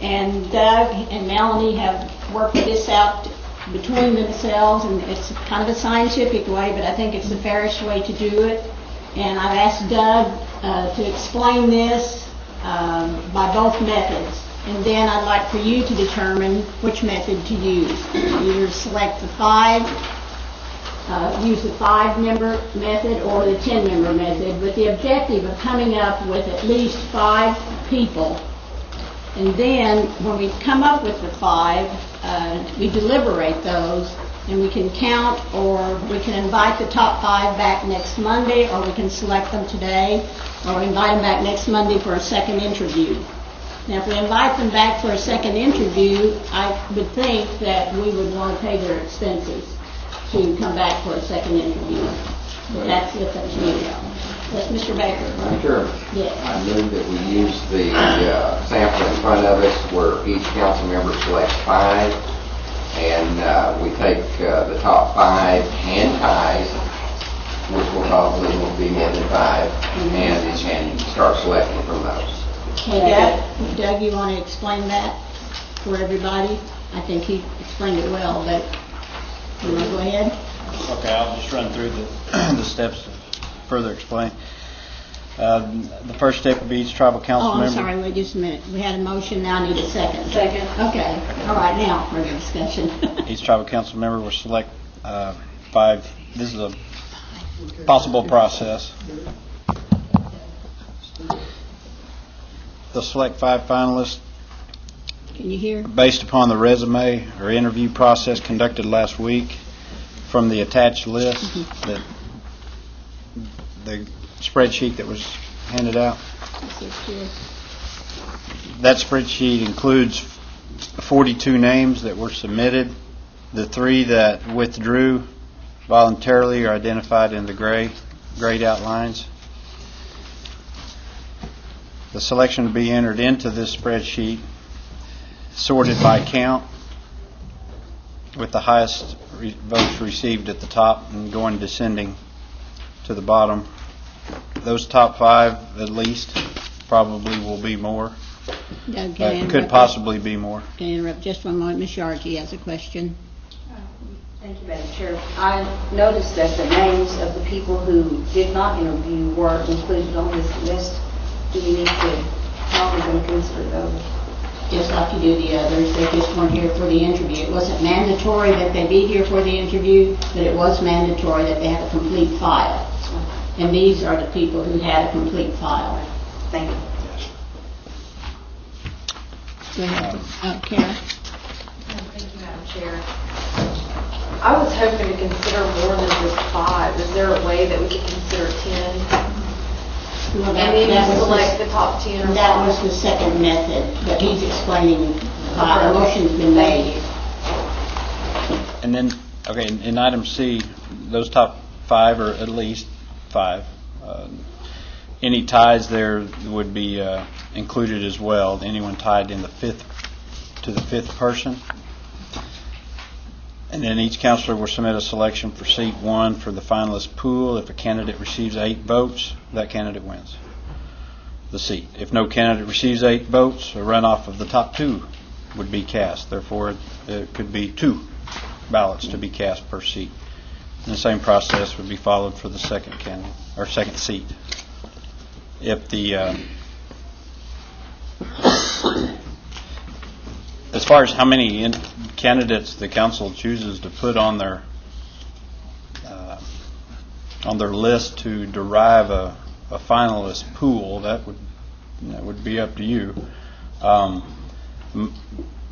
And Doug and Melanie have worked this out between themselves, and it's kind of a scientific way, but I think it's the fairest way to do it. And I've asked Doug to explain this by both methods. And then I'd like for you to determine which method to use. Either select the 5, use the 5-member method or the 10-member method, with the objective of coming up with at least 5 people. And then when we come up with the 5, we deliberate those, and we can count, or we can invite the top 5 back next Monday, or we can select them today, or invite them back next Monday for a second interview. Now, if we invite them back for a second interview, I would think that we would want to pay their expenses to come back for a second interview. But that's up to you. That's Mr. Baker. Madam Chairman, Yes. I move that we use the sample in front of us where each council member selects 5, and we take the top 5 and ties, which will probably be more than 5, and start selecting from those. Okay, Doug, you want to explain that for everybody? I think he explained it well, but you want to go ahead? Okay, I'll just run through the steps to further explain. The first step would be each tribal council member. Oh, I'm sorry, wait just a minute. We had a motion, now I need a second. Second. Okay, all right, now further discussion. Each tribal council member will select 5. This is a possible process. They'll select 5 finalists. Can you hear? Based upon the resume or interview process conducted last week from the attached list, that the spreadsheet that was handed out. This is here. That spreadsheet includes 42 names that were submitted. The 3 that withdrew voluntarily are identified in the grayed outlines. The selection to be entered into this spreadsheet sorted by count, with the highest votes received at the top and going descending to the bottom. Those top 5 at least, probably will be more, Doug, but could possibly be more. Can I interrupt just one moment? Ms. Sharkey has a question. Thank you, Madam Chair. I noticed that the names of the people who did not interview were included on this list. Do we need to, how are we going to consider those? Just like you do the others, they just weren't here for the interview. It wasn't mandatory that they be here for the interview, but it was mandatory that they have a complete file. And these are the people who had a complete file. Thank you. Go ahead. Karen. Thank you, Madam Chair. I was hoping to consider more than just 5. Is there a way that we could consider 10? Well, And then select the top 10 or that 5? was the second method, but he's explaining why the motion's been made. And then, okay, in item C, those top 5 or at least 5. Any ties there would be included as well. Anyone tied in the fifth person. And then each counselor will submit a selection for seat 1 for the finalist pool. If a candidate receives 8 votes, that candidate wins the seat. If no candidate receives 8 votes, a runoff of the top 2 would be cast. Therefore, it could be 2 ballots to be cast per seat. And the same process would be followed for the second candidate or second seat. If the as far as how many candidates the council chooses to put on their list to derive a finalist pool, that would be up to you.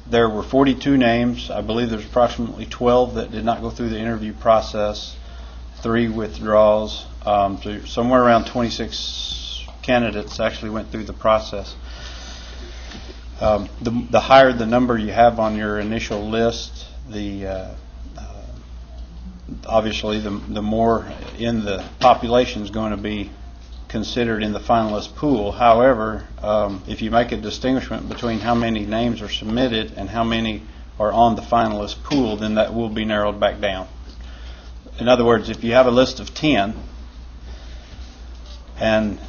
There were 42 names. I believe there's approximately 12 that did not go through the interview process, 3 withdrawals. So somewhere around 26 candidates actually went through the process. The higher the number you have on your initial list, obviously the more in the population is going to be considered in the finalist pool. However, if you make a distinguishment between how many names are submitted and how many are on the finalist pool, then that will be narrowed back down. In other words, if you have a list of 10 and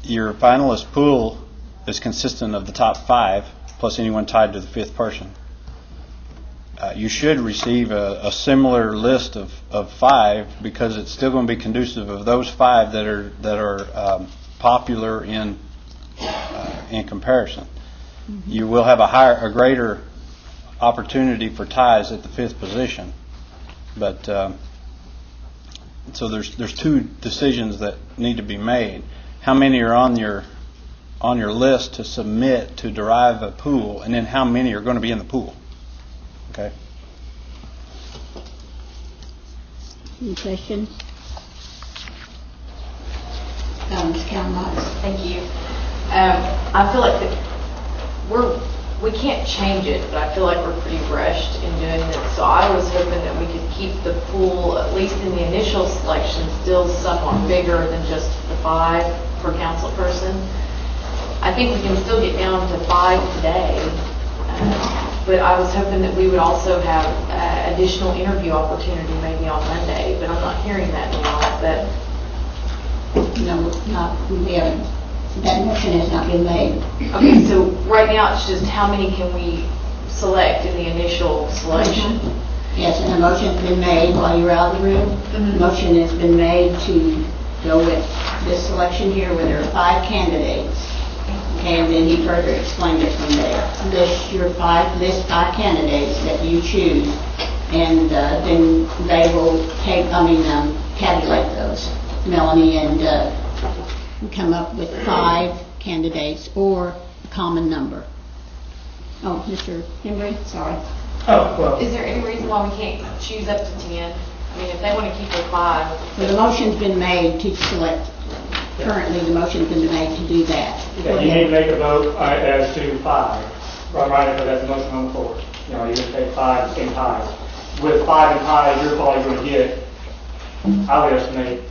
your finalist pool is consistent of the top 5 plus anyone tied to the 5th person, you should receive a similar list of 5, because it's still going to be conducive of those 5 that are popular in comparison. Mm-hmm. You will have a greater opportunity for ties at the 5th position, but so there's 2 decisions that need to be made. How many are on your list to submit to derive a pool, and then how many are going to be in the pool? Okay. Any questions? Ms. Calmont. Thank you. I feel like we can't change it, but I feel like we're pretty rushed in doing this. So I was hoping that we could keep the pool, at least in the initial selection, still somewhat bigger than just the 5 per council person. I think we can still get down to 5 today, but I was hoping that we would also have additional interview opportunity maybe on Monday, but I'm not hearing that now. But no, we haven't. That motion has not been made. Okay, so right now it's just how many can we select in the initial selection? Mm-hmm. Yes, and a motion's been made while you're out of the room. Mm-hmm. The motion has been made to go with this selection here where there are 5 candidates. Okay, and then he further explained it from there. List 5 candidates that you choose, and then they will tabulate those, Melanie, and come up with 5 candidates or a common number. Oh, Mr. Henry, sorry. Oh, well. Is there any reason why we can't choose up to 10? I mean, if they want to keep their 5. So the motion's been made to select currently the motion's been made to do that. Yeah, you need to make a vote as to 5, right after that's the motion on the floor. You know, you're going to take 5 in ties. With 5 in ties, you're probably going to get, I would estimate,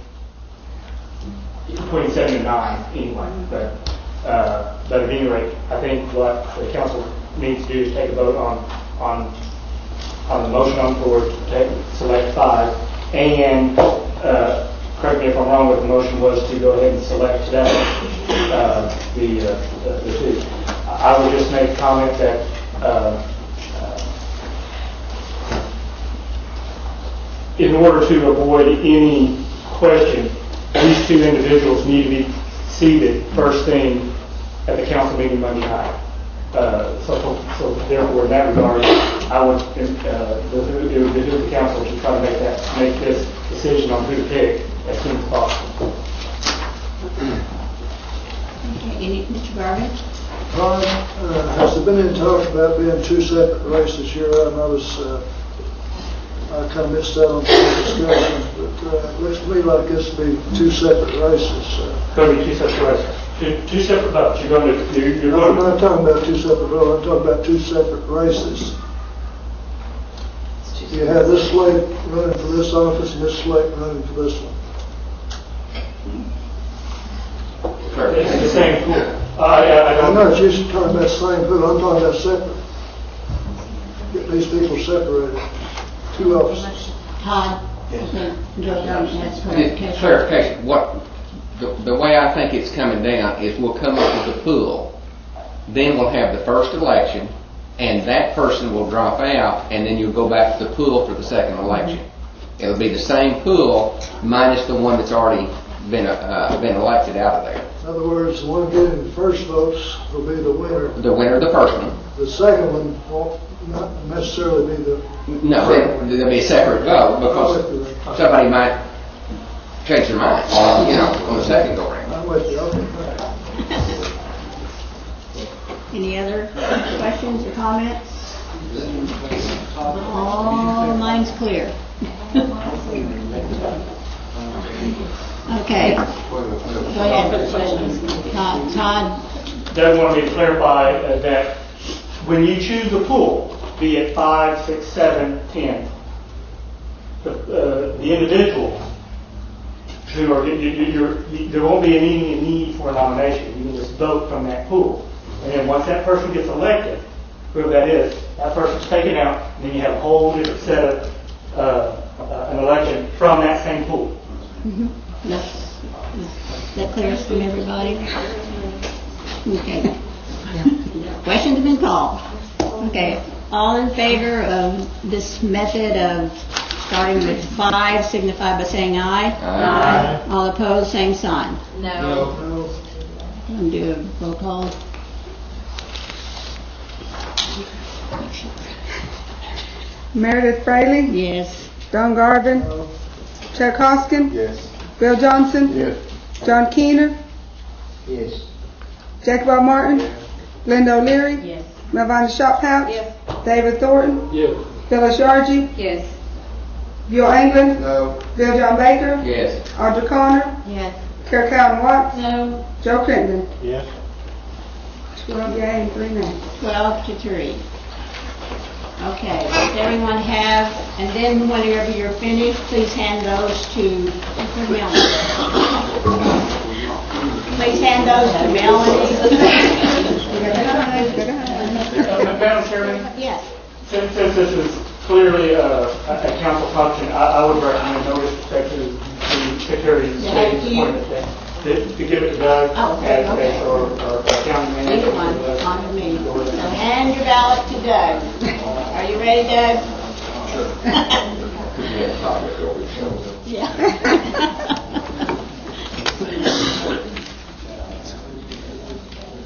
between 7 and 9 anyway. But at any rate, I think what the council needs to do is take a vote on the motion on the floor to select 5, and correct me if I'm wrong, what the motion was to go ahead and select today the 2. I would just make a comment that in order to avoid any question, these 2 individuals need to be seated first thing at the council meeting Monday night. So therefore, in that regard, I would it would behoove the council to try to make this decision on who to pick as soon as possible. Okay, Mr. Garvin? Ron, has there been any talk about being 2 separate races here? I noticed I kind of missed out on the discussion, but it looks to me like this would be 2 separate races. Going to be 2 separate races. 2 separate votes. You're going to. I'm not talking about 2 separate votes. I'm talking about 2 separate races. You have this slate running for this office and this slate running for this one. It's the same pool. I'm not just talking about the same pool. I'm talking about separate. Get these people separated. 2 offices. Todd? Clarification, the way I think it's coming down is we'll come up with a pool, then we'll have the first election, and that person will drop out, and then you'll go back to the pool for the second election. It'll be the same pool minus the one that's already been elected out of there. In other words, the one getting the first votes will be the winner. The winner of the first one. The second one won't not necessarily be the... No, there'll be a separate vote because somebody might change their mind, on the second go round. I'm with you. Okay. Any other questions or comments? All minds clear. Okay. Go ahead. Todd? Doug wanted me to clarify that when you choose a pool, be it 5, 6, 7, 10, the individuals who are, there won't be any need for a nomination. You can just vote from that pool. And then once that person gets elected, whoever that is, that person's taken out, and then you have a whole different set of an election from that same pool. Mm-hmm. That clears from everybody? Okay. Questions have been called. Okay. All in favor of this method of starting with 5 signify by saying aye. Aye. All opposed, same sign. No. And do a roll call. Meredith Fraley, Yes. Don Garvin, Chuck Hoskin, Yes. Bill Johnson, Yes. John Keener, Yes. Jacob R. Martin, Linda O'Leary, Yes. Melvina Shophouse, David Thornton, Yes. Phyllis Yargy, Yes. Bill England, No. Bill John Baker, Yes. Audra Connor, Yes. Carol Calvin Watts, No. Joe Crittenden. Yes. 12 yea and 3 nay. 12 to 3. Okay, does everyone have, and then whenever you're finished, please hand those to Melanie. Please hand those to Melanie. Madam Chairman? Yes. Since this is clearly a council function, I would recommend no disrespect to the Secretary of State's appointment to give it to Doug as our county manager. Either one, on to me. So hand your ballot to Doug. Are you ready, Doug? Yeah.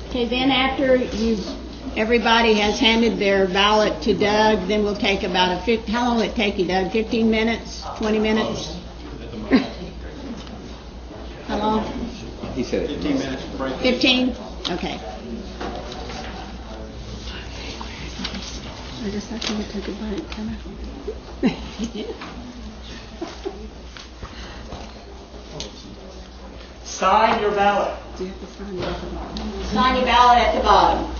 Okay, then after everybody has handed their ballot to Doug, then we'll take about how long will it take you, Doug? 15 minutes? 20 minutes? How long? He said 15 minutes. 15? Okay. I guess I can take a break, can I? sign your ballot. Sign your ballot at the bottom.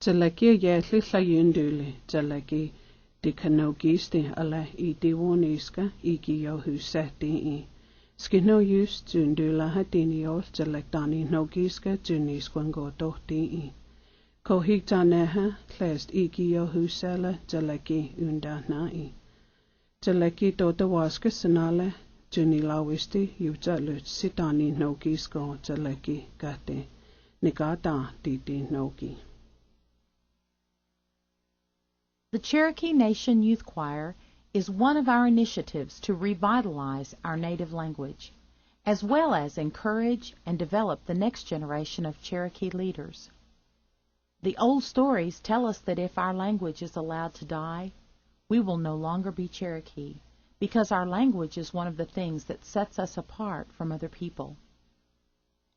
Jalaki yatli sayunduli, jalaki di kanogisti ala I diwoniska iki yohu sati. Skino yus jundula hatiniol jalaktani nogiska junis kwango tohti. Kohikta neha lest iki yohu sala jalaki undanai. Jalaki totawaska sanale junilawisti yujalut sitani nogisko jalaki kate nikata titi nogi. The Cherokee Nation Youth Choir is one of our initiatives to revitalize our native language, as well as encourage and develop the next generation of Cherokee leaders. The old stories tell us that if our language is allowed to die, we will no longer be Cherokee, because our language is one of the things that sets us apart from other people.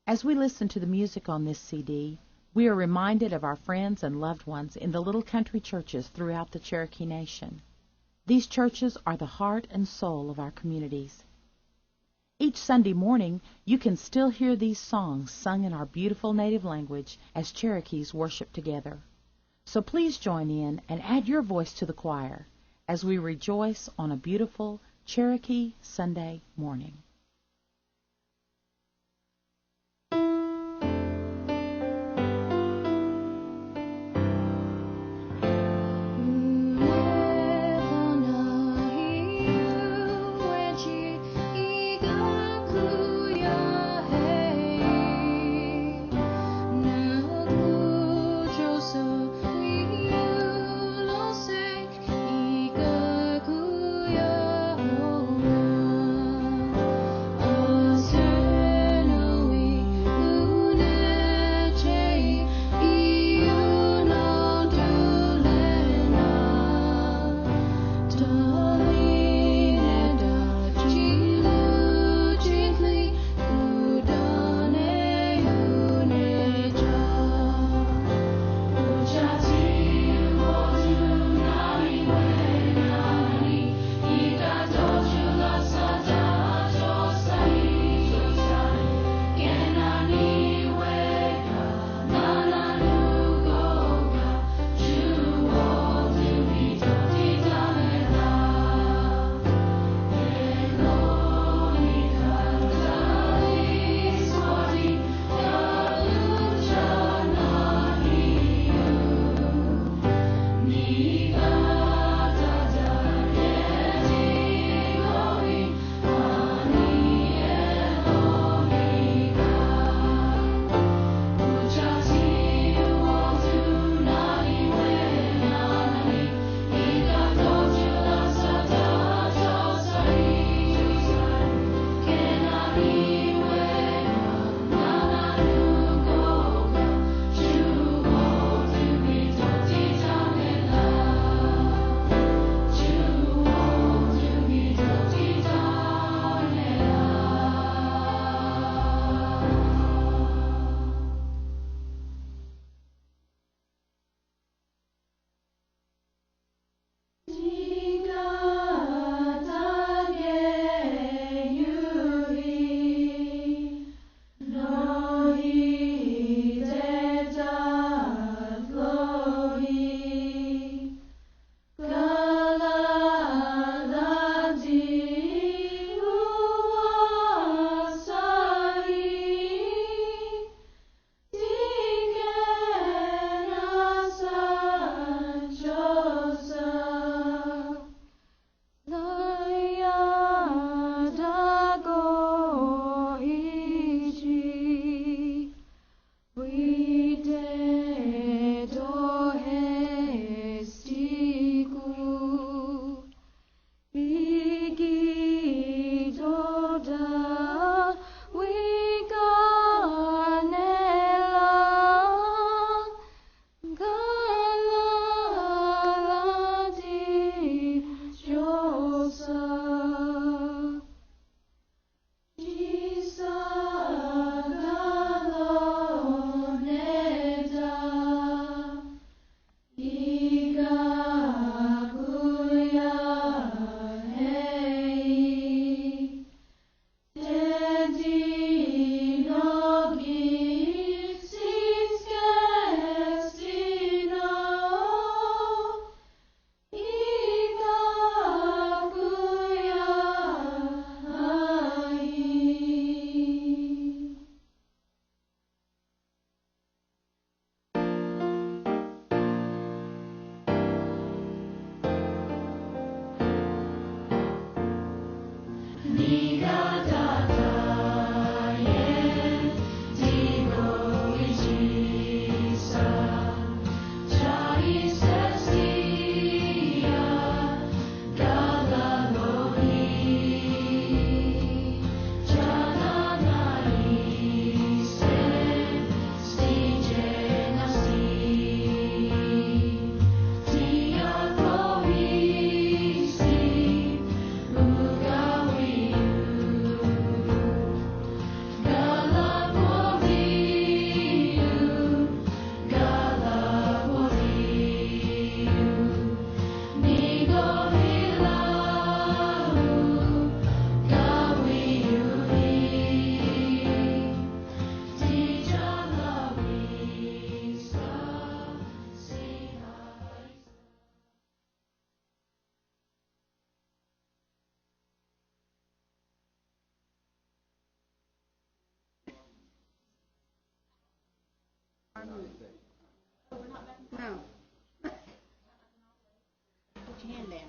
As we listen to the music on this CD, we are reminded of our friends and loved ones in the little country churches throughout the Cherokee Nation. These churches are the heart and soul of our communities. Each Sunday morning, you can still hear these songs sung in our beautiful native language as Cherokees worship together. So please join in and add your voice to the choir as we rejoice on a beautiful Cherokee Sunday morning.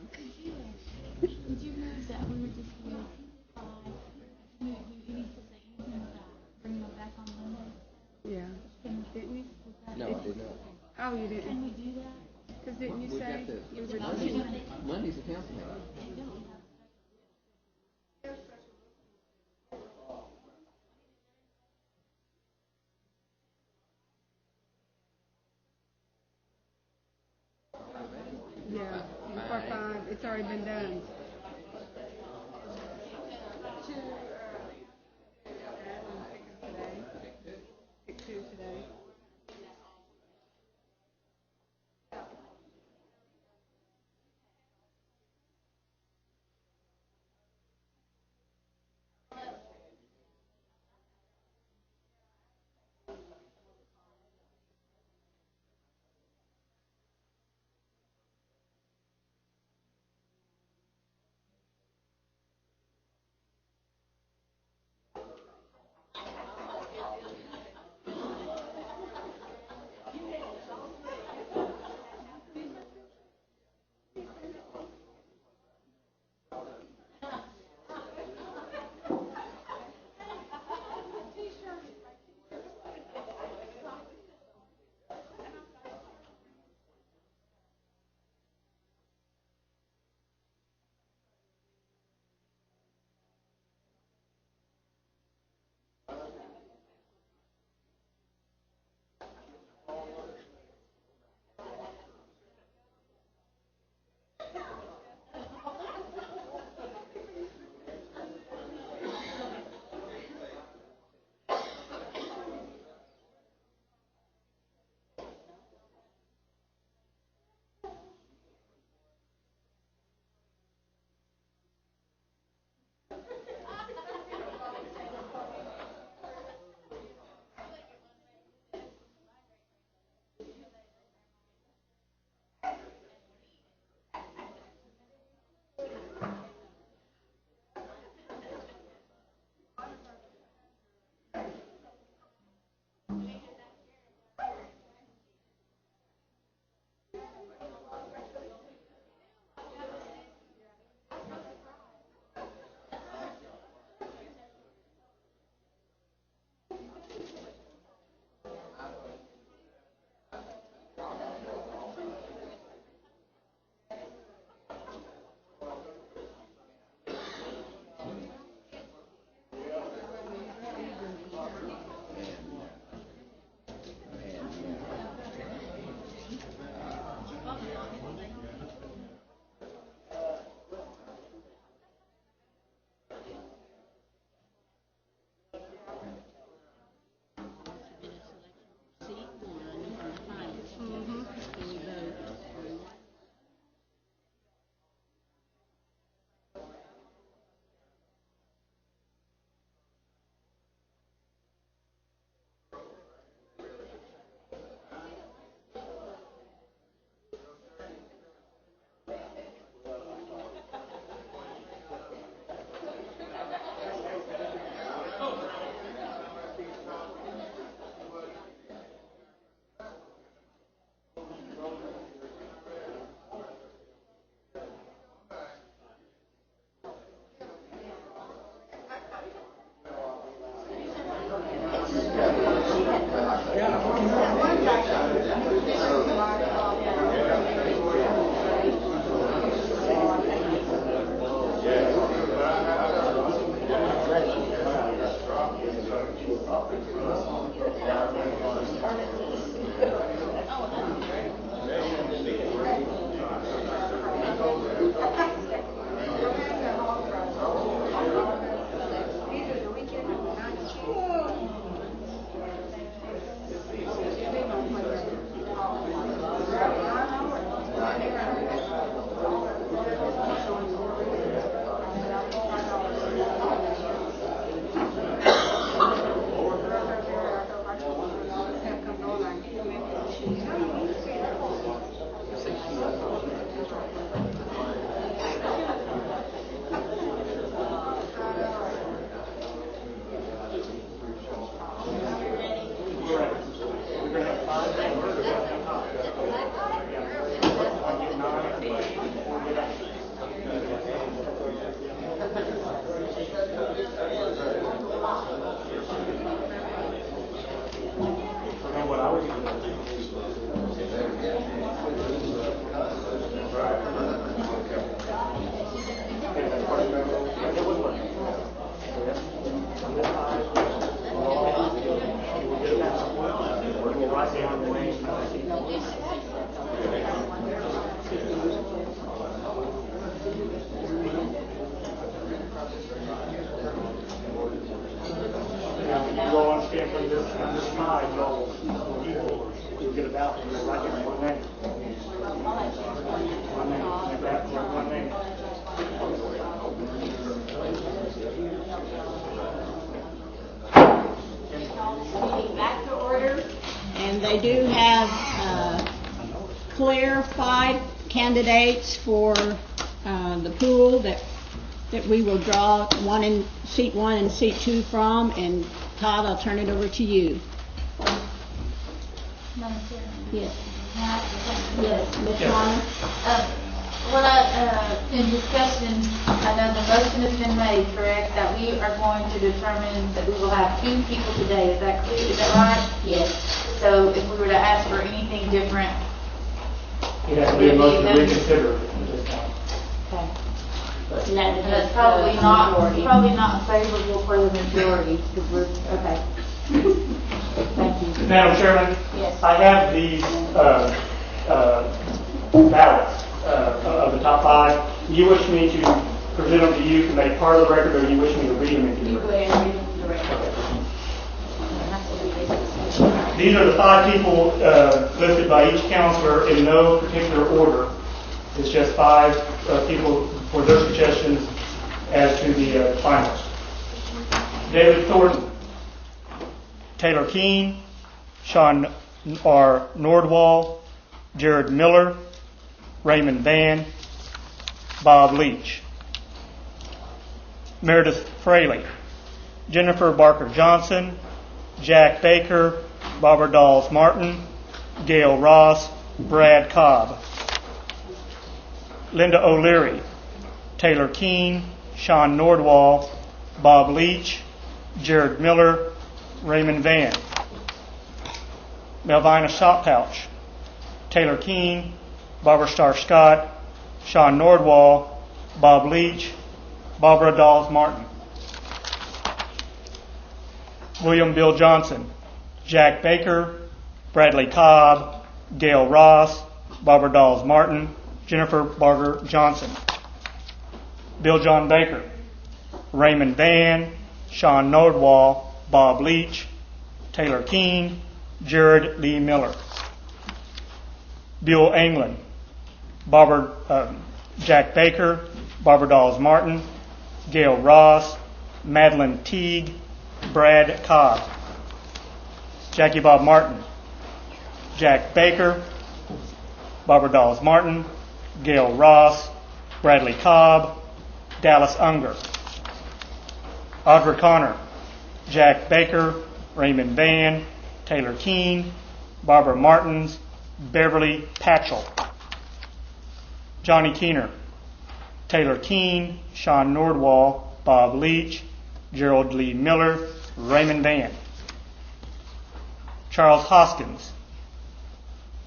Did you move that we were just going to move any to say anything about bringing them back on Monday? Yeah. Didn't you? No, I did not. Oh, you didn't? Can we do that? Because didn't you We say? got the, it was a Monday's the council meeting. Yeah, before 5. It's already been done. Pick 2 today. You all understand from this slide, you'll get a ballot, and you'll write down one name. One name, like that, one name. Back to order. And they do have clear 5 candidates for the pool that we will draw seat 1 and seat 2 from. And Todd, I'll turn it over to you. Yes. Yes, Ms. Warner. In discussion, I know the motion has been made, correct, that we are going to determine that we will have 2 people today. Is that clear? Is that right? Yes. So if we were to ask for anything different, It has to be a motion to reconsider at this point. and that's probably not favorable for the majority, because we're, okay. Thank you. Madam Chairman? Yes. I have these ballots of the top 5. Do you wish me to present them to you to make part of the record, or do you wish me to read them into the You record? go ahead and read them to the record. These are the 5 people listed by each counselor in no particular order. It's just 5 people for their suggestions as to the finalists. David Thornton, Taylor Keene, Sean R. Nordwall, Jared Miller, Raymond Van, Bob Leach. Meredith Fraley, Jennifer Barker Johnson, Jack Baker, Barbara Dawes Martin, Gail Ross, Brad Cobb. Linda O'Leary, Taylor Keene, Sean Nordwall, Bob Leach, Jared Miller, Raymond Van. Melvina Shotpouch, Taylor Keene, Barbara Starr Scott, Sean Nordwall, Bob Leach, Barbara Dawes Martin. William Bill Johnson, Jack Baker, Bradley Cobb, Gail Ross, Barbara Dawes Martin, Jennifer Barger Johnson. Bill John Baker, Raymond Van, Sean Nordwall, Bob Leach, Taylor Keene, Jared Lee Miller. Bill Anglin, Jack Baker, Barbara Dawes Martin, Gail Ross, Madeline Teague, Brad Cobb. Jackie Bob Martin, Jack Baker, Barbara Dawes Martin, Gail Ross, Bradley Cobb, Dallas Unger. Audra Connor, Jack Baker, Raymond Van, Taylor Keene, Barbara Martins, Beverly Patchell. Johnny Keener, Taylor Keene, Sean Nordwall, Bob Leach, Gerald Lee Miller, Raymond Van. Charles Hoskins,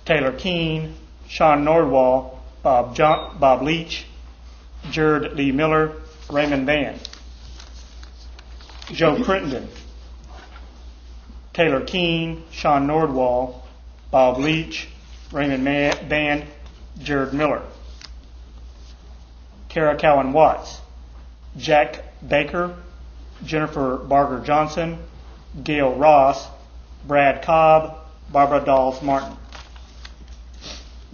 Taylor Keene, Sean Nordwall, Bob Leach, Jared Lee Miller, Raymond Van. Joe Crittenden, Taylor Keene, Sean Nordwall, Bob Leach, Raymond Van, Jared Miller. Kara Cowan Watts, Jack Baker, Jennifer Barger Johnson, Gail Ross, Brad Cobb, Barbara Dawes Martin.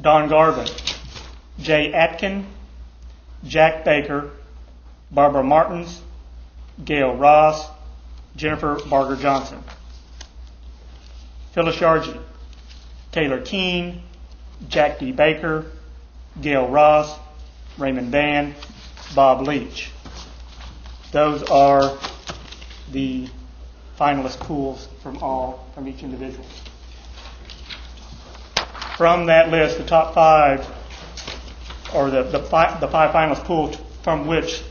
Don Garvin, Jay Atkin, Jack Baker, Barbara Martins, Gail Ross, Jennifer Barger Johnson. Phyllis Yargy, Taylor Keene, Jack D. Baker, Gail Ross, Raymond Van, Bob Leach. Those are the finalist pools from each individual. From that list, the top 5, or the 5 finalist pools from which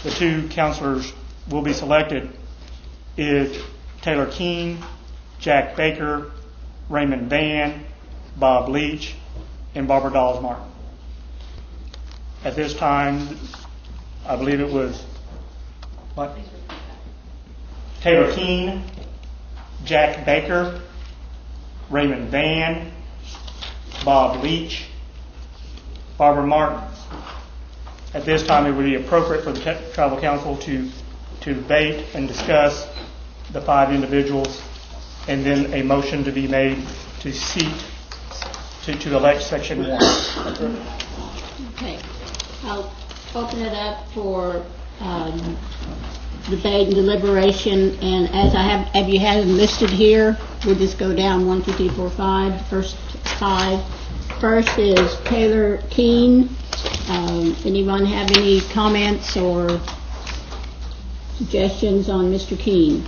the 2 counselors will be selected, is Taylor Keene, Jack Baker, Raymond Van, Bob Leach, and Barbara Dawes Martin. At this time, I believe it was Taylor Keene, Jack Baker, Raymond Van, Bob Leach, Barbara Martin. At this time, it would be appropriate for the Tribal Council to debate and discuss the 5 individuals, and then a motion to be made to seat, to elect Section 1. Okay. I'll open it up for debate and deliberation, and as I have you had them listed here, we'll just go down 1, 2, 3, 4, 5. The first 5. First is Taylor Keene. Anyone have any comments or suggestions on Mr. Keene?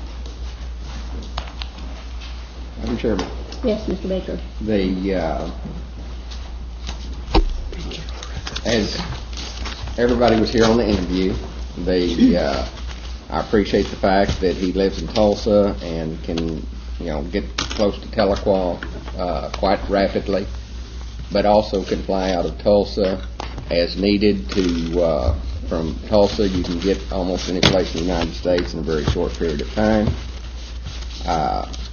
Madam Chairman. Yes, Mr. Baker. As everybody was here on the interview, I appreciate the fact that he lives in Tulsa and can, get close to Tahlequah quite rapidly, but also can fly out of Tulsa as needed to, from Tulsa you can get almost any place in the United States in a very short period of time.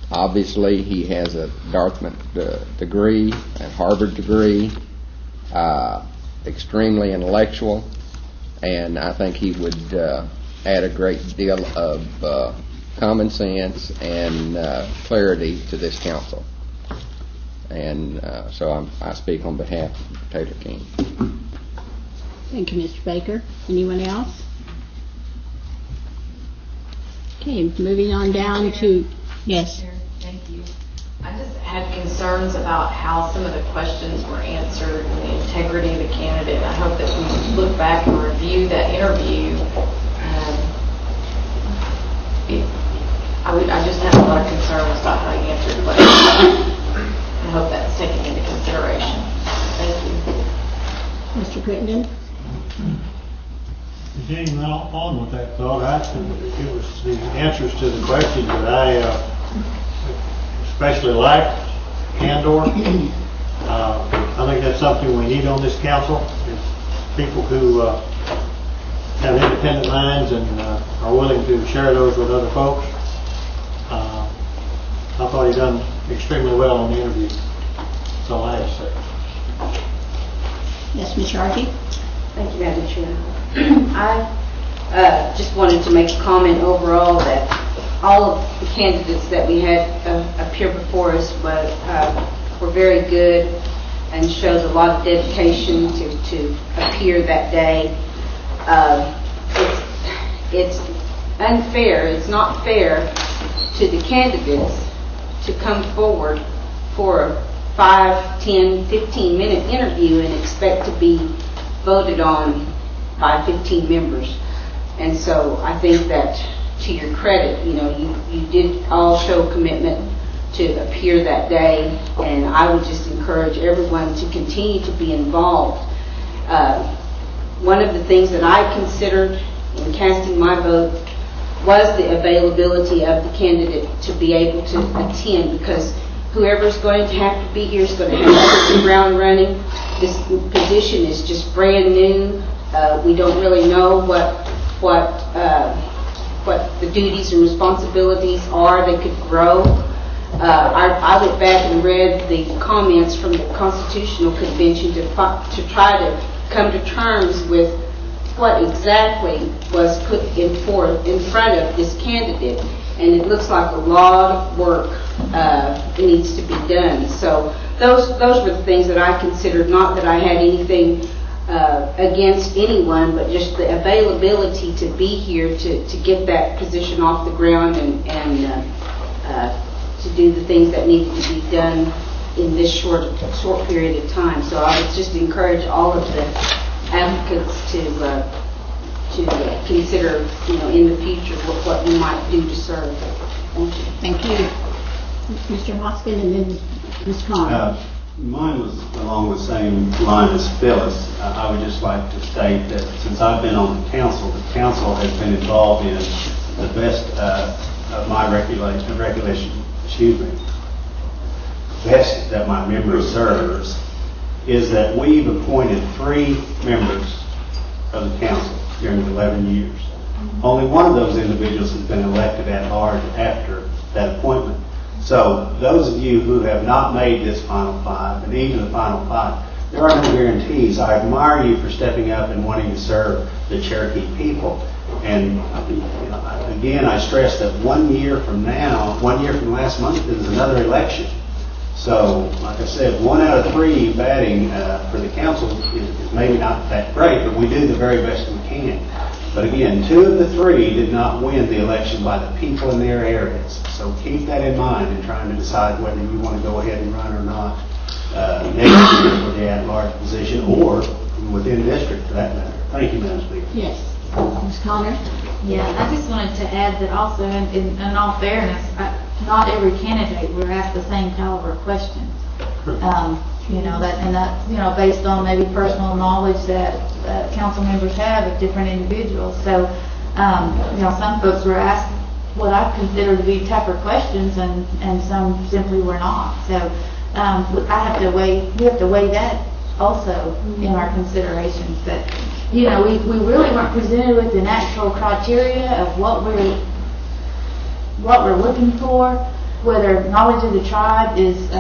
Obviously, he has a Dartmouth degree, a Harvard degree, extremely intellectual, and I think he would add a great deal of common sense and clarity to this council. And so I speak on behalf of Taylor Keene. Thank you, Mr. Baker. Anyone else? Okay, moving on down to, yes. Thank you. I just had concerns about how some of the questions were answered and the integrity of the candidate. I hope that we look back and review that interview. I just had a lot of concerns about how he answered questions. I hope that's taken into consideration. Thank you. Mr. Crittenden? Continuing on with that thought, it was the answers to the questions that I especially liked. Candor. I think that's something we need on this council. Is people who have independent minds and are willing to share those with other folks. I thought he done extremely well on the interview. That's all I have to say. Yes, Ms. Sharkey? Thank you, Madam Chair. I just wanted to make a comment overall that all of the candidates that we had appear before us were very good and showed a lot of dedication to appear that day. It's unfair, it's not fair to the candidates to come forward for a 5, 10, 15-minute interview and expect to be voted on by 15 members. And so I think that, to your credit, you did all show commitment to appear that day, and I would just encourage everyone to continue to be involved. One of the things that I considered in casting my vote was the availability of the candidate to be able to attend, because whoever's going to have to be here is going to have to hit the ground running. This position is just brand new. We don't really know what the duties and responsibilities are. They could grow. I went back and read the comments from the Constitutional Convention to try to come to terms with what exactly was put in front of this candidate, and it looks like a lot of work needs to be done. So those were the things that I considered. Not that I had anything against anyone, but just the availability to be here to get that position off the ground and to do the things that needed to be done in this short period of time. So I would just encourage all of the applicants to consider, in the future what you might do to serve. Thank you. Thank you. Mr. Hoskin and then Ms. Conn. Mine was along the same line as Phyllis. I would just like to state that since I've been on the council has been involved in the best of my regulation. best that my memory serves, is that we've appointed 3 members of the council during the 11 years. Only one of those individuals has been elected at large after that appointment. So those of you who have not made this final 5, and even the final 5, there are no guarantees. I admire you for stepping up and wanting to serve the Cherokee people. And again, I stress that 1 year from now, 1 year from last month, is another election. So, like I said, 1 out of 3 batting for the council is maybe not that great, but we do the very best we can. But again, 2 of the 3 did not win the election by the people in their areas. So keep that in mind in trying to decide whether you want to go ahead and run or not next year for the at-large position, or within district for that matter. Thank you, Madam Speaker. Yes. Ms. Connor? Yeah, I just wanted to add that also, in all fairness, not every candidate were asked the same caliber of questions. Based on maybe personal knowledge that council members have of different individuals. So, some folks were asked what I consider to be tougher questions, and some simply were not. So, we have to weigh that also in our considerations. But we really weren't presented with the actual criteria of what we're looking for, whether knowledge of the tribe is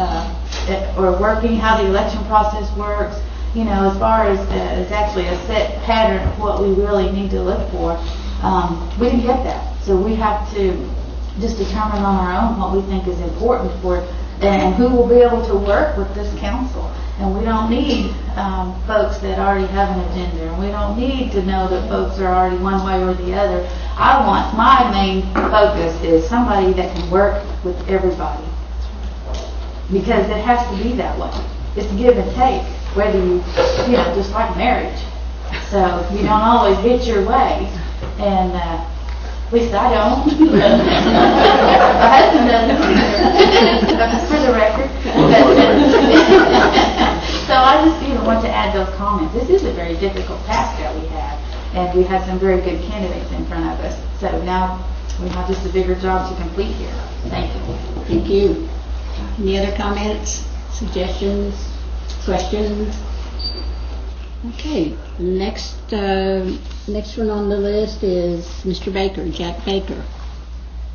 or working, how the election process works. As far as actually a set pattern of what we really need to look for, we didn't get that. So we have to just determine on our own what we think is important for, and who will be able to work with this council. And we don't need folks that already have an agenda, and we don't need to know that folks are already one way or the other. My main focus is somebody that can work with everybody, because it has to be that way. It's give and take, whether just like marriage. So you don't always get your way, and at least I don't. My husband doesn't. That's for the record. So I just want to add those comments. This is a very difficult task that we have, and we have some very good candidates in front of us. So now we have just a bigger job to complete here. Thank you. Thank you. Any other comments, suggestions, questions? Okay, next one on the list is Mr. Baker, Jack Baker.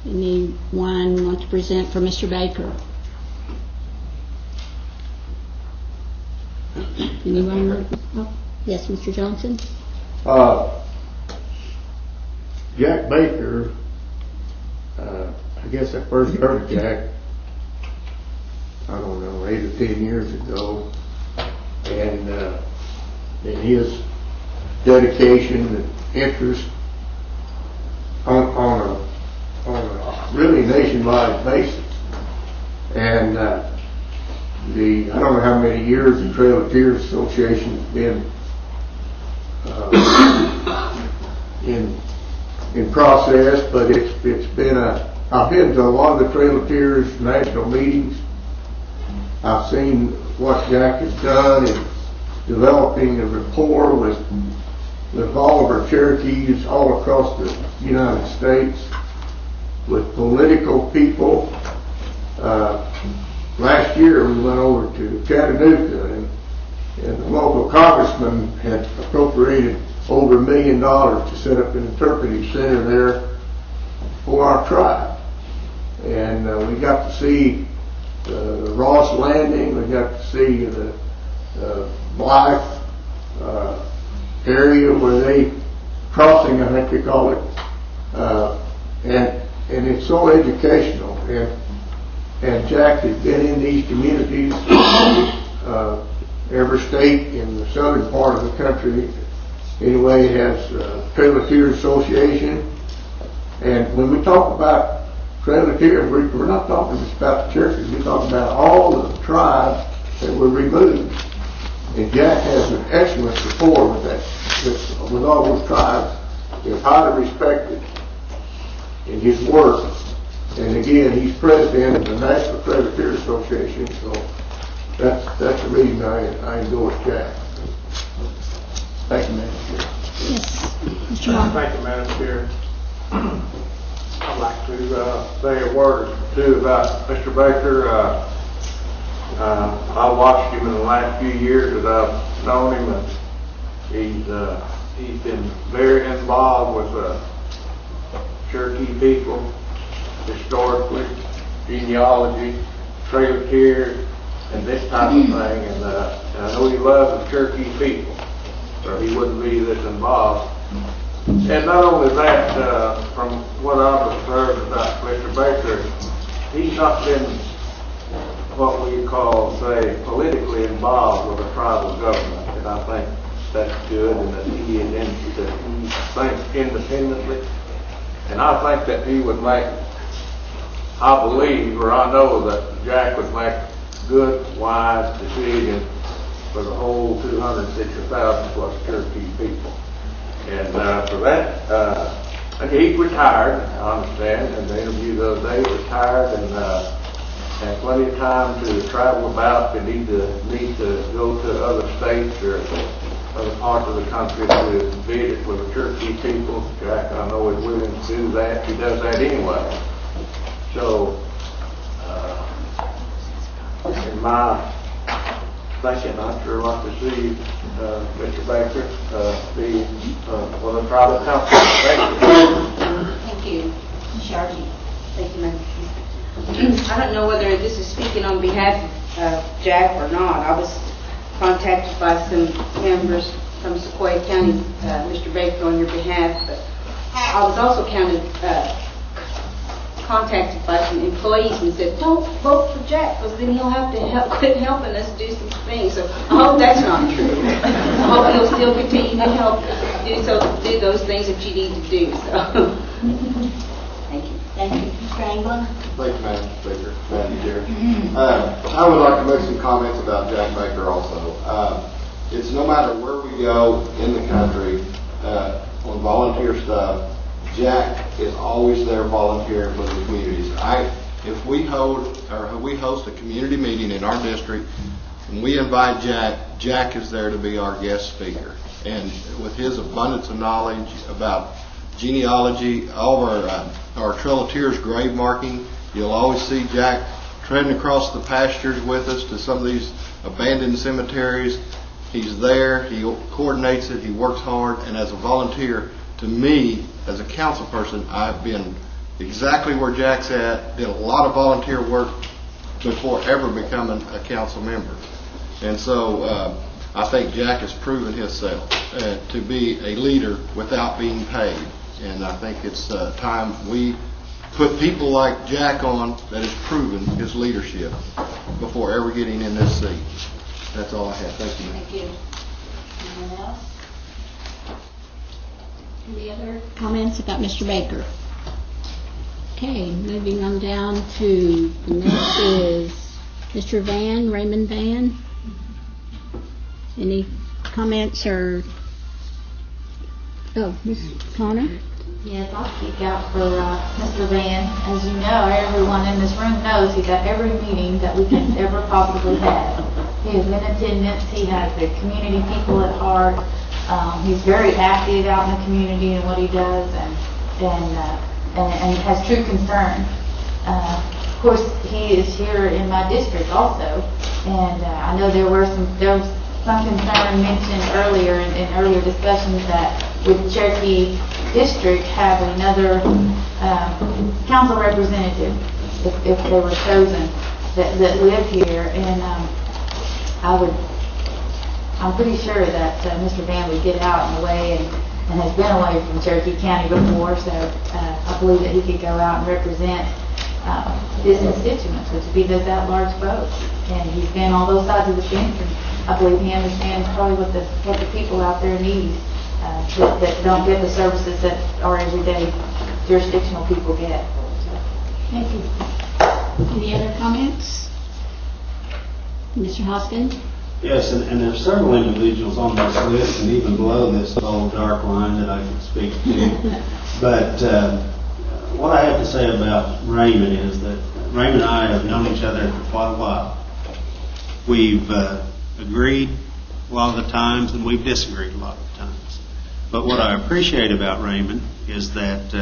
Anyone want to present for Mr. Baker? Anyone? Oh, yes, Mr. Johnson. Jack Baker, I guess I first heard of Jack, I don't know, 8 or 10 years ago, and in his dedication and interest on a really nationwide basis. And I don't know how many years the Trail of Tears Association has been in process, but it's been I've been to a lot of the Trail of Tears national meetings. I've seen what Jack has done in developing a rapport with all of our Cherokees all across the United States, with political people. Last year we went over to Chattanooga, and the local congressman had appropriated over $1 million to set up an interpretive center there for our tribe. And we got to see the Ross Landing, we got to see the Blythe area where they crossing, I think they call it, and it's so educational. And Jack has been in these communities. Every state in the southern part of the country, anyway, has Trail of Tears Association. And when we talk about Trail of Tears, we're not talking just about the Cherokees. We're talking about all of the tribes that were removed. And Jack has an excellent rapport with that, with all those tribes. He's highly respected in his work. And again, he's president of the National Trail of Tears Association, so that's the reason I endorse Jack. Thank you, Madam Chair. Yes. Thank you, Madam Chair. I'd like to say a word or two about Mr. Baker. I watched him in the last few years that I've known him, and he's been very involved with Cherokee people, historically, genealogy, trail of tears, and this type of thing. And I know he loves the Cherokee people, or he wouldn't be this involved. And not only that, from what I've observed about Mr. Baker, he's not been what we call, say, politically involved with the tribal government. And I think that's good, and that he thinks independently. And I think that he would make, I believe, or I know that Jack would make good, wise decisions for the whole 260,000 plus Cherokee people. And for that, he's retired, I understand, and the interview the other day, retired, and plenty of time to travel about. They need to go to other states or other parts of the country to visit with the Cherokee people. Jack, I know, is willing to do that. He does that anyway. So, in my thinking, I'd sure like to see Mr. Baker be one of the tribal council. Thank you, Cherokee. Thank you, Madam. I don't know whether this is speaking on behalf of Jack or not. I was contacted by some members from Sequoia County, Mr. Baker, on your behalf, but I was also contacted by some employees and said, don't vote for Jack, because then he'll have to quit helping us do some things. So I hope that's not true. I hope he'll still continue to help do those things that you need to do. So, thank you. Thank you. Mr. Angler? Thank you, Madam Speaker, Madam Chair. I would like to make some comments about Jack Baker also. It's no matter where we go in the country on volunteer stuff, Jack is always there volunteering for the communities. If we host a community meeting in our district and we invite Jack, Jack is there to be our guest speaker. And with his abundance of knowledge about genealogy, all of our Trail of Tears grave marking, you'll always see Jack treading across the pastures with us to some of these abandoned cemeteries. He's there, he coordinates it, he works hard, and as a volunteer, to me, as a council person, I've been exactly where Jack's at, did a lot of volunteer work before ever becoming a council member. And so I think Jack has proven himself to be a leader without being paid. And I think it's time we put people like Jack on that has proven his leadership before ever getting in this seat. That's all I have. Thank you. Thank you. Anyone else? Any other comments about Mr. Baker? Okay, moving on down to the next is Mr. Raymond Van. Any comments or, Ms. Connor? Yes, I'll speak out for Mr. Van. As you know, everyone in this room knows he's at every meeting that we can ever possibly have. He is in attendance. He has the community people at heart. He's very active out in the community and what he does, and has true concern. Of course, he is here in my district also, and I know there was some concern mentioned earlier in earlier discussions that with Cherokee District have another council representative if they were chosen that live here, and I'm pretty sure that Mr. Van would get out in the way and has been away from Cherokee County before, so I believe that he could go out and represent his constituents, which would be those at-large votes. And he's been on both sides of the fence, and I believe he understands probably what the people out there need that don't get the services that our everyday jurisdictional people get. So, thank you. Any other comments? Mr. Hoskins? Yes, and there's several individuals on this list and even below this bold dark line that I could speak to. But what I have to say about Raymond is that Raymond and I have known each other for quite a while. We've agreed a lot of the times and we've disagreed a lot of the times. But what I appreciate about Raymond is that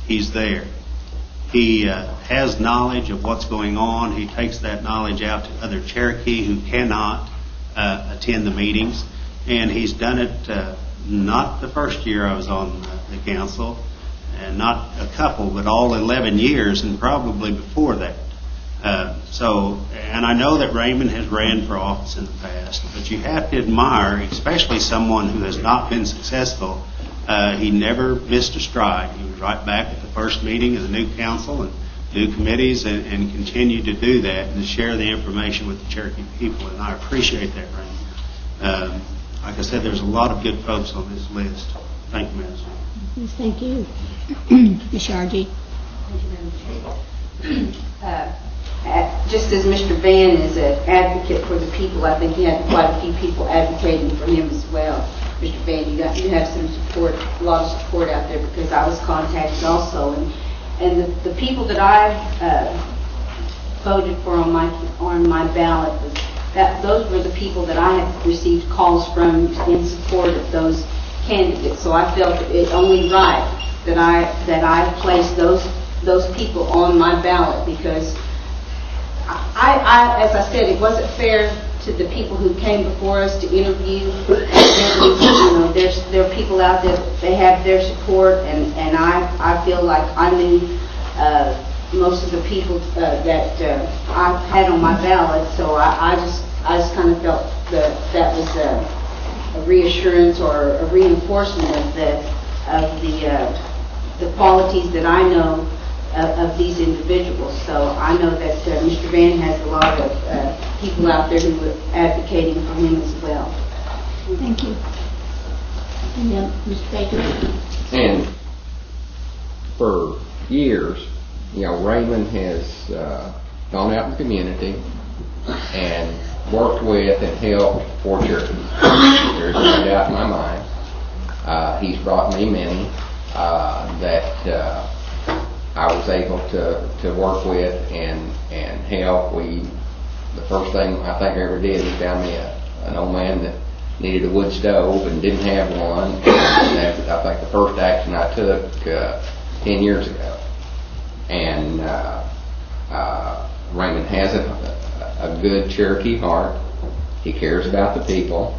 he's there. He has knowledge of what's going on. He takes that knowledge out to other Cherokee who cannot attend the meetings. And he's done it not the first year I was on the council, and not a couple, but all 11 years, and probably before that. And I know that Raymond has ran for office in the past, but you have to admire, especially someone who has not been successful. He never missed a stride. He was right back at the first meeting of the new council and new committees, and continued to do that and to share the information with the Cherokee people, and I appreciate that, Raymond. Like I said, there's a lot of good folks on this list. Thank you, Madam Speaker. Yes, thank you. Ms. Shargey. Just as Mr. Van is an advocate for the people, I think he had quite a few people advocating for him as well. Mr. Van, you have some support, a lot of support out there, because I was contacted also, and the people that I voted for on my ballot, those were the people that I had received calls from in support of those candidates. So I felt it only right that I placed those people on my ballot, because I, as I said, it wasn't fair to the people who came before us to interview. There are people out there, they have their support, and I feel like I knew most of the people that I had on my ballot, so I just kind of felt that was a reassurance or a reinforcement of the qualities that I know of these individuals. So I know that Mr. Van has a lot of people out there who are advocating for him as well. Thank you. And then Mr. Baker. And for years, Raymond has gone out in the community and worked with and helped for Cherokee. There's no doubt in my mind. He's brought me many that I was able to work with and help. The first thing I think I ever did, he found me an old man that needed a wood stove and didn't have one. And I think the first action I took 10 years ago. And Raymond has a good Cherokee heart. He cares about the people,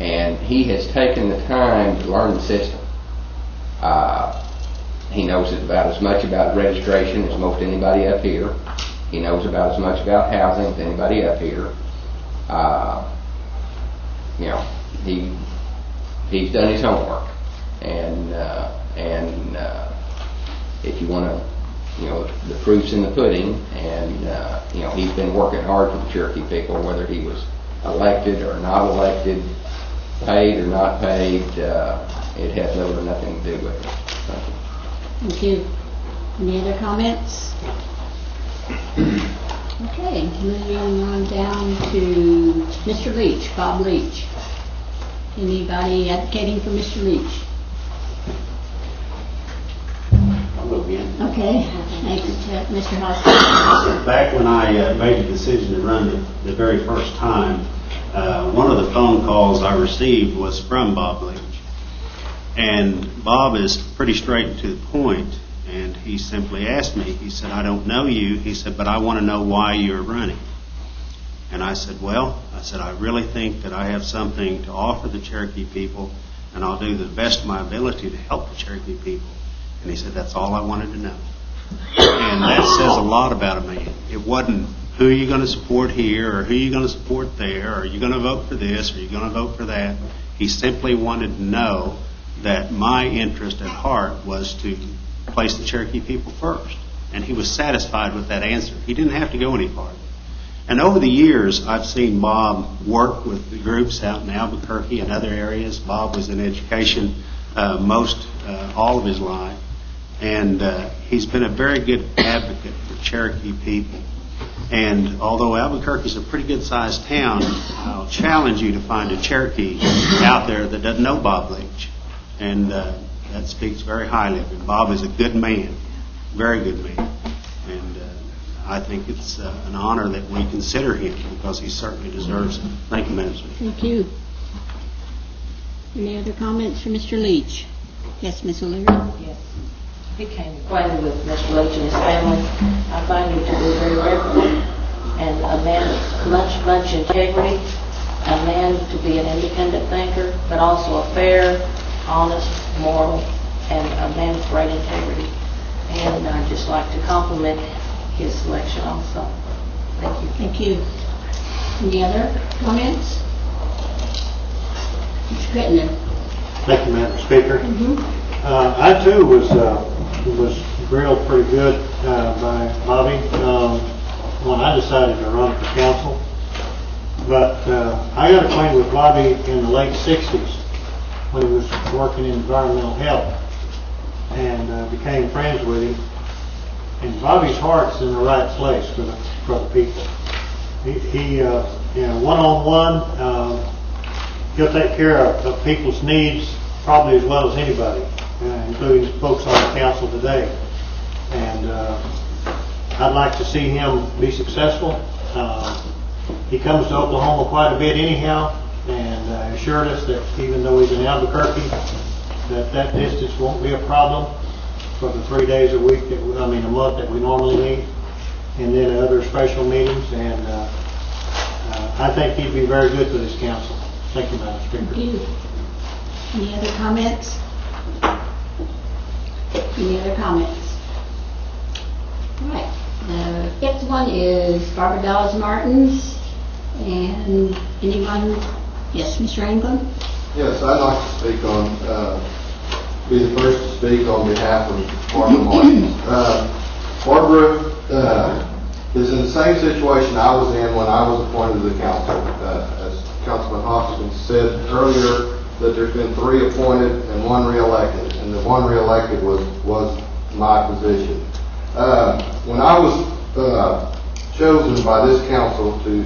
and he has taken the time to learn the system. He knows about as much about registration as most anybody up here. He knows about as much about housing as anybody up here. He's done his homework, and if you want to, the proof's in the pudding, and he's been working hard for the Cherokee people, whether he was elected or not elected, paid or not paid. It has little or nothing to do with it. Thank you. Thank you. Any other comments? Okay, moving on down to Mr. Leach, Bob Leach. Anybody advocating for Mr. Leach? Okay, thank you, Mr. Hoskins. Back when I made the decision to run the very first time, one of the phone calls I received was from Bob Leach. And Bob is pretty straight and to the point, and he simply asked me, he said, I don't know you, he said, but I want to know why you're running. And I said, I really think that I have something to offer the Cherokee people, and I'll do the best of my ability to help the Cherokee people. And he said, that's all I wanted to know. And that says a lot about a man. It wasn't who are you going to support here, or who are you going to support there, or are you going to vote for this, or are you going to vote for that. He simply wanted to know that my interest at heart was to place the Cherokee people first. And he was satisfied with that answer. He didn't have to go any farther. And over the years, I've seen Bob work with the groups out in Albuquerque and other areas. Bob was in education all of his life. And he's been a very good advocate for Cherokee people. And although Albuquerque is a pretty good-sized town, I'll challenge you to find a Cherokee out there that doesn't know Bob Leach. And that speaks very highly of him. Bob is a good man, very good man. And I think it's an honor that we consider him, because he certainly deserves it. Thank you, Madam Speaker. Thank you. Any other comments for Mr. Leach? Yes, Ms. O'Leary. Yes. became acquainted with Mr. Leach and his family. I find you to be very reputable and a man of much integrity, a man to be an independent thinker, but also a fair, honest, moral, and a man of great integrity. And I'd just like to compliment his selection also. Thank you. Thank you. Any other comments? Mr. Crittenden. Thank you, Madam Speaker. I too was grilled pretty good by Bobby when I decided to run for council. But I got acquainted with Bobby in the late 60s when he was working in environmental health, and became friends with him. And Bobby's heart's in the right place for the people. He one-on-one, he'll take care of people's needs probably as well as anybody, including folks on the council today. And I'd like to see him be successful. He comes to Oklahoma quite a bit anyhow, and assured us that even though he's in Albuquerque, that distance won't be a problem for the 3 days a month that we normally meet, and then other special meetings. And I think he'd be very good for this council. Thank you, Madam Speaker. Thank you. Any other comments? Any other comments? All right. Next one is Barbara Dawes Martins. And anyone? Yes, Mr. England? Yes, I'd like to speak on, be the first to speak on behalf of Barbara Martins. Barbara is in the same situation I was in when I was appointed to the council. As Councilman Hopkins said earlier, that there's been 3 appointed and 1 reelected, and the 1 reelected was my position. When I was chosen by this council to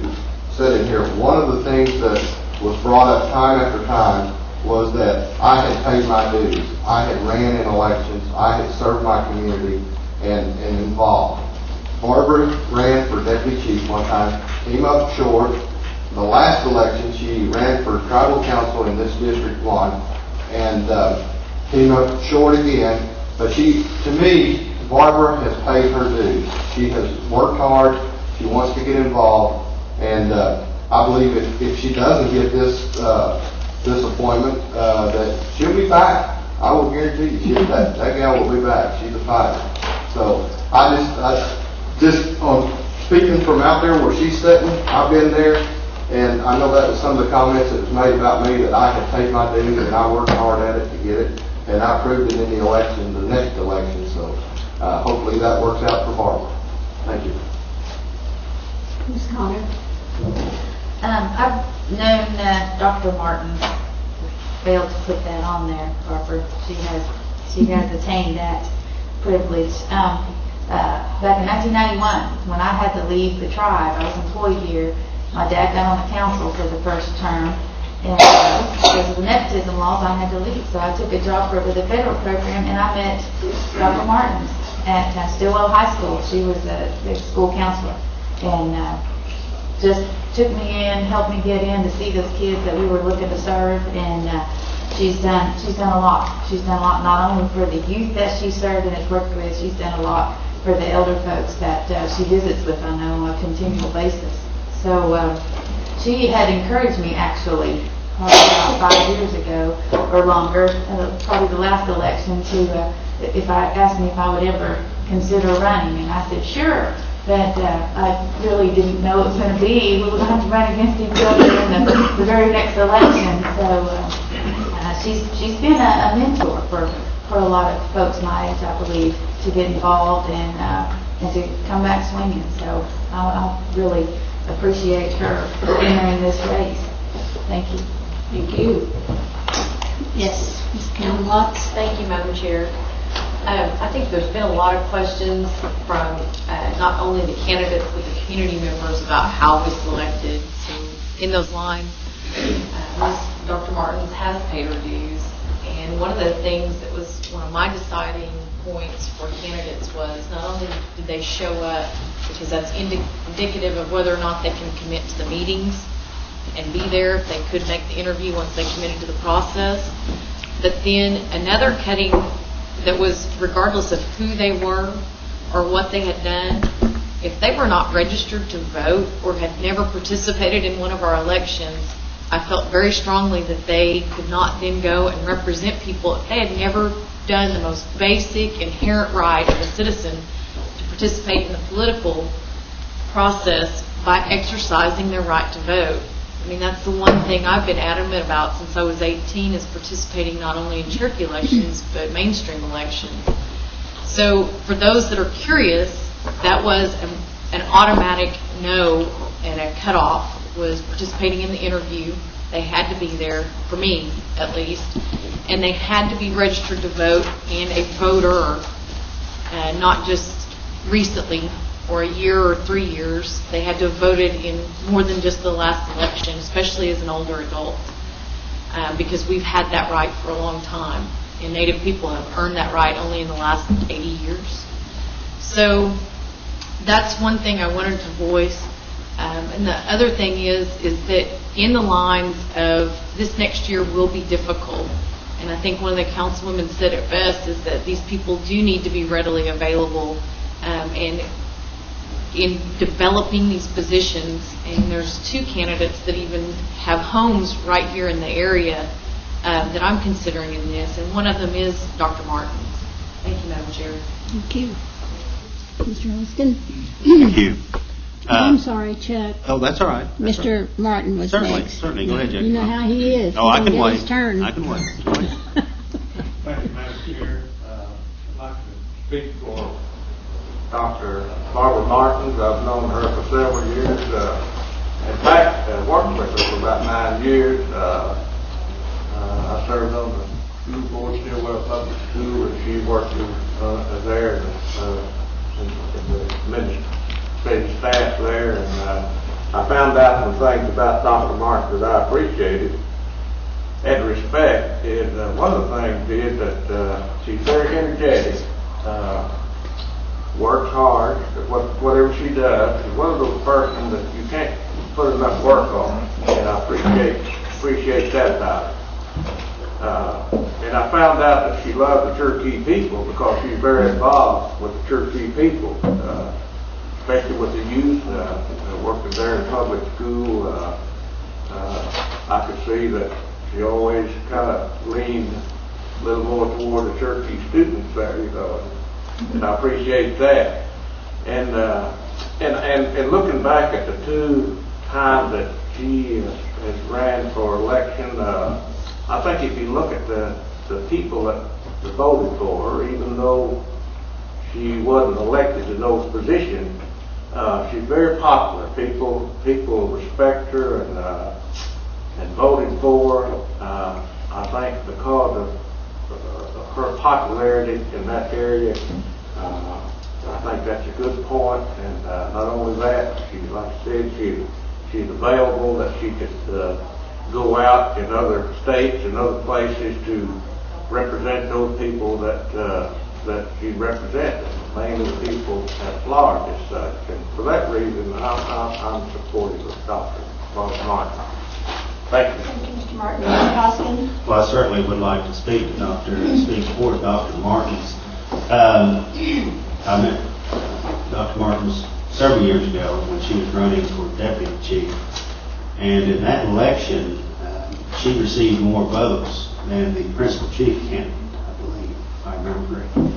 sit in here, one of the things that was brought up time after time was that I had paid my dues. I had ran in elections. I had served my community and involved. Barbara ran for deputy chief one time, came up short. The last election, she ran for tribal council in this District 1, and came up short again. But to me, Barbara has paid her dues. She has worked hard. She wants to get involved, and I believe if she doesn't get this appointment, that she'll be back. I will guarantee you, that gal will be back. She's a fighter. So I just on speaking from out there where she's sitting, I've been there, and I know that was some of the comments that was made about me, that I had paid my dues and I worked hard at it to get it, and I proved it in the election, the next election. So hopefully that works out for Barbara. Thank you. Ms. Connor? I've known Dr. Martin failed to put that on there, Barbara. She has attained that privilege. Back in 1991, when I had to leave the tribe, I was employed here. My dad got on the council for the first term, and because of the nepotism laws, I had to leave. So I took a job for the federal program, and I met Dr. Martins at Stillwell High School. She was the school counselor, and just took me in, helped me get in to see those kids that we were looking to serve, and she's done a lot. She's done a lot not only for the youth that she served and has worked with. She's done a lot for the elder folks that she visits with, I know, on a continual basis. So she had encouraged me, actually, probably about 5 years ago or longer, probably the last election, to if I asked me if I would ever consider running, and I said sure. But I really didn't know it was going to be. We were going to have to run against each other in the very next election. So she's been a mentor for a lot of folks my age, I believe, to get involved and to come back swinging. So I really appreciate her entering this race. Thank you. Thank you. Yes, Ms. Cameron Watts. Thank you, Madam Chair. I think there's been a lot of questions from not only the candidates but the community members about how we selected. So in those lines, Dr. Martins has paid her dues, and one of the things that was one of my deciding points for candidates was not only did they show up, because that's indicative of whether or not they can commit to the meetings and be there if they could make the interview once they committed to the process, but then another cutting that was regardless of who they were or what they had done, if they were not registered to vote or had never participated in one of our elections, I felt very strongly that they could not then go and represent people if they had never done the most basic, inherent right of a citizen to participate in the political process by exercising their right to vote. I mean, that's the one thing I've been adamant about since I was 18, is participating not only in Cherokee elections, but mainstream elections. So for those that are curious, that was an automatic no and a cutoff, was participating in the interview. They had to be there, for me at least, and they had to be registered to vote and a voter, not just recently or a year or 3 years. They had to have voted in more than just the last election, especially as an older adult, because we've had that right for a long time, and Native people have earned that right only in the last 80 years. So that's one thing I wanted to voice. And the other thing is that in the lines of this next year will be difficult, and I think one of the councilwomen said it best, is that these people do need to be readily available, and in developing these positions. And there's 2 candidates that even have homes right here in the area that I'm considering in this, and one of them is Dr. Martin. Thank you, Madam Chair. Thank you. Mr. Austin? Thank you. I'm sorry, Chuck. Oh, that's all right. That's Mr. all right. Martin was next. Certainly. Go ahead, Jackie. You know how he is. Oh, He I don't can get wait. his turn. I can wait. Thank you, Madam Chair. I'd like to speak for Dr. Barbara Martins. I've known her for several years. In fact, worked with her for about 9 years. I served on the school board, Stillwell Public School, and she worked there in the administrative staff there. And I found out some things about Dr. Martins that I appreciated and respect. Is one of the things is that she's very energetic, works hard, whatever she does. She's one of those persons that you can't put enough work on, and I appreciate that about her. And I found out that she loved the Cherokee people because she's very involved with the Cherokee people, especially with the youth, working there in public school. I could see that she always kind of leaned a little more toward the Cherokee students there, you know, and I appreciate that. And looking back at the 2 times that she has ran for election, I think if you look at the people that voted for her, even though she wasn't elected to those positions, she's very popular. People respect her and voted for her. I think because of her popularity in that area, I think that's a good point. And not only that, she, like I said, she's available, that she could go out in other states and other places to represent those people that she represents, mainly the people at Florida as such. And for that reason, I'm supportive of Dr. Martin. Thank you. Thank you, Mr. Martin. Mr. Hoskin? Well, I certainly would like to speak for Dr. Martins. I met Dr. Martins several years ago when she was running for deputy chief. And in that election, she received more votes than the principal chief candidate, I believe, if I remember correctly.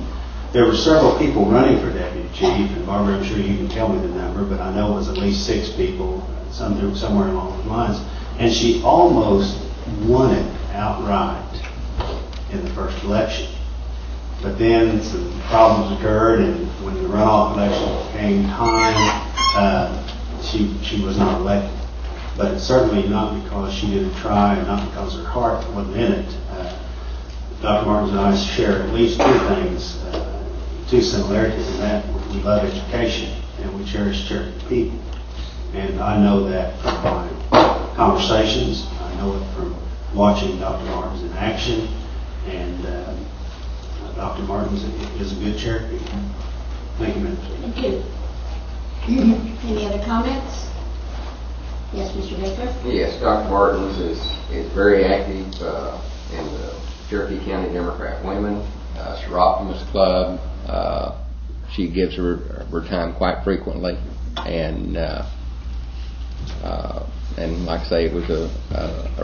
There were several people running for deputy chief, and Barbara, I'm sure you can tell me the number, but I know it was at least 6 people, somewhere along those lines. And she almost won it outright in the first election. But then some problems occurred, and when the runoff election came time, she was not elected. But it's certainly not because she didn't try, and not because her heart wasn't in it. Dr. Martins and I share at least 2 things, 2 similarities in that. We love education, and we cherish Cherokee people. And I know that from my conversations. I know it from watching Dr. Martins in action. And Dr. Martins is a good Cherokee. Thank you, Madam Chair. Thank you. Any other comments? Yes, Mr. Baker? Yes, Dr. Martins is very active in the Cherokee County Democrat Women. She's her optimist club. She gives her time quite frequently, and like I say, it was a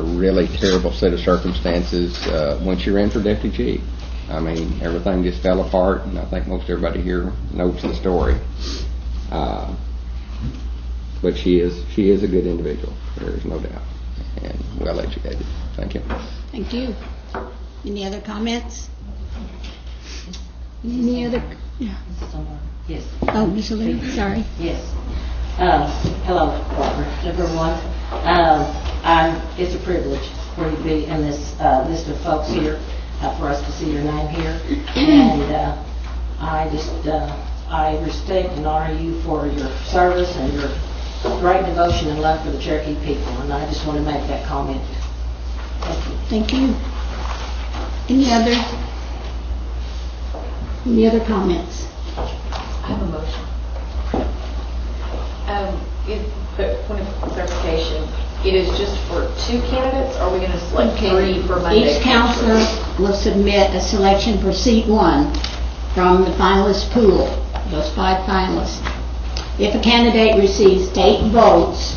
really terrible set of circumstances when she ran for deputy chief. I mean, everything just fell apart, and I think most everybody here knows the story. But she is a good individual. There is no doubt, and well educated. Thank you. Thank you. Any other comments? Any other? Yes. Oh, Ms. Lee, sorry. Yes. Hello, everyone. It's a privilege for you to be in this list of folks here, for us to see your name here. And I respect and honor you for your service and your great devotion and love for the Cherokee people. And I just want to make that comment. Thank you. Thank you. Any other comments? I have a motion. Point of clarification, it is just for 2 candidates, or are we going to select 3 for Monday? Each counselor will submit a selection for seat 1 from the finalist pool, those 5 finalists. If a candidate receives 8 votes,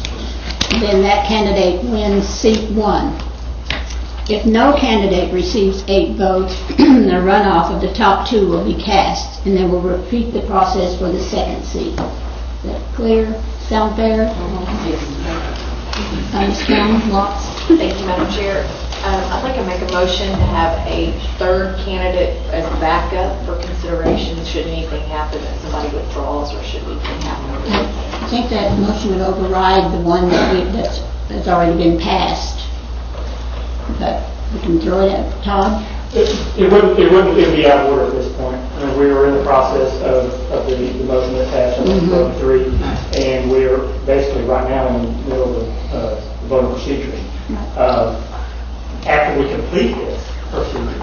then that candidate wins seat 1. If no candidate receives 8 votes, the runoff of the top 2 will be cast, and then we'll repeat the process for the second seat. Is that clear? Sound fair? Ms. Brown, Watts? Thank you, Madam Chair. I'd like to make a motion to have a 3rd candidate as backup for consideration should anything happen, that somebody withdraws or should anything happen. I think that motion would override the one that's already been passed. But we can throw it at Todd. It wouldn't be out of order at this point. I mean, we were in the process of the motion that passed on 3, and we are basically right now in the middle of the voting procedure. After we complete this procedure,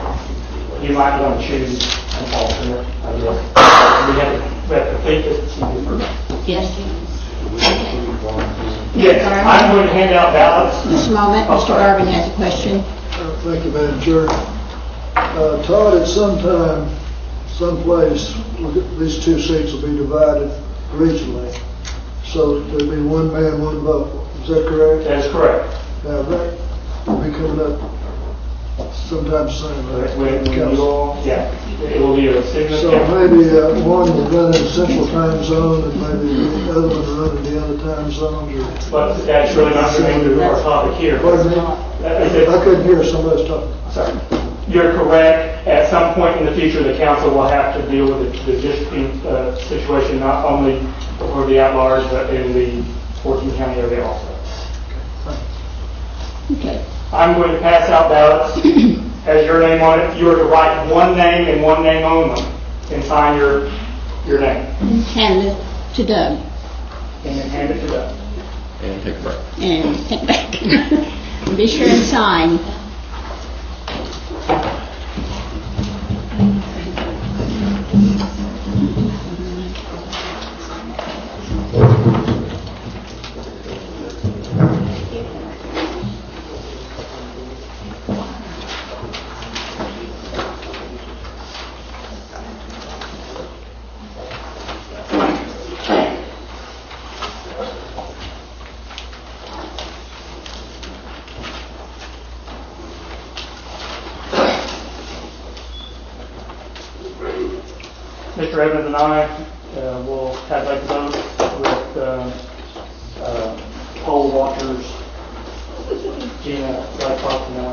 you might want to choose an alternate, I guess. We have to complete this procedure first. Yes. Yes, I'm going to hand out ballots. Just a moment, Mr. Garvin has a question. Thank you, Madam Chair. Todd, at some time, someplace, these 2 seats will be divided regionally. So there'll be 1 man, 1 vote. Is that correct? That is correct. Now, that will be coming up sometime soon. It will be a signature. So maybe one will run in the central time zone and maybe the other one will run in the other time zones. But that's really not related to our topic here. Pardon me? I couldn't hear somebody talking. Sorry. You're correct. At some point in the future, the council will have to deal with the districting situation, not only for the at-large, but in the 14 county area also. Okay. I'm going to pass out ballots. Has your name on it. You are to write 1 name and 1 name only, and sign your name. And hand it to Doug. And then hand it to Doug. And take a break. And take it back. Be sure and sign. Mr. Evans and I will tabulate the votes with poll watchers, Gina, Blackbox, and I.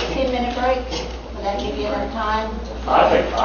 Take a 10-minute break. Would that give you enough time? I think 5.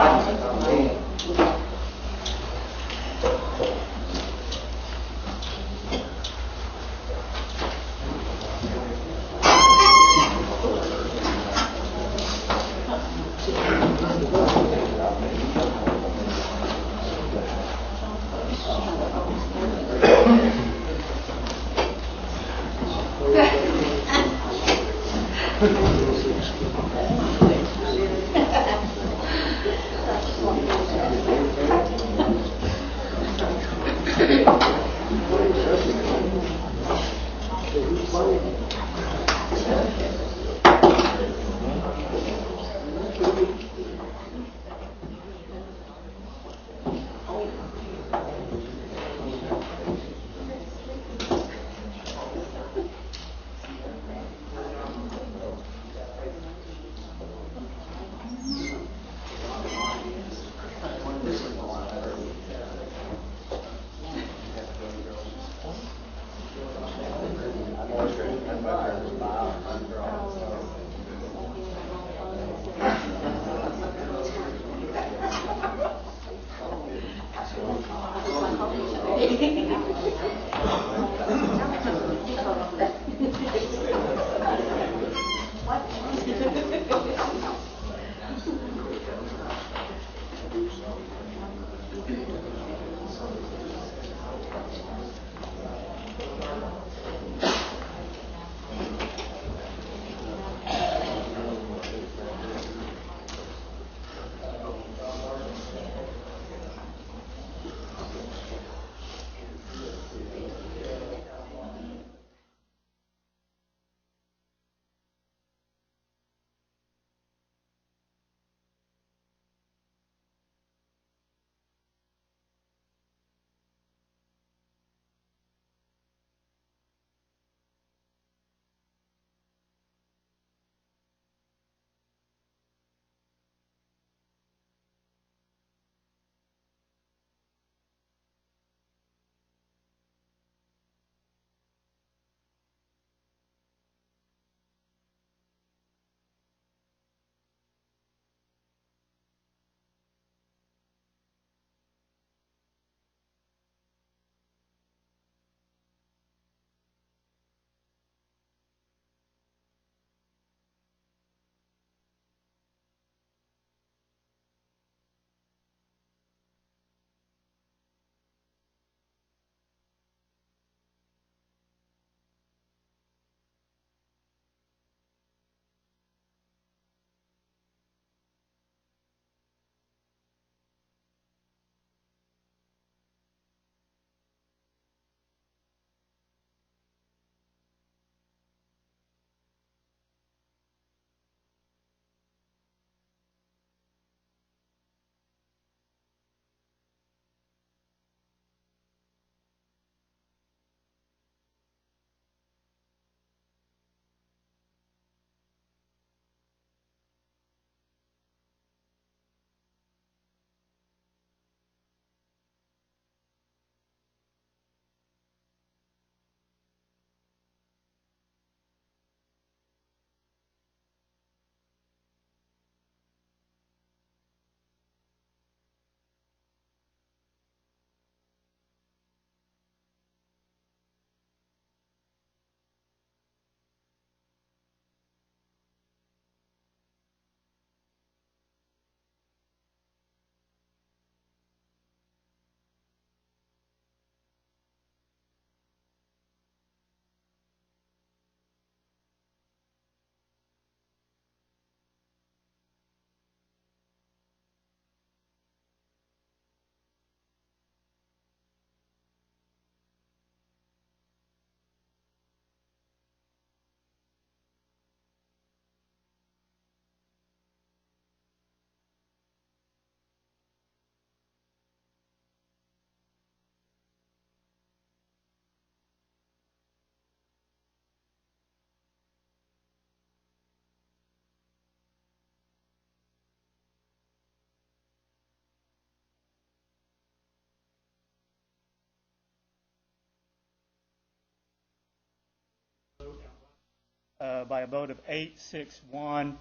By a vote of 8-6-1,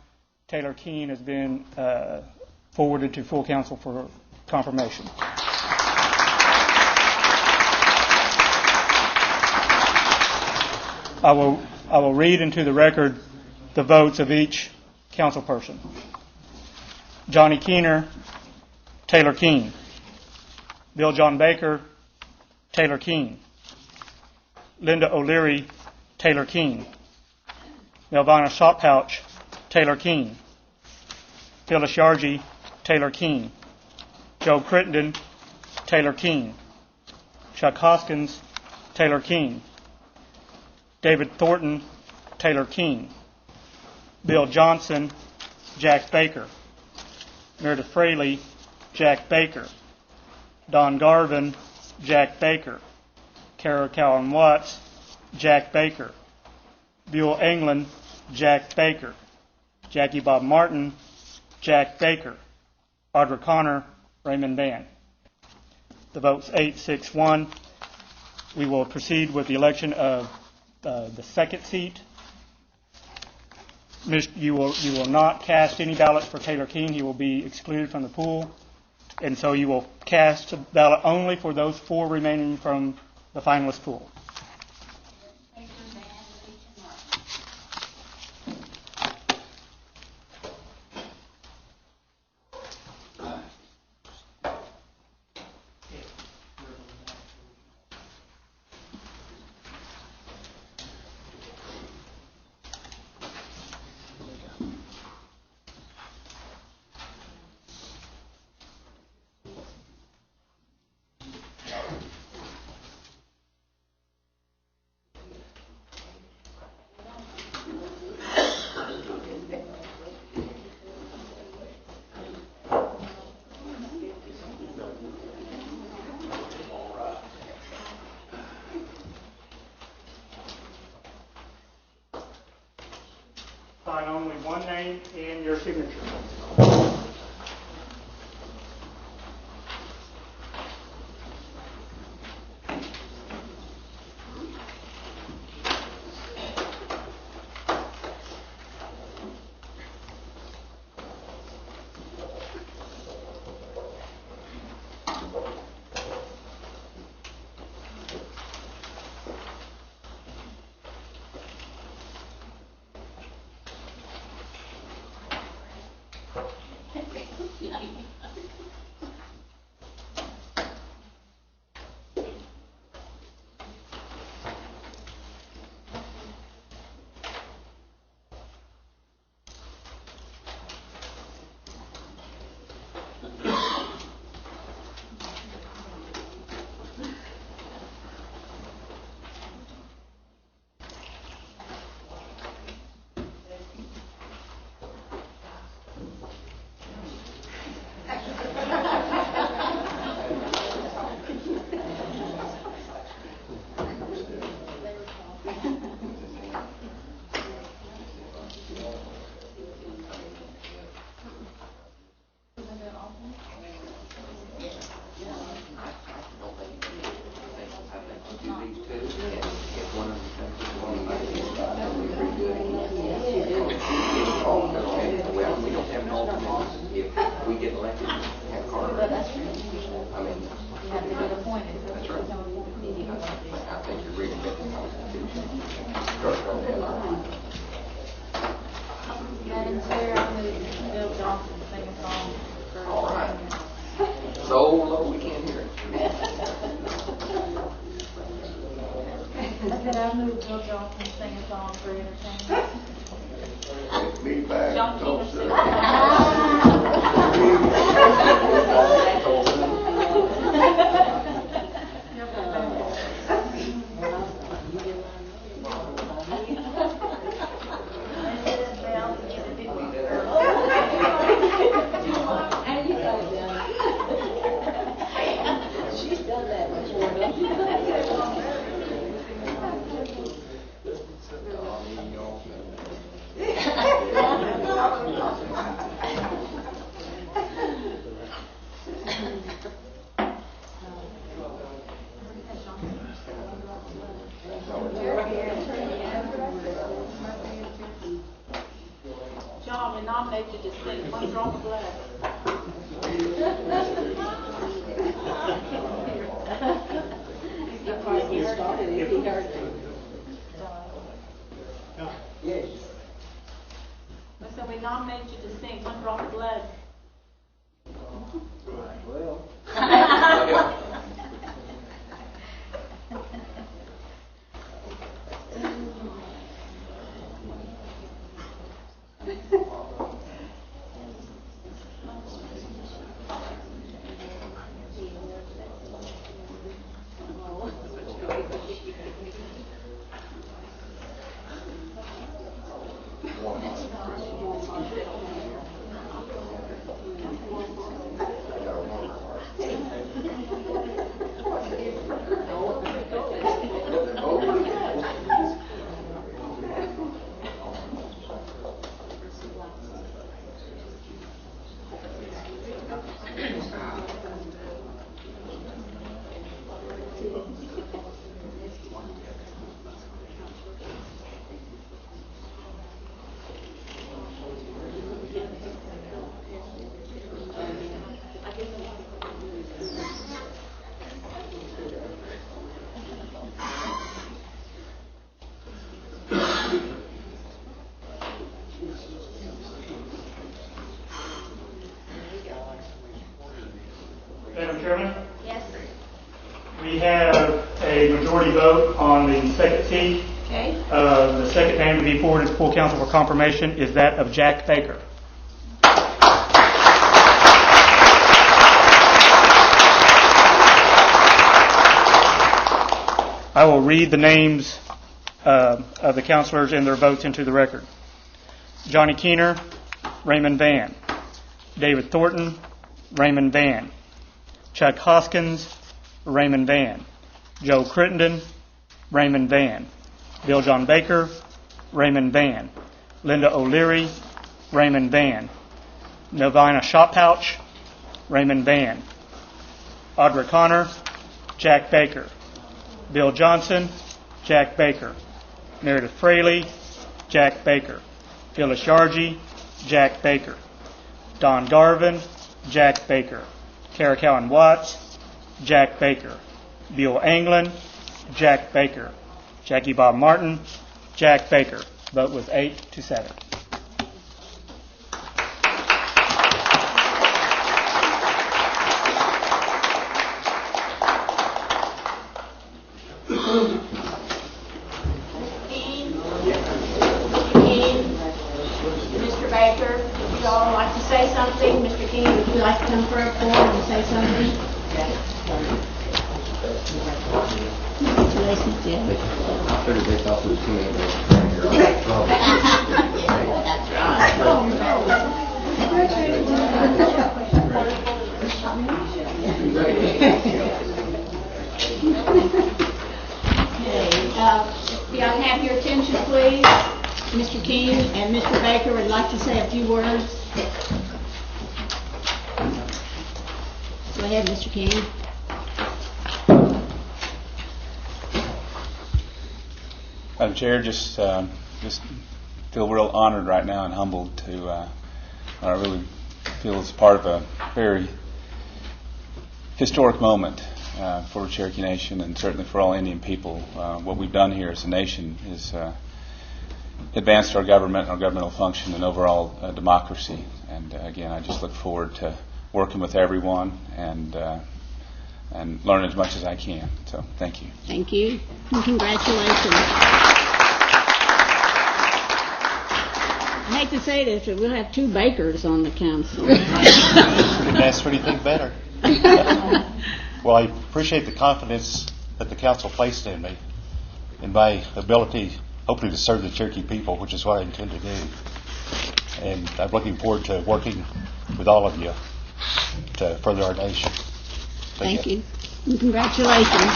Taylor Keene has been forwarded to full council for confirmation. I will read into the record the votes of each council person. Johnny Keener, Taylor Keene. Bill John Baker, Taylor Keene. Linda O'Leary, Taylor Keene. Nelvana Shotpouch, Taylor Keene. Phyllis Yargy, Taylor Keene. Joe Crittenden, Taylor Keene. Chuck Hoskins, Taylor Keene. David Thornton, Taylor Keene. Bill Johnson, Jack Baker. Meredith Fraley, Jack Baker. Don Garvin, Jack Baker. Kara Cowan Watts, Jack Baker. Buell England, Jack Baker. Jackie Bob Martin, Jack Baker. Audra Connor, Raymond Van. The vote's 8-6-1. We will proceed with the election of the second seat. You will not cast any ballots for Taylor Keene. He will be excluded from the pool. And so you will cast a ballot only for those 4 remaining from the finalist pool. Sign only one name and your signature. John, we nominate you to sing One Drop of Blood. He probably started it if he heard it. Yes. So we nominate you to sing One Drop of Blood. Well. Attorney, Yes. we have a majority vote on the second seat. Okay. The second name to be forwarded to full council for confirmation is that of Jack Baker. I will read the names of the councilors and their votes into the record. Johnny Keener, Raymond Van. David Thornton, Raymond Van. Chuck Hoskins, Raymond Van. Joe Crittenden, Raymond Van. Bill John Baker, Raymond Van. Linda O'Leary, Raymond Van. Novina Shopouch, Raymond Van. Audra Connor, Jack Baker. Bill Johnson, Jack Baker. Meredith Fraley, Jack Baker. Phyllis Yargy, Jack Baker. Don Garvin, Jack Baker. Kara Cowan Watts, Jack Baker. Bill Anglin, Jack Baker. Jackie Bob Martin, Jack Baker. Vote was 8-7. Mr. Baker, would you all like to say something? Mr. King, would you like to come forward and say something? Congratulations, Jim. I figured they thought we was too many. May I have your attention, please? Mr. King and Mr. Baker would like to say a few words. Go ahead, Mr. King. Madam Chair, just feel real honored right now and humbled to. I really feel it's part of a very historic moment for Cherokee Nation and certainly for all Indian people. What we've done here as a nation is advanced our government, our governmental function, and overall democracy. And again, I just look forward to working with everyone and learn as much as I can. So, thank you. Thank you, and congratulations. I hate to say this, but we'll have 2 Bakers on the council. Couldn't ask for anything better. Well, I appreciate the confidence that the council placed in me, in my ability, hopefully, to serve the Cherokee people, which is what I intend to do. And I'm looking forward to working with all of you to further our nation. Thank you. And congratulations.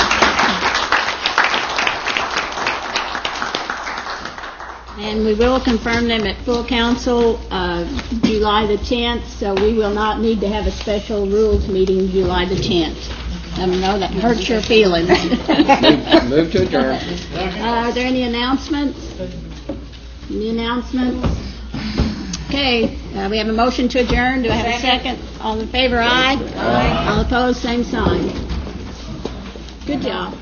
And we will confirm them at full council July the 10th, so we will not need to have a special rules meeting July the 10th. I know that hurts your feelings. Move to adjourn. Are there any announcements? Any announcements? Okay, we have a motion to adjourn. Do I have a second? All in favor, aye. Aye. All opposed, same sign. Good job.